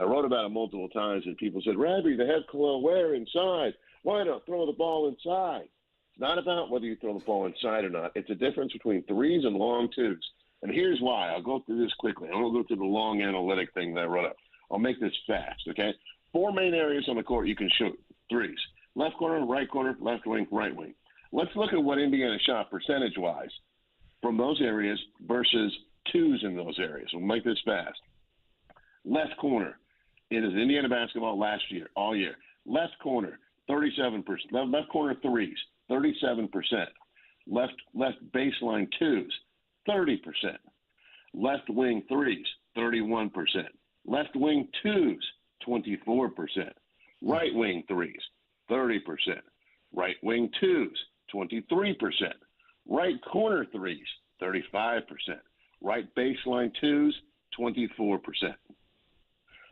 wrote about it multiple times, and people said, Rabby, they have Khalil Ware inside. Why not throw the ball inside? It's not about whether you throw the ball inside or not. It's a difference between threes and long twos. And here's why. I'll go through this quickly. I'm going to go through the long analytic thing that I wrote up. I'll make this fast, okay? 4 main areas on the court you can shoot threes. Left corner, right corner, left wing, right wing. Let's look at what Indiana shot percentage-wise from those areas versus twos in those areas. We'll make this fast. Left corner. It is Indiana basketball last year, all year. Left corner, 37%. Left corner threes, 37%. Left baseline twos, 30%. Left wing threes, 31%. Left wing twos, 24%. Right wing threes, 30%. Right wing twos, 23%. Right corner threes, 35%. Right baseline twos, 24%.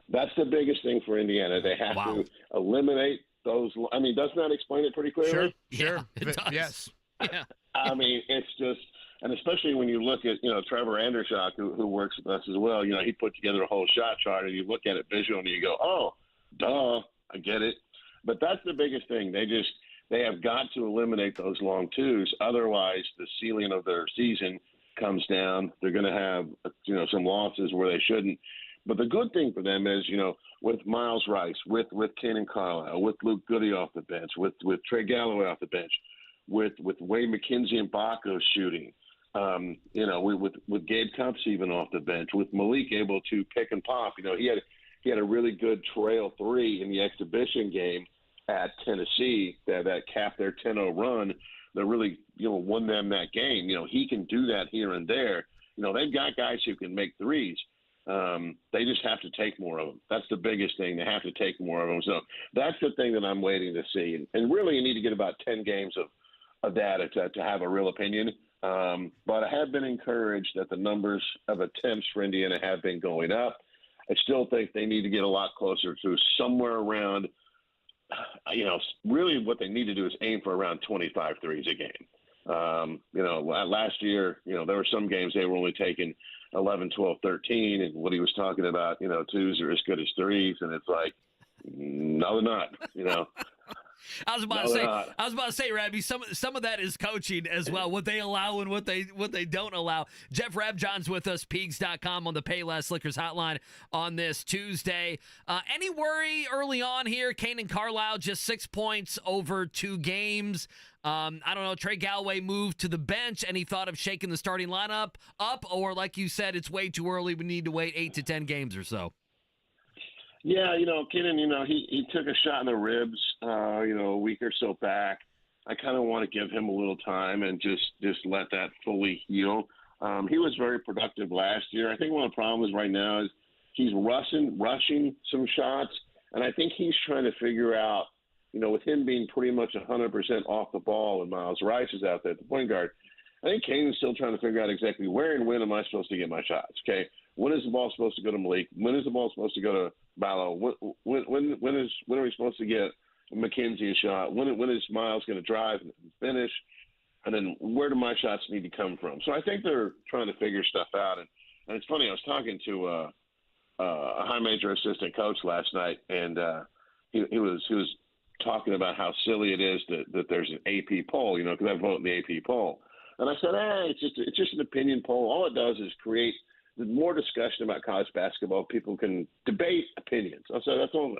That's the biggest thing for Indiana. They have to eliminate those. I mean, doesn't that explain it pretty clearly? Sure. Yeah, it does. Yes. Yeah. I mean, it's just, and especially when you look at, Trevor Andershock, who works with us as well, he put together a whole shot chart, and you look at it visually and you go, oh, duh, I get it. But that's the biggest thing. They have got to eliminate those long twos. Otherwise, the ceiling of their season comes down. They're going to have, some losses where they shouldn't. But the good thing for them is, with Miles Rice, with Kanan Carlisle, with Luke Goody off the bench, with Trey Galloway off the bench, with Wade McKenzie and Bakos shooting, with Gabe Cupps even off the bench, with Malik able to pick and pop. He had a really good trail three in the exhibition game at Tennessee that capped their 10-0 run that really, won them that game. He can do that here and there. They've got guys who can make threes. They just have to take more of them. That's the biggest thing. They have to take more of them. So that's the thing that I'm waiting to see. And really, you need to get about 10 games of data to have a real opinion. But I have been encouraged that the numbers of attempts for Indiana have been going up. I still think they need to get a lot closer to somewhere around, really what they need to do is aim for around 25 threes a game. Last year, there were some games they were only taking 11, 12, 13, and what he was talking about, twos are as good as threes, and it's like, no, they're not, I was about to say, Rabby, some of that is coaching as well, what they allow and what they don't allow. Jeff Rabjohns with us, Peegs.com on the Payless Liquors hotline on this Tuesday. Any worry early on here? Kanan Carlisle just 6 points over 2 games. I don't know, Trey Galloway moved to the bench. Any thought of shaking the starting lineup up? Or like you said, it's way too early. We need to wait 8 to 10 games or so. Yeah, Kenan, he took a shot in the ribs, a week or so back. I kind of want to give him a little time and just let that fully heal. He was very productive last year. I think one of the problems right now is he's rushing some shots, and I think he's trying to figure out with him being pretty much 100% off the ball and Miles Rice is out there at the point guard, I think Kane's still trying to figure out exactly where and when am I supposed to get my shots, okay? When is the ball supposed to go to Malik? When is the ball supposed to go to Ballo? When are we supposed to get McKenzie a shot? When is Miles going to drive and finish? And then where do my shots need to come from? So I think they're trying to figure stuff out. And it's funny, I was talking to a high major assistant coach last night, and he was talking about how silly it is that there's an AP poll, because I vote in the AP poll. And I said, it's just an opinion poll. All it does is create more discussion about college basketball. People can debate opinions. I said, that's all.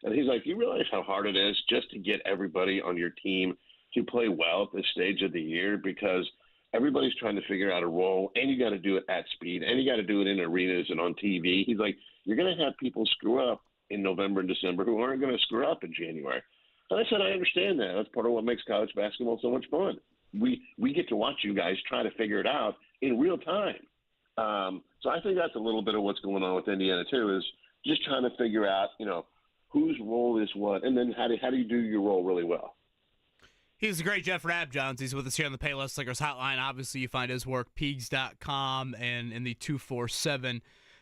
And he's like, you realize how hard it is just to get everybody on your team to play well at this stage of the year, because everybody's trying to figure out a role, and you got to do it at speed, and you got to do it in arenas and on TV. He's like, you're going to have people screw up in November and December who aren't going to screw up in January. And I said, I understand that. That's part of what makes college basketball so much fun. We get to watch you guys try to figure it out in real time. So I think that's a little bit of what's going on with Indiana too, is just trying to figure out, whose role is what, and then how do you do your role really well. He's the great Jeff Rabjohns. He's with us here on the Payless Liquors Hotline. Obviously, you find his work, Peegs.com, and in the 247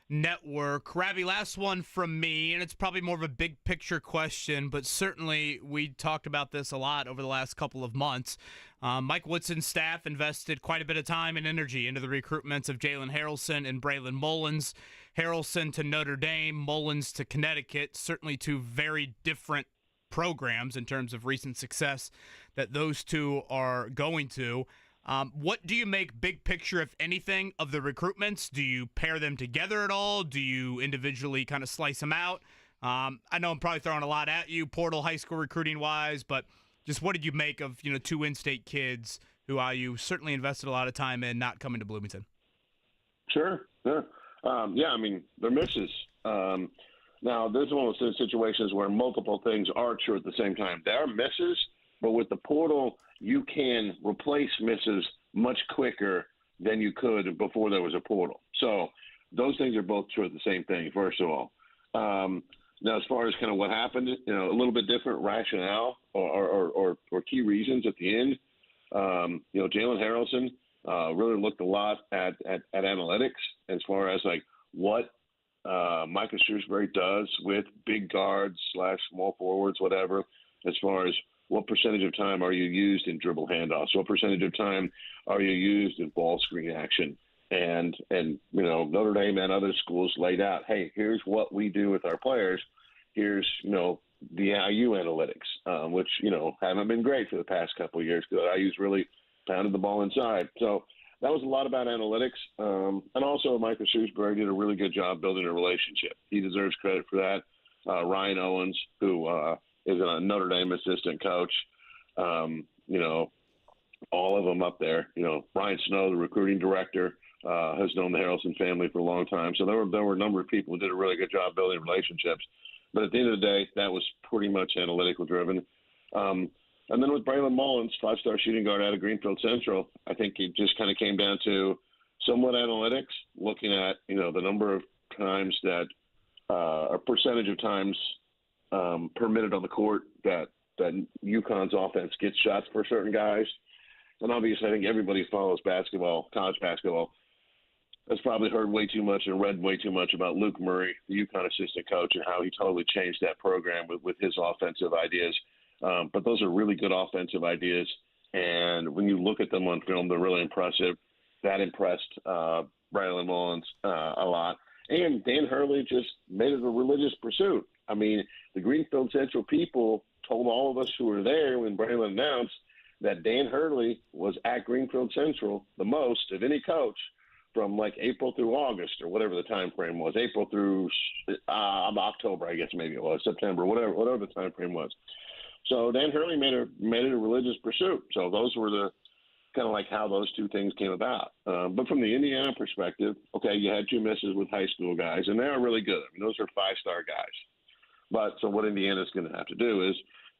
Network. Rabbi, last one from me, and it's probably more of a big picture question, but certainly we talked about this a lot over the last couple of months. Mike Woodson's staff invested quite a bit of time and energy into the recruitments of Jalen Harrelson and Braylon Mullins. Harrelson to Notre Dame, Mullins to Connecticut, certainly two very different programs in terms of recent success that those two are going to. What do you make big picture, if anything, of the recruitments? Do you pair them together at all? Do you individually kind of slice them out? I know I'm probably throwing a lot at you, portal high school recruiting wise, but just what did you make of two in-state kids who you certainly invested a lot of time in not coming to Bloomington? Sure. Yeah, I mean, they're misses. Now, this is one of those situations where multiple things are true at the same time. There are misses, but with the portal, you can replace misses much quicker than you could before there was a portal. So those things are both true at the same thing, first of all. Now, as far as kind of what happened, a little bit different rationale or key reasons at the end. Jalen Harrelson really looked a lot at analytics as far as like what Micah Shrewsbury does with big guards / small forwards, whatever, as far as what percentage of time are you used in dribble handoffs? What percentage of time are you used in ball screen action? And Notre Dame and other schools laid out, hey, here's what we do with our players. Here's, the IU analytics, which, haven't been great for the past couple of years because IU's really pounded the ball inside. So that was a lot about analytics. And also Micah Shrewsbury did a really good job building a relationship. He deserves credit for that. Ryan Owens, who is a Notre Dame assistant coach, all of them up there. Ryan Snow, the recruiting director, has known the Harrelson family for a long time. So there were a number of people who did a really good job building relationships. But at the end of the day, that was pretty much analytical driven. And then with Braylon Mullins, 5-star shooting guard out of Greenfield Central, I think it just kind of came down to somewhat analytics, looking at, the number of times that a percentage of times per minute on the court that UConn's offense gets shots for certain guys. And obviously I think everybody who follows basketball, college basketball, has probably heard way too much and read way too much about Luke Murray, the UConn assistant coach, and how he totally changed that program with his offensive ideas. But those are really good offensive ideas. And when you look at them on film, they're really impressive. That impressed Braylon Mullins a lot. And Dan Hurley just made it a religious pursuit. I mean, the Greenfield Central people told all of us who were there when Braylon announced that Dan Hurley was at Greenfield Central the most of any coach from like April through August or whatever the time frame was, April through October, I guess maybe it was, September, whatever the time frame was. So Dan Hurley made it a religious pursuit. So those were the kind of like how those two things came about. But from the Indiana perspective, okay, you had two misses with high school guys, and they are really good. I mean, those are 5-star guys. But so what Indiana's going to have to do is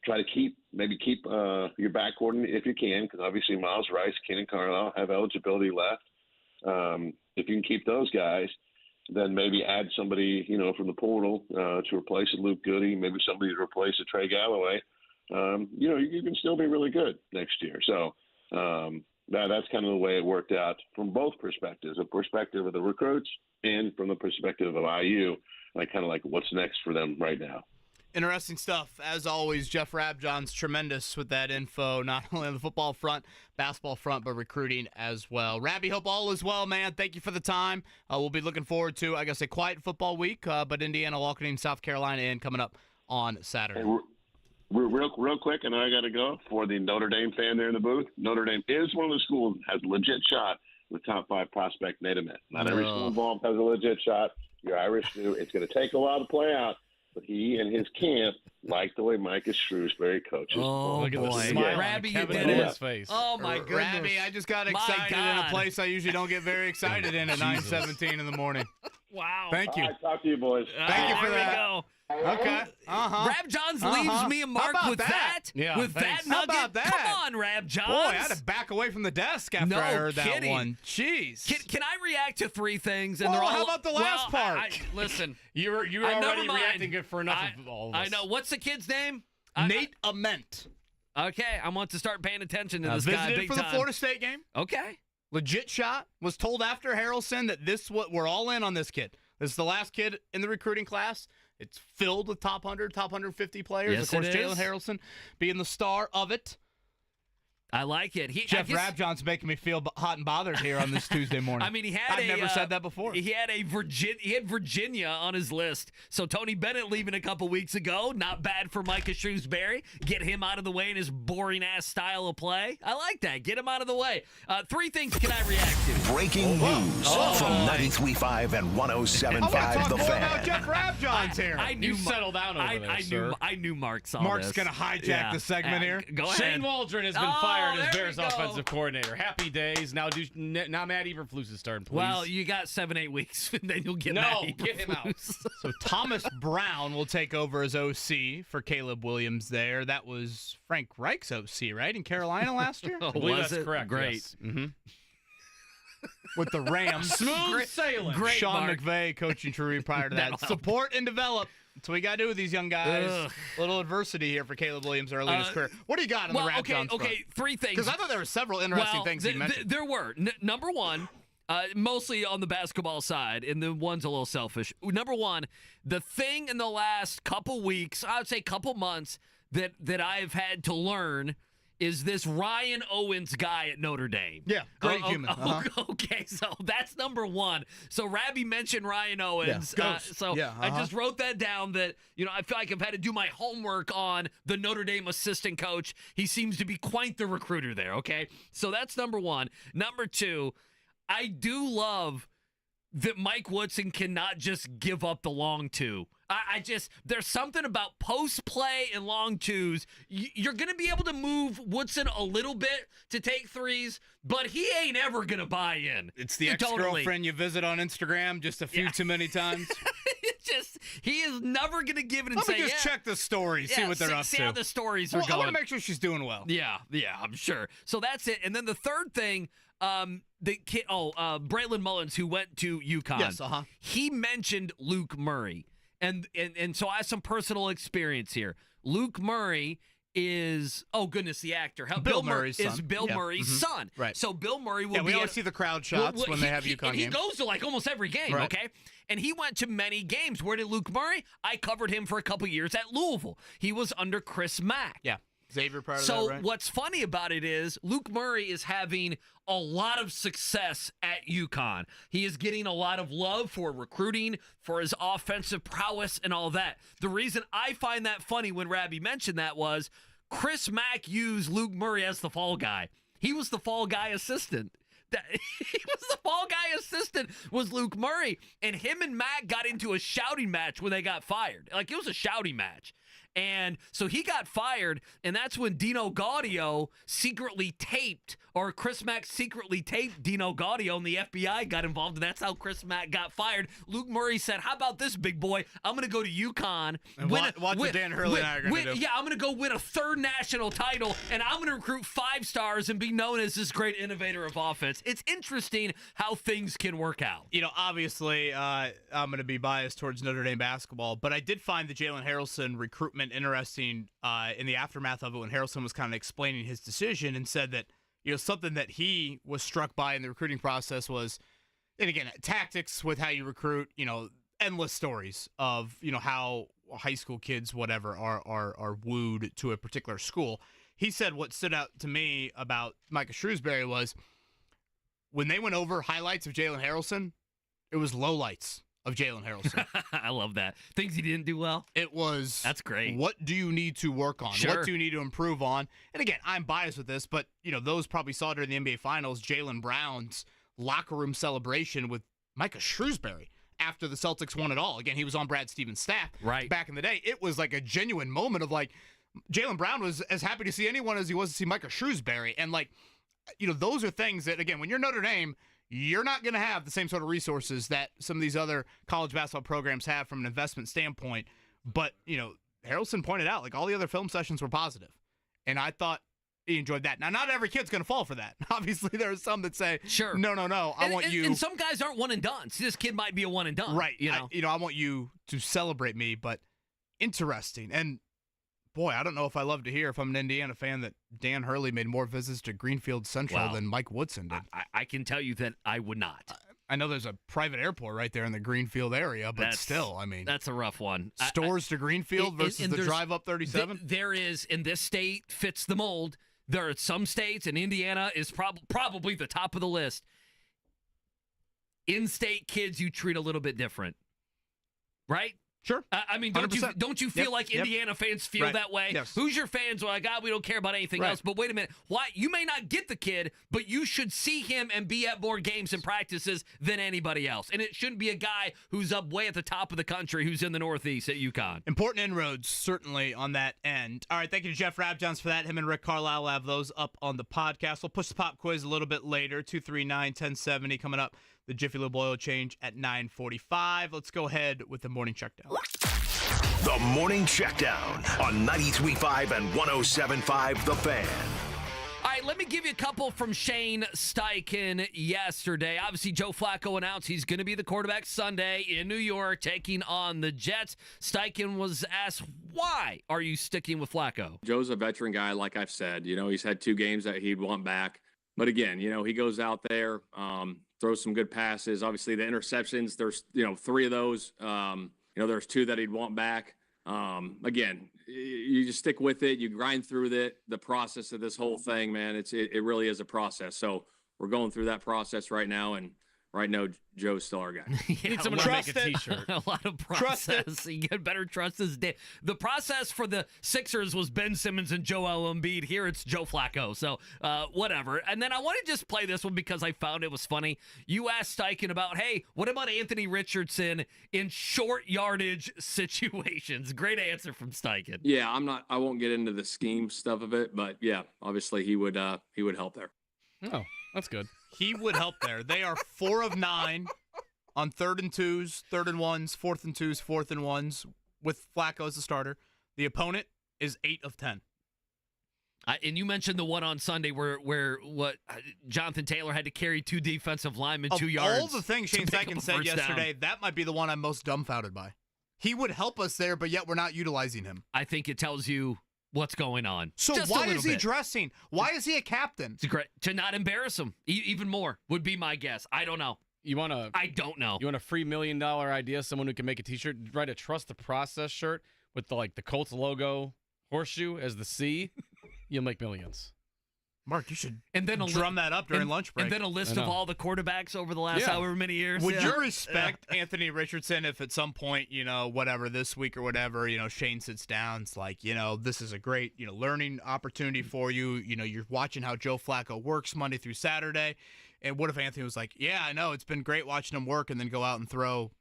try to keep your backcourt if you can, because obviously Miles Rice, Ken, and Carlisle have eligibility left. If you can keep those guys, then maybe add somebody, from the portal to replace a Luke Goody, maybe somebody to replace a Trey Galloway. you can still be really good next year. So that's kind of the way it worked out from both perspectives, the perspective of the recruits and from the perspective of IU, kind of like what's next for them right now. Interesting stuff. As always, Jeff Rabjohn's tremendous with that info, not only on the football front, basketball front, but recruiting as well. Rabby, hope all is well, man. Thank you for the time. We'll be looking forward to, I guess, a quiet football week, but Indiana welcoming South Carolina in coming up on Saturday. Hey, real quick, and I got to go, for the Notre Dame fan there in the booth, Notre Dame is one of the schools that has a legit shot with top 5 prospect Nate Ament. Not every school involved has a legit shot. You're Irish, too. It's going to take a while to play out. But he and his camp like the way Micah Shrewsbury coaches. Oh, look at boy. the smile Rabby, Kevin you did in it. his face. Oh, my goodness. Rabby, I just got excited in a place I usually don't get very excited in at 9:17 in the morning. Wow. Thank you. All right, talk to you, boys. Thank you for there that. we go. Okay. Rab Johns leaves me and Mark with that. Yeah, with thanks. that nugget. How about that? Come on, Rab Johns. Boy, I had to back away from the desk after I heard kidding. that one. Jeez. Can I react to 3 things? And Well, they're all, how about the last part? Listen, You're never already mind. reacting good for enough of all of us. I know. What's the kid's name? Nate Ament. Okay, I want to start paying attention to this guy Visited big for time. the Florida State game. Okay. Legit shot. Was told after Harrelson that we're all in on this kid. This is the last kid in the recruiting class. It's filled with top 100, top 150 players. Yes, of course, it Jalen is. Harrelson being the star of it. I like it. Jeff Rabjohn's making me feel hot and bothered here on this Tuesday morning. I mean, I've never said that before. He had Virginia on his list. So Tony Bennett leaving a couple weeks ago. Not bad for Micah Shrewsbury. Get him out of the way in his boring-ass style of play. I like that. Get him out of the way. 3 things can I react to? Breaking news from 93.5 and 107.5 The Fan. About Jeff Rabjohn's here. I knew You settle down over there, sir. I knew Mark saw Mark's this. going to hijack the segment here. Go ahead. Shane Waldron has been fired as there Bears we go. offensive coordinator. Happy days. Now Matt Eberflus is starting, please. Well, you got 7-8 weeks, and then you'll get No, Matt get him out. Eberflus. So Thomas Brown will take over as OC for Caleb Williams there. That was Frank Reich's OC, right, in Carolina last year? I believe Was that's it? correct. Great. Yes. Mm-hmm. With the Rams. Smooth sailing. Great, Sean Mark. McVay coaching True prior to that. That'll help. Support and develop. That's what we got to do with these young guys. Ugh. Little adversity here for Caleb Williams early in his career. What do you got on the Rap Johns front? Okay, 3 things. Because I thought there were several interesting things he mentioned. There were. Number one, mostly on the basketball side, and the one's a little selfish. Number one, the thing in the last couple weeks, I would say couple months, that I've had to learn is this Ryan Owens guy at Notre Dame. Yeah, great human. Okay, so that's number one. So Rabby mentioned Ryan Owens. Yeah, I just wrote that down that, I feel like I've had to do my homework on the Notre Dame assistant coach. He seems to be quite the recruiter there, okay? So that's number one. Number 2, I do love that Mike Woodson cannot just give up the long 2. There's something about post play and long 2s. You're going to be able to move Woodson a little bit to take 3s, but he ain't ever going to buy in. It's the ex-girlfriend you visit on Instagram just a few too many times. He is never going to give it and Let say, me just check the stories, see what they're up to. See how the stories are going. I want to make sure she's doing well. Yeah, I'm sure. So that's it. And then the third thing, the kid, Braylon Mullins, who went to UConn. Yes, he mentioned Luke Murray. And so I have some personal experience here. Luke Murray is, the actor. Bill Murray's son. Is Bill Murray's son. Right. So Bill Murray will be. we always see the crowd shots when they have UConn games. He goes to like almost every game, right. Okay? And he went to many games. Where did Luke Murray? I covered him for a couple years at Louisville. He was under Chris Mack. Yeah. Xavier part of so that, right? What's funny about it is Luke Murray is having a lot of success at UConn. He is getting a lot of love for recruiting, for his offensive prowess and all that. The reason I find that funny when Rabby mentioned that was Chris Mack used Luke Murray as the fall guy. He was the fall guy assistant. He was the fall guy assistant was Luke Murray, and him and Mack got into a shouting match when they got fired. Like, it was a shouting match. And so he got fired, and that's when Dino Gaudio secretly taped Or Chris Mack secretly taped Dino Gaudio and the FBI got involved, and that's how Chris Mack got fired. Luke Murray said, how about this, big boy? I'm going to go to UConn. And watch what Dan Hurley and I are going to do. Yeah, I'm going to go win a third national title, and I'm going to recruit 5 stars and be known as this great innovator of offense. It's interesting how things can work out. Obviously, I'm going to be biased towards Notre Dame basketball, but I did find the Jalen Harrelson recruitment interesting in the aftermath of it when Harrelson was kind of explaining his decision and said that, something that he was struck by in the recruiting process was, and again, tactics with how you recruit, endless stories of, how high school kids, whatever, are wooed to a particular school. He said what stood out to me about Micah Shrewsbury was when they went over highlights of Jalen Harrelson, it was lowlights of Jalen Harrelson. I love that. Things he didn't do well. It was. That's great. What do you need to work on? Sure. What do you need to improve on? And again, I'm biased with this, but those probably saw during the NBA Finals Jaylen Brown's locker room celebration with Micah Shrewsbury after the Celtics won it all. Again, he was on Brad Stevens' staff back in the day. It was like a genuine moment of like Jaylen Brown was as happy to see anyone as he was to see Micah Shrewsbury, and those are things that again, when you're Notre Dame, you're not going to have the same sort of resources that some of these other college basketball programs have from an investment standpoint. But, Harrelson pointed out, all the other film sessions were positive. And I thought he enjoyed that. Now, not every kid's going to fall for that. Obviously, there are some that say, sure, no, I want you. And some guys aren't one and done. See, this kid might be a one and done. Right. I want you to celebrate me, but interesting. And, boy, I don't know if I love to hear, if I'm an Indiana fan, that Dan Hurley made more visits to Greenfield Central than Mike Woodson did. I can tell you that I would not. I know there's a private airport right there in the Greenfield area, but still, that's a rough one. Stores to Greenfield versus the drive up 37? There is, and this state fits the mold. There are some states, and Indiana is probably the top of the list. In-state kids you treat a little bit different, right? Sure. Don't you feel like Indiana fans feel that way? Yes. Hoosier fans are like, we don't care about anything else. But wait a minute. Why? You may not get the kid, but you should see him and be at more games and practices than anybody else. And it shouldn't be a guy who's up way at the top of the country who's in the Northeast at UConn. Important inroads, certainly, on that end. All right, thank you to Jeff Rabjohns for that. Him and Rick Carlisle will have those up on the podcast. We'll push the pop quiz a little bit later. 239-1070 coming up. The Jiffy Lube oil change at 9:45. Let's go ahead with the morning checkdown. The morning checkdown on 93.5 and 107.5 The Fan. All right, let me give you a couple from Shane Steichen yesterday. Obviously, Joe Flacco announced he's going to be the quarterback Sunday in New York, taking on the Jets. Steichen was asked, why are you sticking with Flacco? Joe's a veteran guy, like I've said. He's had 2 games that he'd want back. But again, he goes out there, throws some good passes. Obviously, the interceptions, there's, 3 of those. There's 2 that he'd want back. Again, you just stick with it. You grind through the process of this whole thing, man. It really is a process. So we're going through that process right now, and right now, Joe's still our guy. Need someone to make a T-shirt. A lot of process. You get better trust this day. The process for the Sixers was Ben Simmons and Joel Embiid. Here it's Joe Flacco. So whatever. And then I want to just play this one because I found it was funny. You asked Steichen about, hey, what about Anthony Richardson in short yardage situations? Great answer from Steichen. Yeah, I won't get into the scheme stuff of it, but yeah, obviously he would help there. Oh, that's good. He would help there. They are 4 of 9 on 3rd and 2s, 3rd and 1s, 4th and 2s, 4th and 1s with Flacco as the starter. The opponent is 8 of 10. And you mentioned the one on Sunday where Jonathan Taylor had to carry 2 defensive linemen 2 yards. All the things Shane Steichen said yesterday, that might be the one I'm most dumbfounded by. He would help us there, but yet we're not utilizing him. I think it tells you what's going on. So just why is he dressing? Why is he a captain? It's great to not embarrass him. Even more would be my guess. I don't know. I don't know. You want a free $1 million idea? Someone who can make a T-shirt, write a Trust the Process shirt with the Colts logo horseshoe as the C. You'll make millions. Mark, you should and then drum that up during lunch break. And then a list of all the quarterbacks over the last however many years. Would you respect Anthony Richardson if at some point, whatever, this week or whatever, Shane sits down, it's like, this is a great, learning opportunity for you. You're watching how Joe Flacco works Monday through Saturday. And what if Anthony was like, yeah, I know, it's been great watching him work, and then go out and throw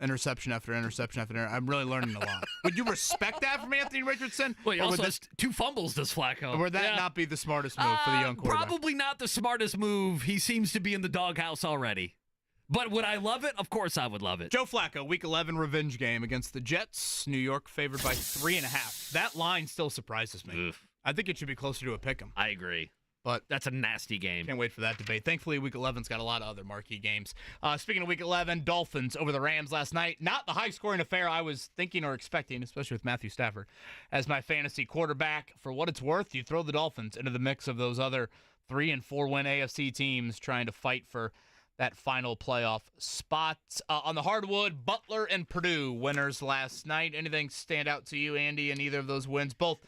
Interception after interception after interception. I'm really learning a lot. Would you respect that from Anthony Richardson? Well, he also has 2 fumbles, does Flacco. Or would that not be the smartest move for the young quarterback? Probably not the smartest move. He seems to be in the doghouse already. But would I love it? Of course I would love it. Joe Flacco, Week 11 revenge game against the Jets. New York favored by 3.5. That line still surprises me. Oof. I think it should be closer to a pick 'em. I agree. But that's a nasty game. Can't wait for that debate. Thankfully, Week 11's got a lot of other marquee games. Speaking of Week 11, Dolphins over the Rams last night. Not the high-scoring affair I was thinking or expecting, especially with Matthew Stafford as my fantasy quarterback. For what it's worth, you throw the Dolphins into the mix of those other 3- and 4-win AFC teams trying to fight for that final playoff spot. On the hardwood, Butler and Purdue winners last night. Anything stand out to you, Andy, in either of those wins? Both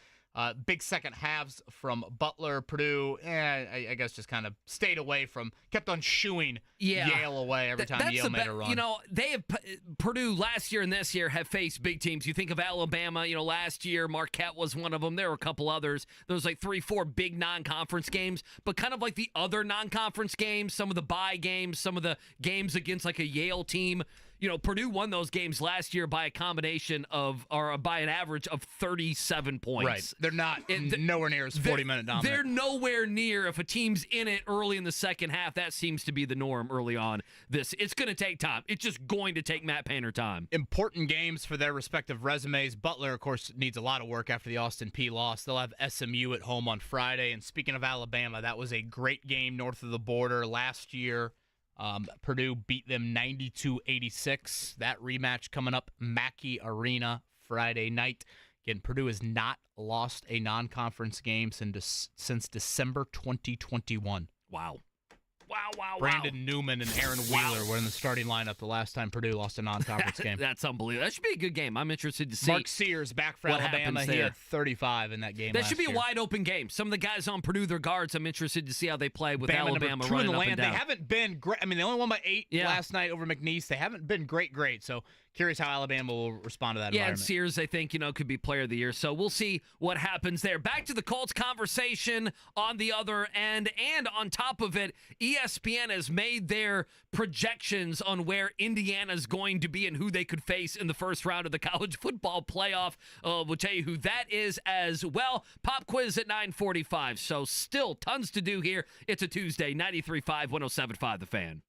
big second halves from Butler. Purdue, I guess just kind of stayed away from, kept on shooing Yale away every time Yale made a run. You know, they have Purdue last year and this year have faced big teams. You think of Alabama, you know, last year Marquette was one of them. There were a couple others. There was like 3-4 big non-conference games, but kind of like the other non-conference games, some of the bye games, some of the games against like a Yale team. You know, Purdue won those games last year by a combination of, or by an average of 37 points. Right. They're not nowhere near as 40-minute dominant. They're nowhere near. If a team's in it early in the second half, that seems to be the norm early on. It's going to take time. It's just going to take Matt Painter time. Important games for their respective resumes. Butler, of course, needs a lot of work after the Austin Peay loss. They'll have SMU at home on Friday. And speaking of Alabama, that was a great game north of the border last year. Purdue beat them 92-86. That rematch coming up, Mackey Arena, Friday night. Again, Purdue has not lost a non-conference game since December 2021. Wow. Brandon Newman and Aaron Wheeler were in the starting lineup the last time Purdue lost a non-conference game. That's unbelievable. That should be a good game. I'm interested to see. Mark Sears back for Alabama. He had 35 in that game. That should be a wide-open game. Some of the guys on Purdue, their guards, I'm interested to see how they play with Alabama running up and down. They haven't been great. I mean, they only won by 8 last night over McNeese. They haven't been great. So curious how Alabama will respond to that environment. And Sears, I think, could be player of the year. So we'll see what happens there. Back to the Colts conversation on the other end. And on top of it, ESPN has made their projections on where Indiana's going to be and who they could face in the first round of the college football playoff. We'll tell you who that is as well. Pop quiz at 9:45. So still tons to do here. It's a Tuesday, 93.5, 107.5 The Fan.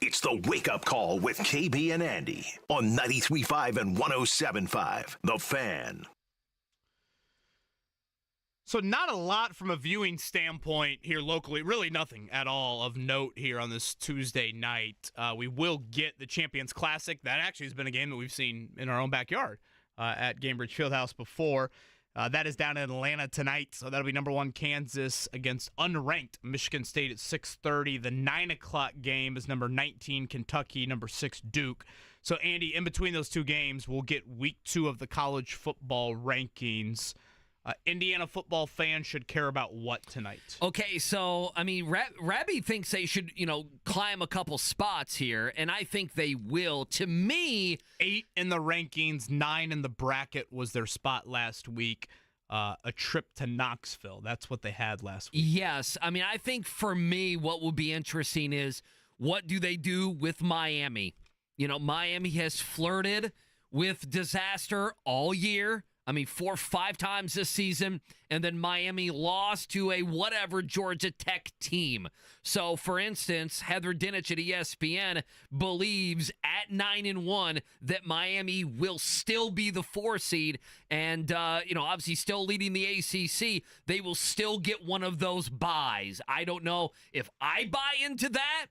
It's the Wake Up Call with KB and Andy on 93.5 and 107.5. The Fan. So not a lot from a viewing standpoint here locally. Really nothing at all of note here on this Tuesday night. We will get the Champions Classic. That actually has been a game that we've seen in our own backyard at Gainbridge Fieldhouse before. That is down in Atlanta tonight, so that'll be number 1 Kansas against unranked Michigan State at 6:30. The 9 o'clock game is number 19 Kentucky, number 6 Duke. So, Andy, in between those two games, we'll get week 2 of the college football rankings. Indiana football fans should care about what tonight? Okay, so, I mean, Rabbi thinks they should, climb a couple spots here, and I think they will. To me, 8 in the rankings, 9 in the bracket was their spot last week. A trip to Knoxville. That's what they had last week. Yes. I mean, I think for me, what will be interesting is what do they do with Miami? Miami has flirted with disaster all year. 4 or 5 times this season, and then Miami lost to a whatever Georgia Tech team. So, for instance, Heather Dinich at ESPN believes at 9-1 that Miami will still be the 4 seed, and obviously still leading the ACC. They will still get one of those buys. I don't know if I buy into that,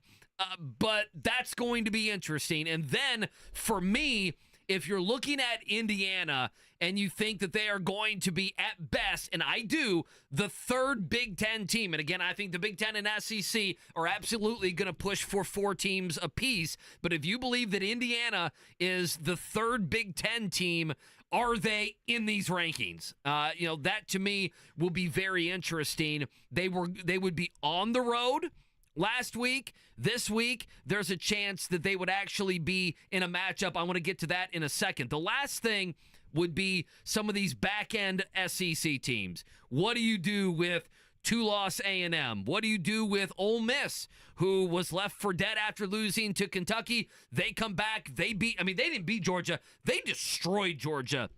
but that's going to be interesting. And then for me, if you're looking at Indiana and you think that they are going to be at best, and I do, the 3rd Big Ten team, and again, I think the Big Ten and SEC are absolutely going to push for 4 teams apiece, but if you believe that Indiana is the 3rd Big Ten team, are they in these rankings? That to me will be very interesting. They would be on the road last week. This week, there's a chance that they would actually be in a matchup. I want to get to that in a second. The last thing would be some of these back-end SEC teams. What do you do with 2-loss A&M? What do you do with Ole Miss, who was left for dead after losing to Kentucky? They come back. They didn't beat Georgia. They destroyed Georgia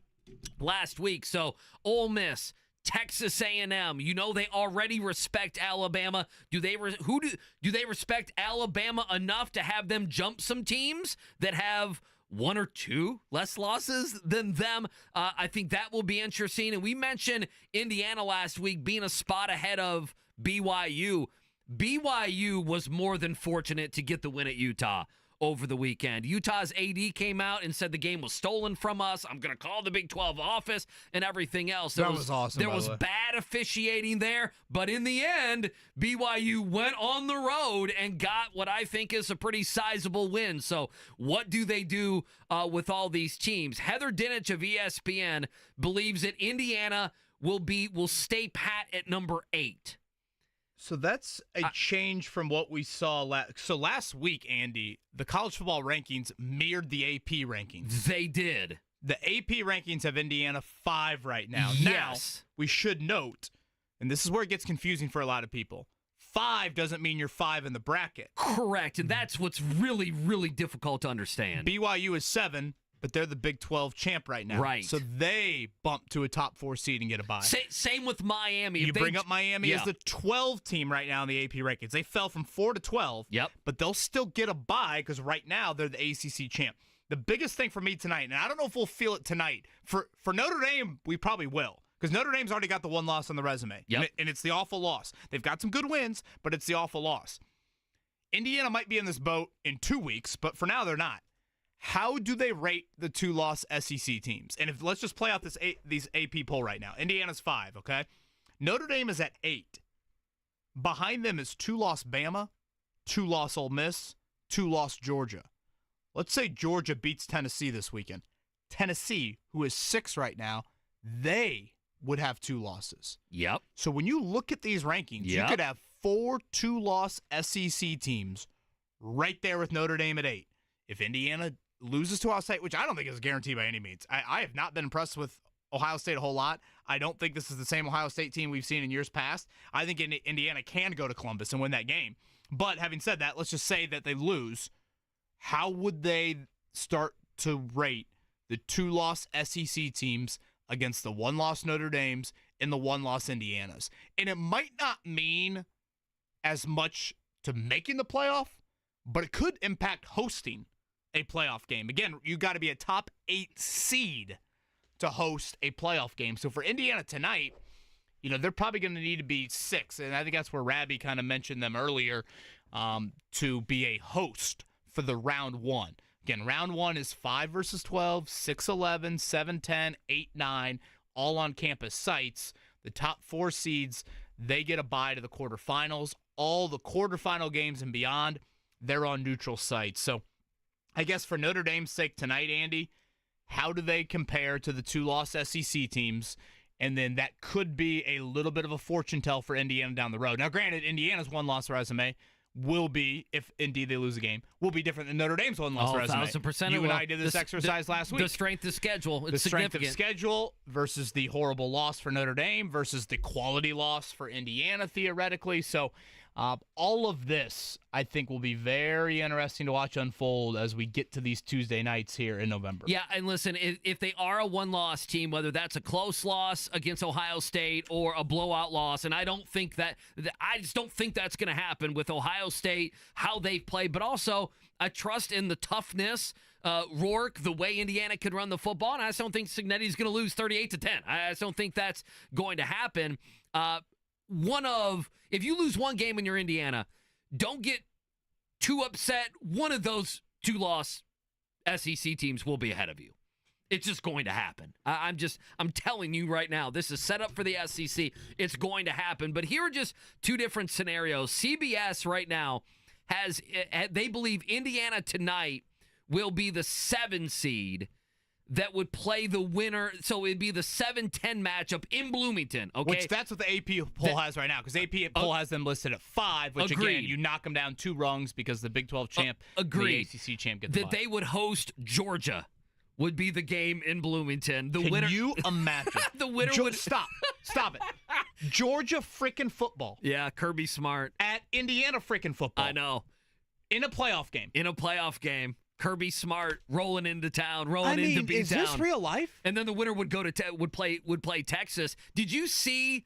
last week. So Ole Miss, Texas A&M, they already respect Alabama. Do they respect Alabama enough to have them jump some teams that have 1 or 2 less losses than them? I think that will be interesting. And we mentioned Indiana last week being a spot ahead of BYU. BYU was more than fortunate to get the win at Utah over the weekend. Utah's AD came out and said the game was stolen from us. I'm going to call the Big 12 office and everything else. That was awesome. There was bad officiating there, but in the end, BYU went on the road and got what I think is a pretty sizable win. So what do they do with all these teams? Heather Dinich of ESPN believes that Indiana will stay pat at number 8. So that's a change from what we saw last week, Andy. The college football rankings mirrored the AP rankings. They did. The AP rankings have Indiana 5 right now. Yes. Now, we should note, and this is where it gets confusing for a lot of people, 5 doesn't mean you're 5 in the bracket. Correct, and that's what's really, really difficult to understand. BYU is 7, but they're the Big 12 champ right now. Right. So they bump to a top 4 seed and get a bye. Same with Miami. You bring up Miami as the 12 team right now in the AP rankings. They fell from 4 to 12. Yep. But they'll still get a bye because right now they're the ACC champ. The biggest thing for me tonight, and I don't know if we'll feel it tonight, for Notre Dame, we probably will. Because Notre Dame's already got the 1 loss on the resume. Yep. And it's the awful loss. They've got some good wins, but it's the awful loss. Indiana might be in this boat in 2 weeks, but for now they're not. How do they rate the 2-loss SEC teams? And let's just play out these AP poll right now. Indiana's 5, okay? Notre Dame is at 8. Behind them is 2-loss Bama, 2-loss Ole Miss, 2-loss Georgia. Let's say Georgia beats Tennessee this weekend. Tennessee, who is 6 right now, they would have 2 losses. Yep. So when you look at these rankings, you could have 4 2-loss SEC teams right there with Notre Dame at 8. If Indiana loses to Ohio State, which I don't think is a guarantee by any means. I have not been impressed with Ohio State a whole lot. I don't think this is the same Ohio State team we've seen in years past. I think Indiana can go to Columbus and win that game. But having said that, let's just say that they lose. How would they start to rate the 2-loss SEC teams against the 1-loss Notre Dames and the 1-loss Indianas? And it might not mean as much to making the playoff, but it could impact hosting a playoff game. Again, you got to be a top 8 seed to host a playoff game. So for Indiana tonight, they're probably going to need to be 6, and I think that's where Rabbi kind of mentioned them earlier, to be a host for the round 1. Again, round 1 is 5 versus 12, 6-11, 7-10, 8-9, all on campus sites. The top 4 seeds, they get a bye to the quarterfinals. All the quarterfinal games and beyond, they're on neutral sites. So I guess for Notre Dame's sake tonight, Andy, how do they compare to the 2-loss SEC teams? And then that could be a little bit of a fortune tell for Indiana down the road. Now, granted, Indiana's 1-loss resume will be, if indeed they lose a game, will be different than Notre Dame's 1-loss resume. 1,000%. You and I did this exercise last week. The strength of schedule. It's the strength of significant. schedule versus the horrible loss for Notre Dame versus the quality loss for Indiana, theoretically. So all of this, I think, will be very interesting to watch unfold as we get to these Tuesday nights here in November. Yeah, and listen, if they are a 1-loss team, whether that's a close loss against Ohio State or a blowout loss, and I just don't think that's going to happen with Ohio State, how they've played, but also I trust in the toughness, Rourke, the way Indiana could run the football, and I just don't think Cignetti's going to lose 38-10. I just don't think that's going to happen. If you lose one game and you're Indiana, don't get too upset. One of those 2-loss SEC teams will be ahead of you. It's just going to happen. I'm telling you right now, this is set up for the SEC. It's going to happen. But here are just 2 different scenarios. CBS right now they believe Indiana tonight will be the 7 seed that would play the winner. So it'd be the 7-10 matchup in Bloomington. Okay, which that's what the AP poll has right now, because AP poll has them listed at 5, which agreed. Again, you knock them down 2 rungs because the Big 12 champ, agreed. The ACC champ, get the that bye. They would host Georgia. Would be the game in Bloomington. The Can winner. you imagine? The winner would stop it. Georgia freaking football. Yeah, Kirby Smart at Indiana freaking football. I know. In a playoff game. Kirby Smart rolling into town, into B-town. Is this real life? And then the winner would go to would play Texas. Did you see?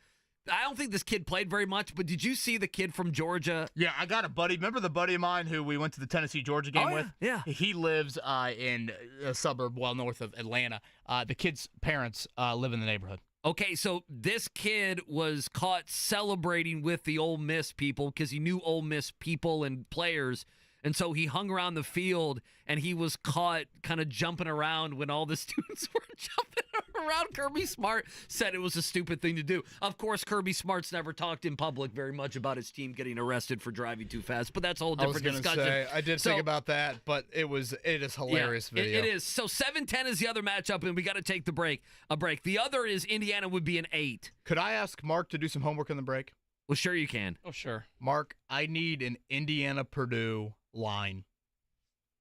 I don't think this kid played very much, but did you see the kid from Georgia? Yeah, I got a buddy. Remember the buddy of mine who we went to the Tennessee-Georgia game with? Yeah. He lives in a suburb well north of Atlanta. The kid's parents live in the neighborhood. Okay, so this kid was caught celebrating with the Ole Miss people because he knew Ole Miss people and players. And so he hung around the field, and he was caught kind of jumping around when all the students were jumping around. Kirby Smart said it was a stupid thing to do. Of course, Kirby Smart's never talked in public very much about his team getting arrested for driving too fast, but that's a whole different discussion. I did think about that, but it is hilarious video. It is. So 7-10 is the other matchup, and we got to take a break. The other is Indiana would be an 8. Could I ask Mark to do some homework in the break? Well, sure you can. Oh, sure. Mark, I need an Indiana-Purdue line.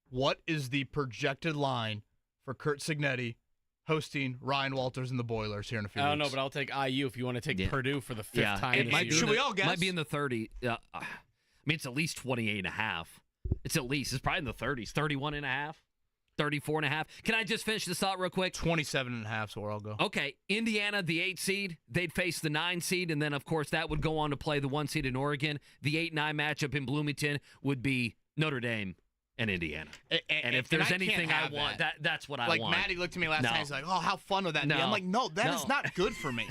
What is the projected line for Curt Cignetti hosting Ryan Walters and the Boilers here in a few weeks? I don't know, but I'll take IU if you want to take Purdue for the 5th time. It might Should we all guess? Might be in the 30. I mean, it's at least 28.5. It's at least. It's probably in the 30s. 31.5. 34.5. Can I just finish this thought real quick? 27.5 is where I'll go. Okay, Indiana, the 8 seed, they'd face the 9 seed, and then, of course, that would go on to play the 1 seed in Oregon. The 8-9 matchup in Bloomington would be Notre Dame and Indiana. And if there's anything I want, that's what I want. Like, Maddie looked at me last night, he's like, oh, how fun would that be? I'm like, no, that is not good for me.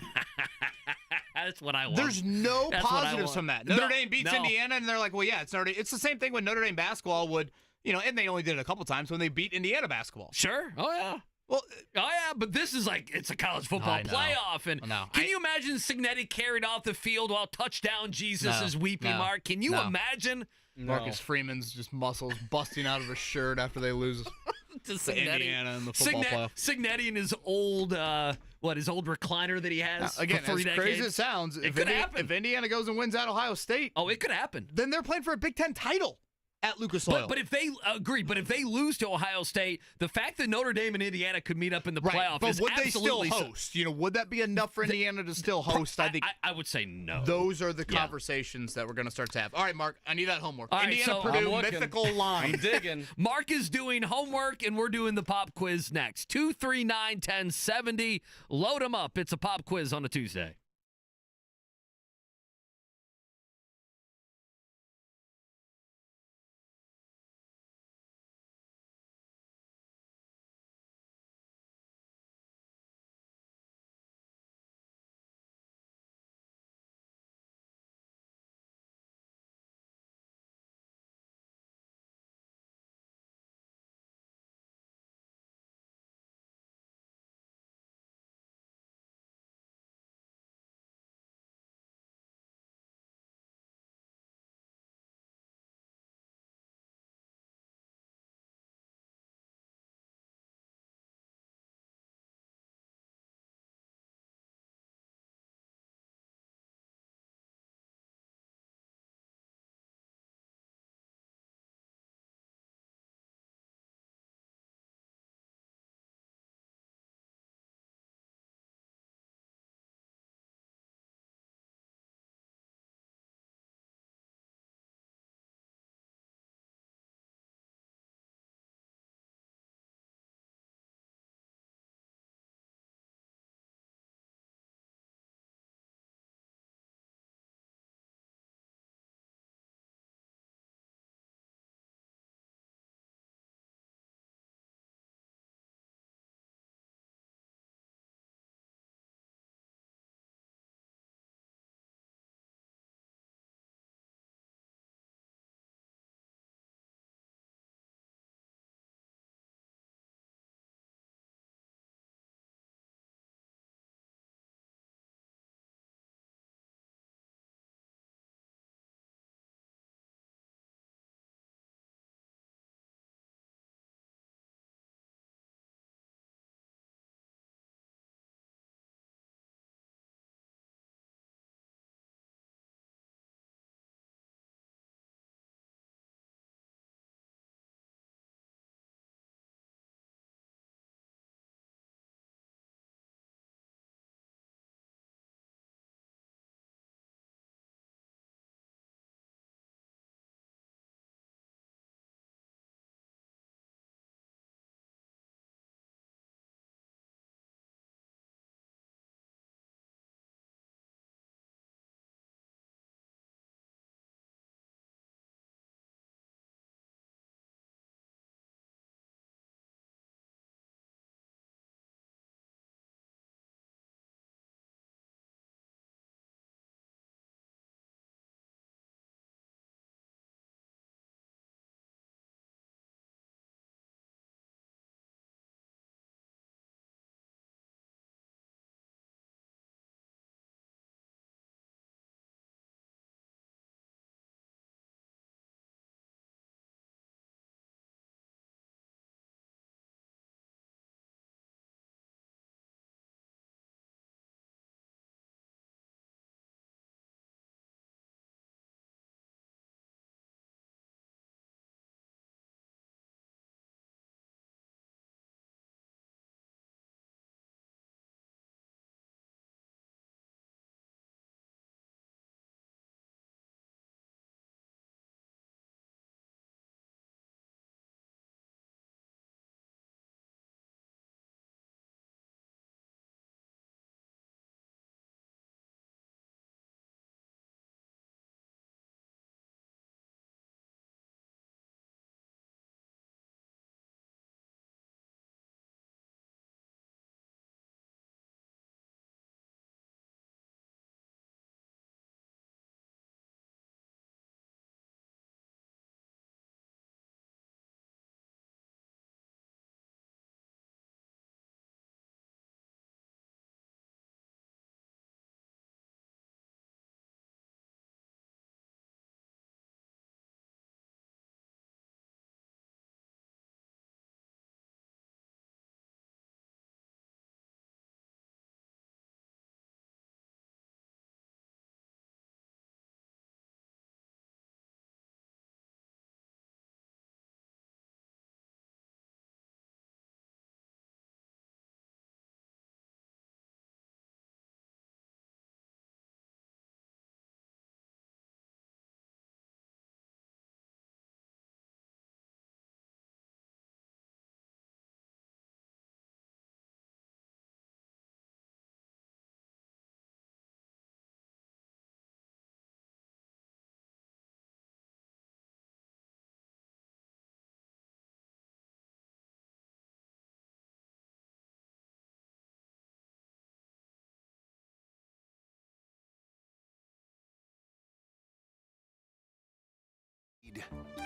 That's what I want. There's no positives from that. Notre Dame beats Indiana, and they're like, well, yeah, it's the same thing when Notre Dame basketball would, and they only did it a couple times when they beat Indiana basketball. Sure. Oh, yeah. Well, but this is like, it's a college football playoff. And can you imagine Cignetti carried off the field while touchdown Jesus is weeping, Mark? Can you imagine? Marcus Freeman's just muscles busting out of his shirt after they lose to Indiana in the football playoff. Cignetti and his old, his old recliner that he has. Again, for 3 as decades. crazy as it sounds, if Indiana goes and wins at Ohio State, it could happen. Then they're playing for a Big Ten title at Lucas Oil. But if they but if they lose to Ohio State, the fact that Notre Dame and Indiana could meet up in the playoff is would absolutely they still host? Would that be enough for Indiana to still host? I think I would say no. Those are the conversations that we're going to start to have. All right, Mark, I need that homework. All right, Indiana, Purdue, mythical line. I'm digging. Mark is doing homework, and we're doing the pop quiz next. 239-1070. Load them up. It's a pop quiz on a Tuesday.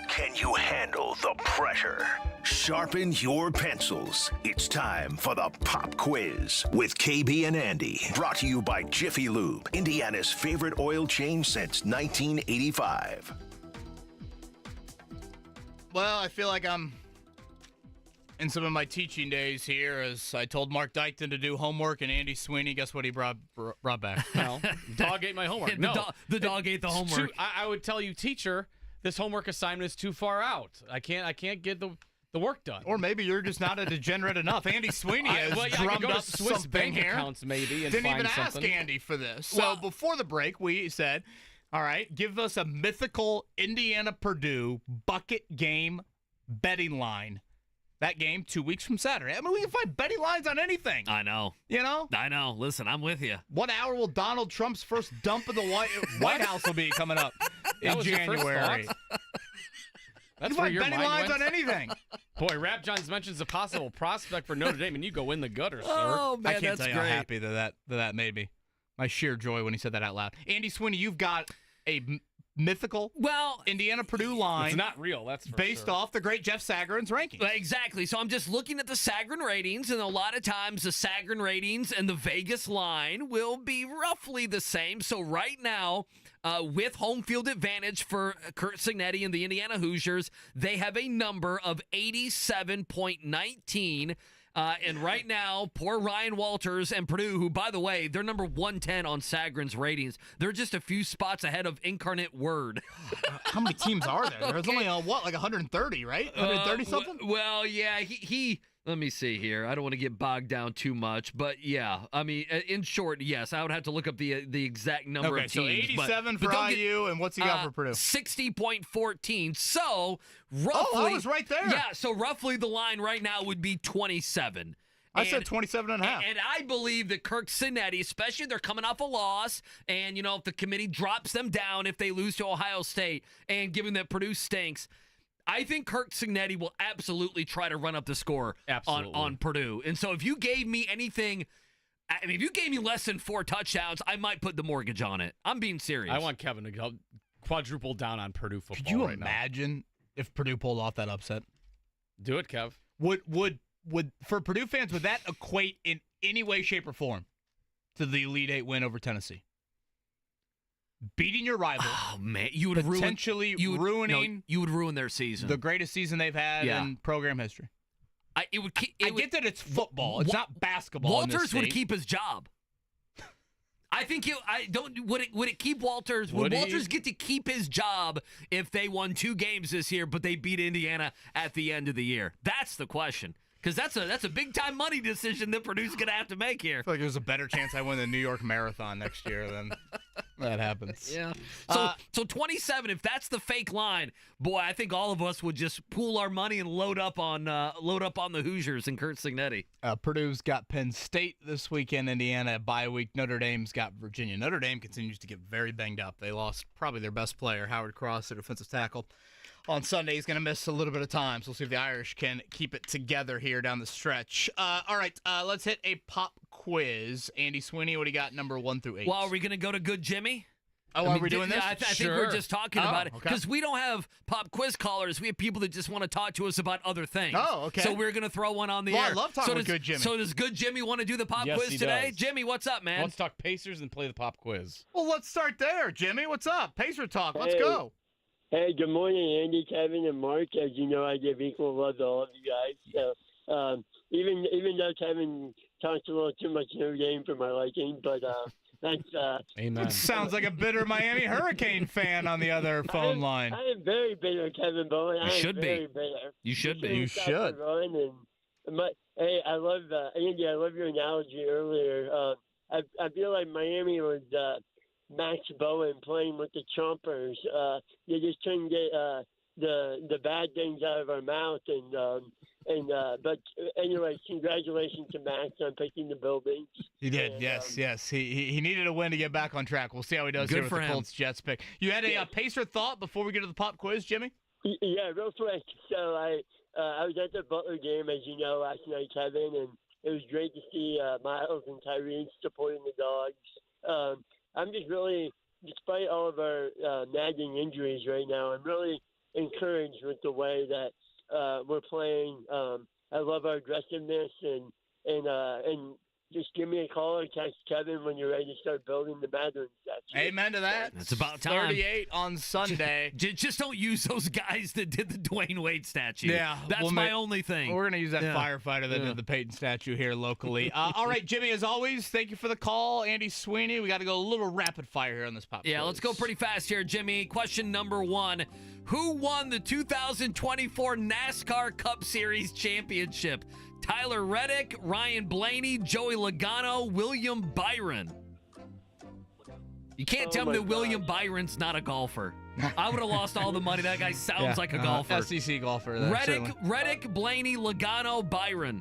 Can you handle the pressure? Sharpen your pencils. It's time for the Pop Quiz with KB and Andy. Brought to you by Jiffy Lube, Indiana's favorite oil change since 1985. Well, I feel like I'm in some of my teaching days here, as I told Mark Dykton to do homework, and Andy Sweeney, guess what he brought back? No, dog ate my homework. No, the dog ate the homework. I would tell you, teacher, this homework assignment is too far out. I can't get the work done. Or maybe you're just not a degenerate enough. Andy Sweeney has drummed up Swiss something bank here. accounts maybe and Didn't find even something. ask Andy for this. So before the break, we said, all right, give us a mythical Indiana-Purdue bucket game betting line. That game 2 weeks from Saturday. I mean, we can find betting lines on anything. I know. You know? I know. Listen, I'm with you. What hour will Donald Trump's first dump of the White House will be coming up in January? That's you where find your betting mind lines went? on anything. Boy, Rap Johns mentions a possible prospect for Notre Dame, and you go in the gutter, sir. Oh, man, I can't that's tell you great. how happy that made me. My sheer joy when he said that out loud. Andy Sweeney, you've got a mythical Indiana-Purdue line. It's not real, that's for based sure. off the great Jeff Sagarin's rankings. Exactly. So I'm just looking at the Sagarin ratings, and a lot of times the Sagarin ratings and the Vegas line will be roughly the same. So right now, with home field advantage for Curt Cignetti and the Indiana Hoosiers, they have a number of 87.19. And right now, poor Ryan Walters and Purdue, who, by the way, they're number 110 on Sagarin's ratings. They're just a few spots ahead of Incarnate Word. How many teams are there? There's only, like 130, right? 130 something? Well, yeah, he let me see here. I don't want to get bogged down too much, but yeah, I mean, in short, yes, I would have to look up the exact number of teams. So 87 for IU, and what's he got for Purdue? 60.14. So roughly, I was right there. Yeah, so roughly the line right now would be 27. I said 27 and a half. And I believe that Curt Cignetti, especially if they're coming off a loss, and, if the committee drops them down if they lose to Ohio State, and given that Purdue stinks, I think Curt Cignetti will absolutely try to run up the score on Purdue. And so if you gave me anything, I mean, if you gave me less than 4 touchdowns, I might put the mortgage on it. I'm being serious. I want Kevin to go quadruple down on Purdue football. Could you right imagine if Purdue pulled off that upset? Do it, Kev. Would for Purdue fans, would that equate in any way, shape, or form to the Elite Eight win over Tennessee? Beating your rival. Oh man, you would potentially ruining. You would ruin their season. The greatest season they've had in program history. I get that it's football. It's not basketball. Walters would keep his job. I think would it keep Walters? Would Walters get to keep his job if they won 2 games this year, but they beat Indiana at the end of the year? That's the question. Because that's a big-time money decision that Purdue's going to have to make here. I feel like there's a better chance I win the New York Marathon next year than that happens. Yeah. So 27, if that's the fake line, boy, I think all of us would just pool our money and load up on the Hoosiers and Curt Cignetti. Purdue's got Penn State this weekend, Indiana a bye week. Notre Dame's got Virginia. Notre Dame continues to get very banged up. They lost probably their best player, Howard Cross, their defensive tackle. On Sunday, he's going to miss a little bit of time, so we'll see if the Irish can keep it together here down the stretch. All right, let's hit a pop quiz. Andy Sweeney, what do you got, number 1 through 8? Well, are we going to go to Good Jimmy? Oh, are we doing this? I think we're just talking about it because we don't have pop quiz callers. We have people that just want to talk to us about other things. Oh, okay. So we're going to throw one on the air. I love talking with Good Jimmy. So does Good Jimmy want to do the pop quiz today? Does. Jimmy, what's up, man? Let's talk Pacers and play the pop quiz. Well, let's start there. Jimmy, what's up? Pacer talk. Let's go. Hey, good morning, Andy, Kevin, and Mark. As you know, I give equal love to all of you guys. So, even though Kevin talks a little too much Notre Dame for my liking, but that's Amen. Sounds like a bitter Miami Hurricane fan on the other phone line. I am very bitter, Kevin Bowen. You should be. Bitter. You should be. You should. Hey, I love Andy. I love your analogy earlier. I feel like Miami was Max Bowen playing with the Chompers. You just couldn't get the bad things out of our mouth, but anyway, congratulations to Max on picking the buildings. He did, yes. He needed a win to get back on track. We'll see how he does Good here with for the him. Colts Jets pick. You had a Pacer thought before we get to the pop quiz, Jimmy? Yeah, real quick. So I was at the Butler game, as you know, last night, Kevin, and it was great to see Miles and Tyrese supporting the Dogs. I'm just really, despite all of our nagging injuries right now, I'm really encouraged with the way that we're playing. I love our aggressiveness and just give me a call or text Kevin when you're ready to start building the Mathurin statue. Amen to that. It's about time. 38 on Sunday. Just don't use those guys that did the Dwayne Wade statue. Yeah. That's my only thing. We're going to use that firefighter that did the Peyton statue here locally. All right, Jimmy, as always, thank you for the call. Andy Sweeney, we got to go a little rapid fire here on this pop quiz. Let's go pretty fast here, Jimmy. Question number 1. Who won the 2024 NASCAR Cup Series championship? Tyler Reddick, Ryan Blaney, Joey Logano, William Byron. You can't tell me that William Byron's not a golfer. I would have lost all the money. That guy sounds like a golfer. SEC golfer. Reddick, Blaney, Logano, Byron.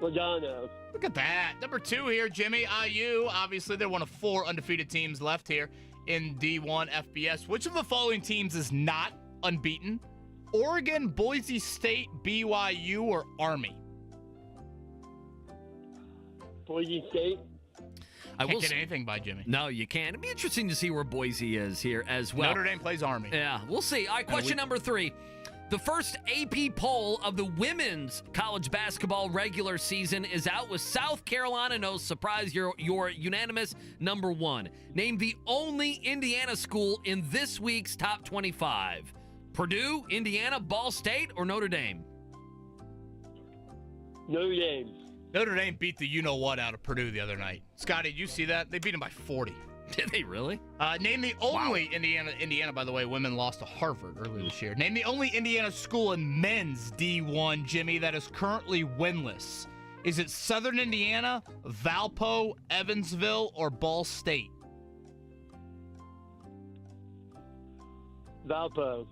Logano. Look at that. Number 2 here, Jimmy. IU. Obviously, they're one of 4 undefeated teams left here in D1 FBS. Which of the following teams is not unbeaten? Oregon, Boise State, BYU, or Army? Boise State. Can't get anything by Jimmy. No, you can't. It'd be interesting to see where Boise is here as well. Notre Dame plays Army. Yeah, we'll see. All right, question number 3. The first AP poll of the women's college basketball regular season is out with South Carolina. No surprise, you're unanimous number 1. Name the only Indiana school in this week's top 25. Purdue, Indiana, Ball State, or Notre Dame? Notre Dame. Notre Dame beat the you-know-what out of Purdue the other night. Scotty, did you see that? They beat them by 40. Did they really? Name the only Indiana, by the way, women lost to Harvard earlier this year. Name the only Indiana school in men's D1, Jimmy, that is currently winless. Is it Southern Indiana, Valpo, Evansville, or Ball State? Valpo.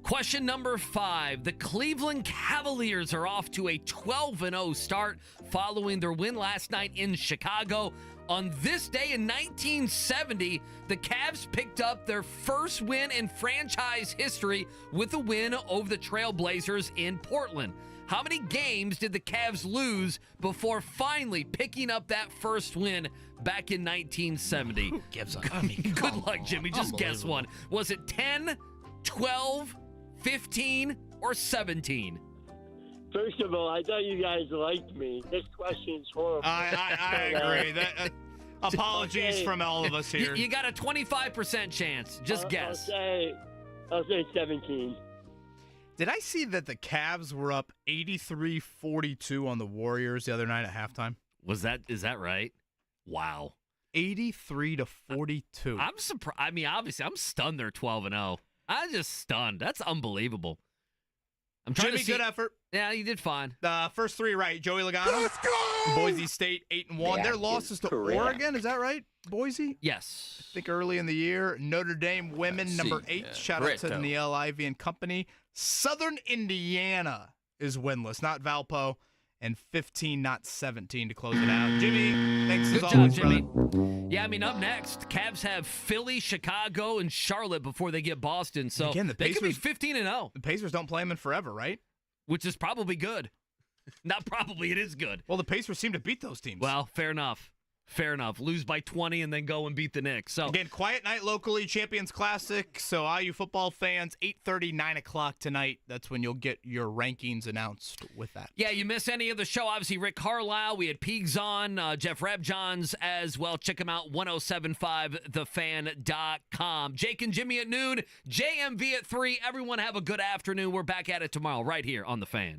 Question number 5. The Cleveland Cavaliers are off to a 12-0 start following their win last night in Chicago. On this day in 1970, the Cavs picked up their first win in franchise history with a win over the Trailblazers in Portland. How many games did the Cavs lose before finally picking up that first win back in 1970? Who gives a Good luck, Jimmy. Just guess one. Was it 10, 12, 15, or 17? First of all, I thought you guys liked me. This question's horrible. I agree. Apologies from all of us here. You got a 25% chance. Just guess. I'll say 17. Did I see that the Cavs were up 83-42 on the Warriors the other night at halftime? Is that right? Wow. 83-42. I'm surprised. I mean, obviously, I'm stunned they're 12-0. I'm just stunned. That's unbelievable. I'm trying Jimmy, to see. good effort. Yeah, you did fine. First 3 right. Joey Logano. Let's go! Boise State 8-1. Their losses to Oregon. Is that right? Boise? Yes. I think early in the year. Notre Dame women, number 8. Shout out to Neil Ivy and company. Southern Indiana is winless, not Valpo. And 15, not 17 to close it out. Jimmy, thanks as always, Jimmy. brother. Yeah, I mean, up next, Cavs have Philly, Chicago, and Charlotte before they get Boston. So again, they could be 15-0. The Pacers don't play them in forever, right? Which is probably good. Not probably, it is good. Well, the Pacers seem to beat those teams. Well, fair enough. Fair enough. Lose by 20 and then go and beat the Knicks. So again, quiet night locally, Champions Classic. So IU football fans, 8:30, 9 o'clock tonight. That's when you'll get your rankings announced with that. Yeah, you miss any of the show, obviously Rick Carlisle. We had Peegs on, Jeff Rabjohns as well. Check them out, 1075thefan.com. Jake and Jimmy at noon, JMV at 3. Everyone have a good afternoon. We're back at it tomorrow right here on The Fan.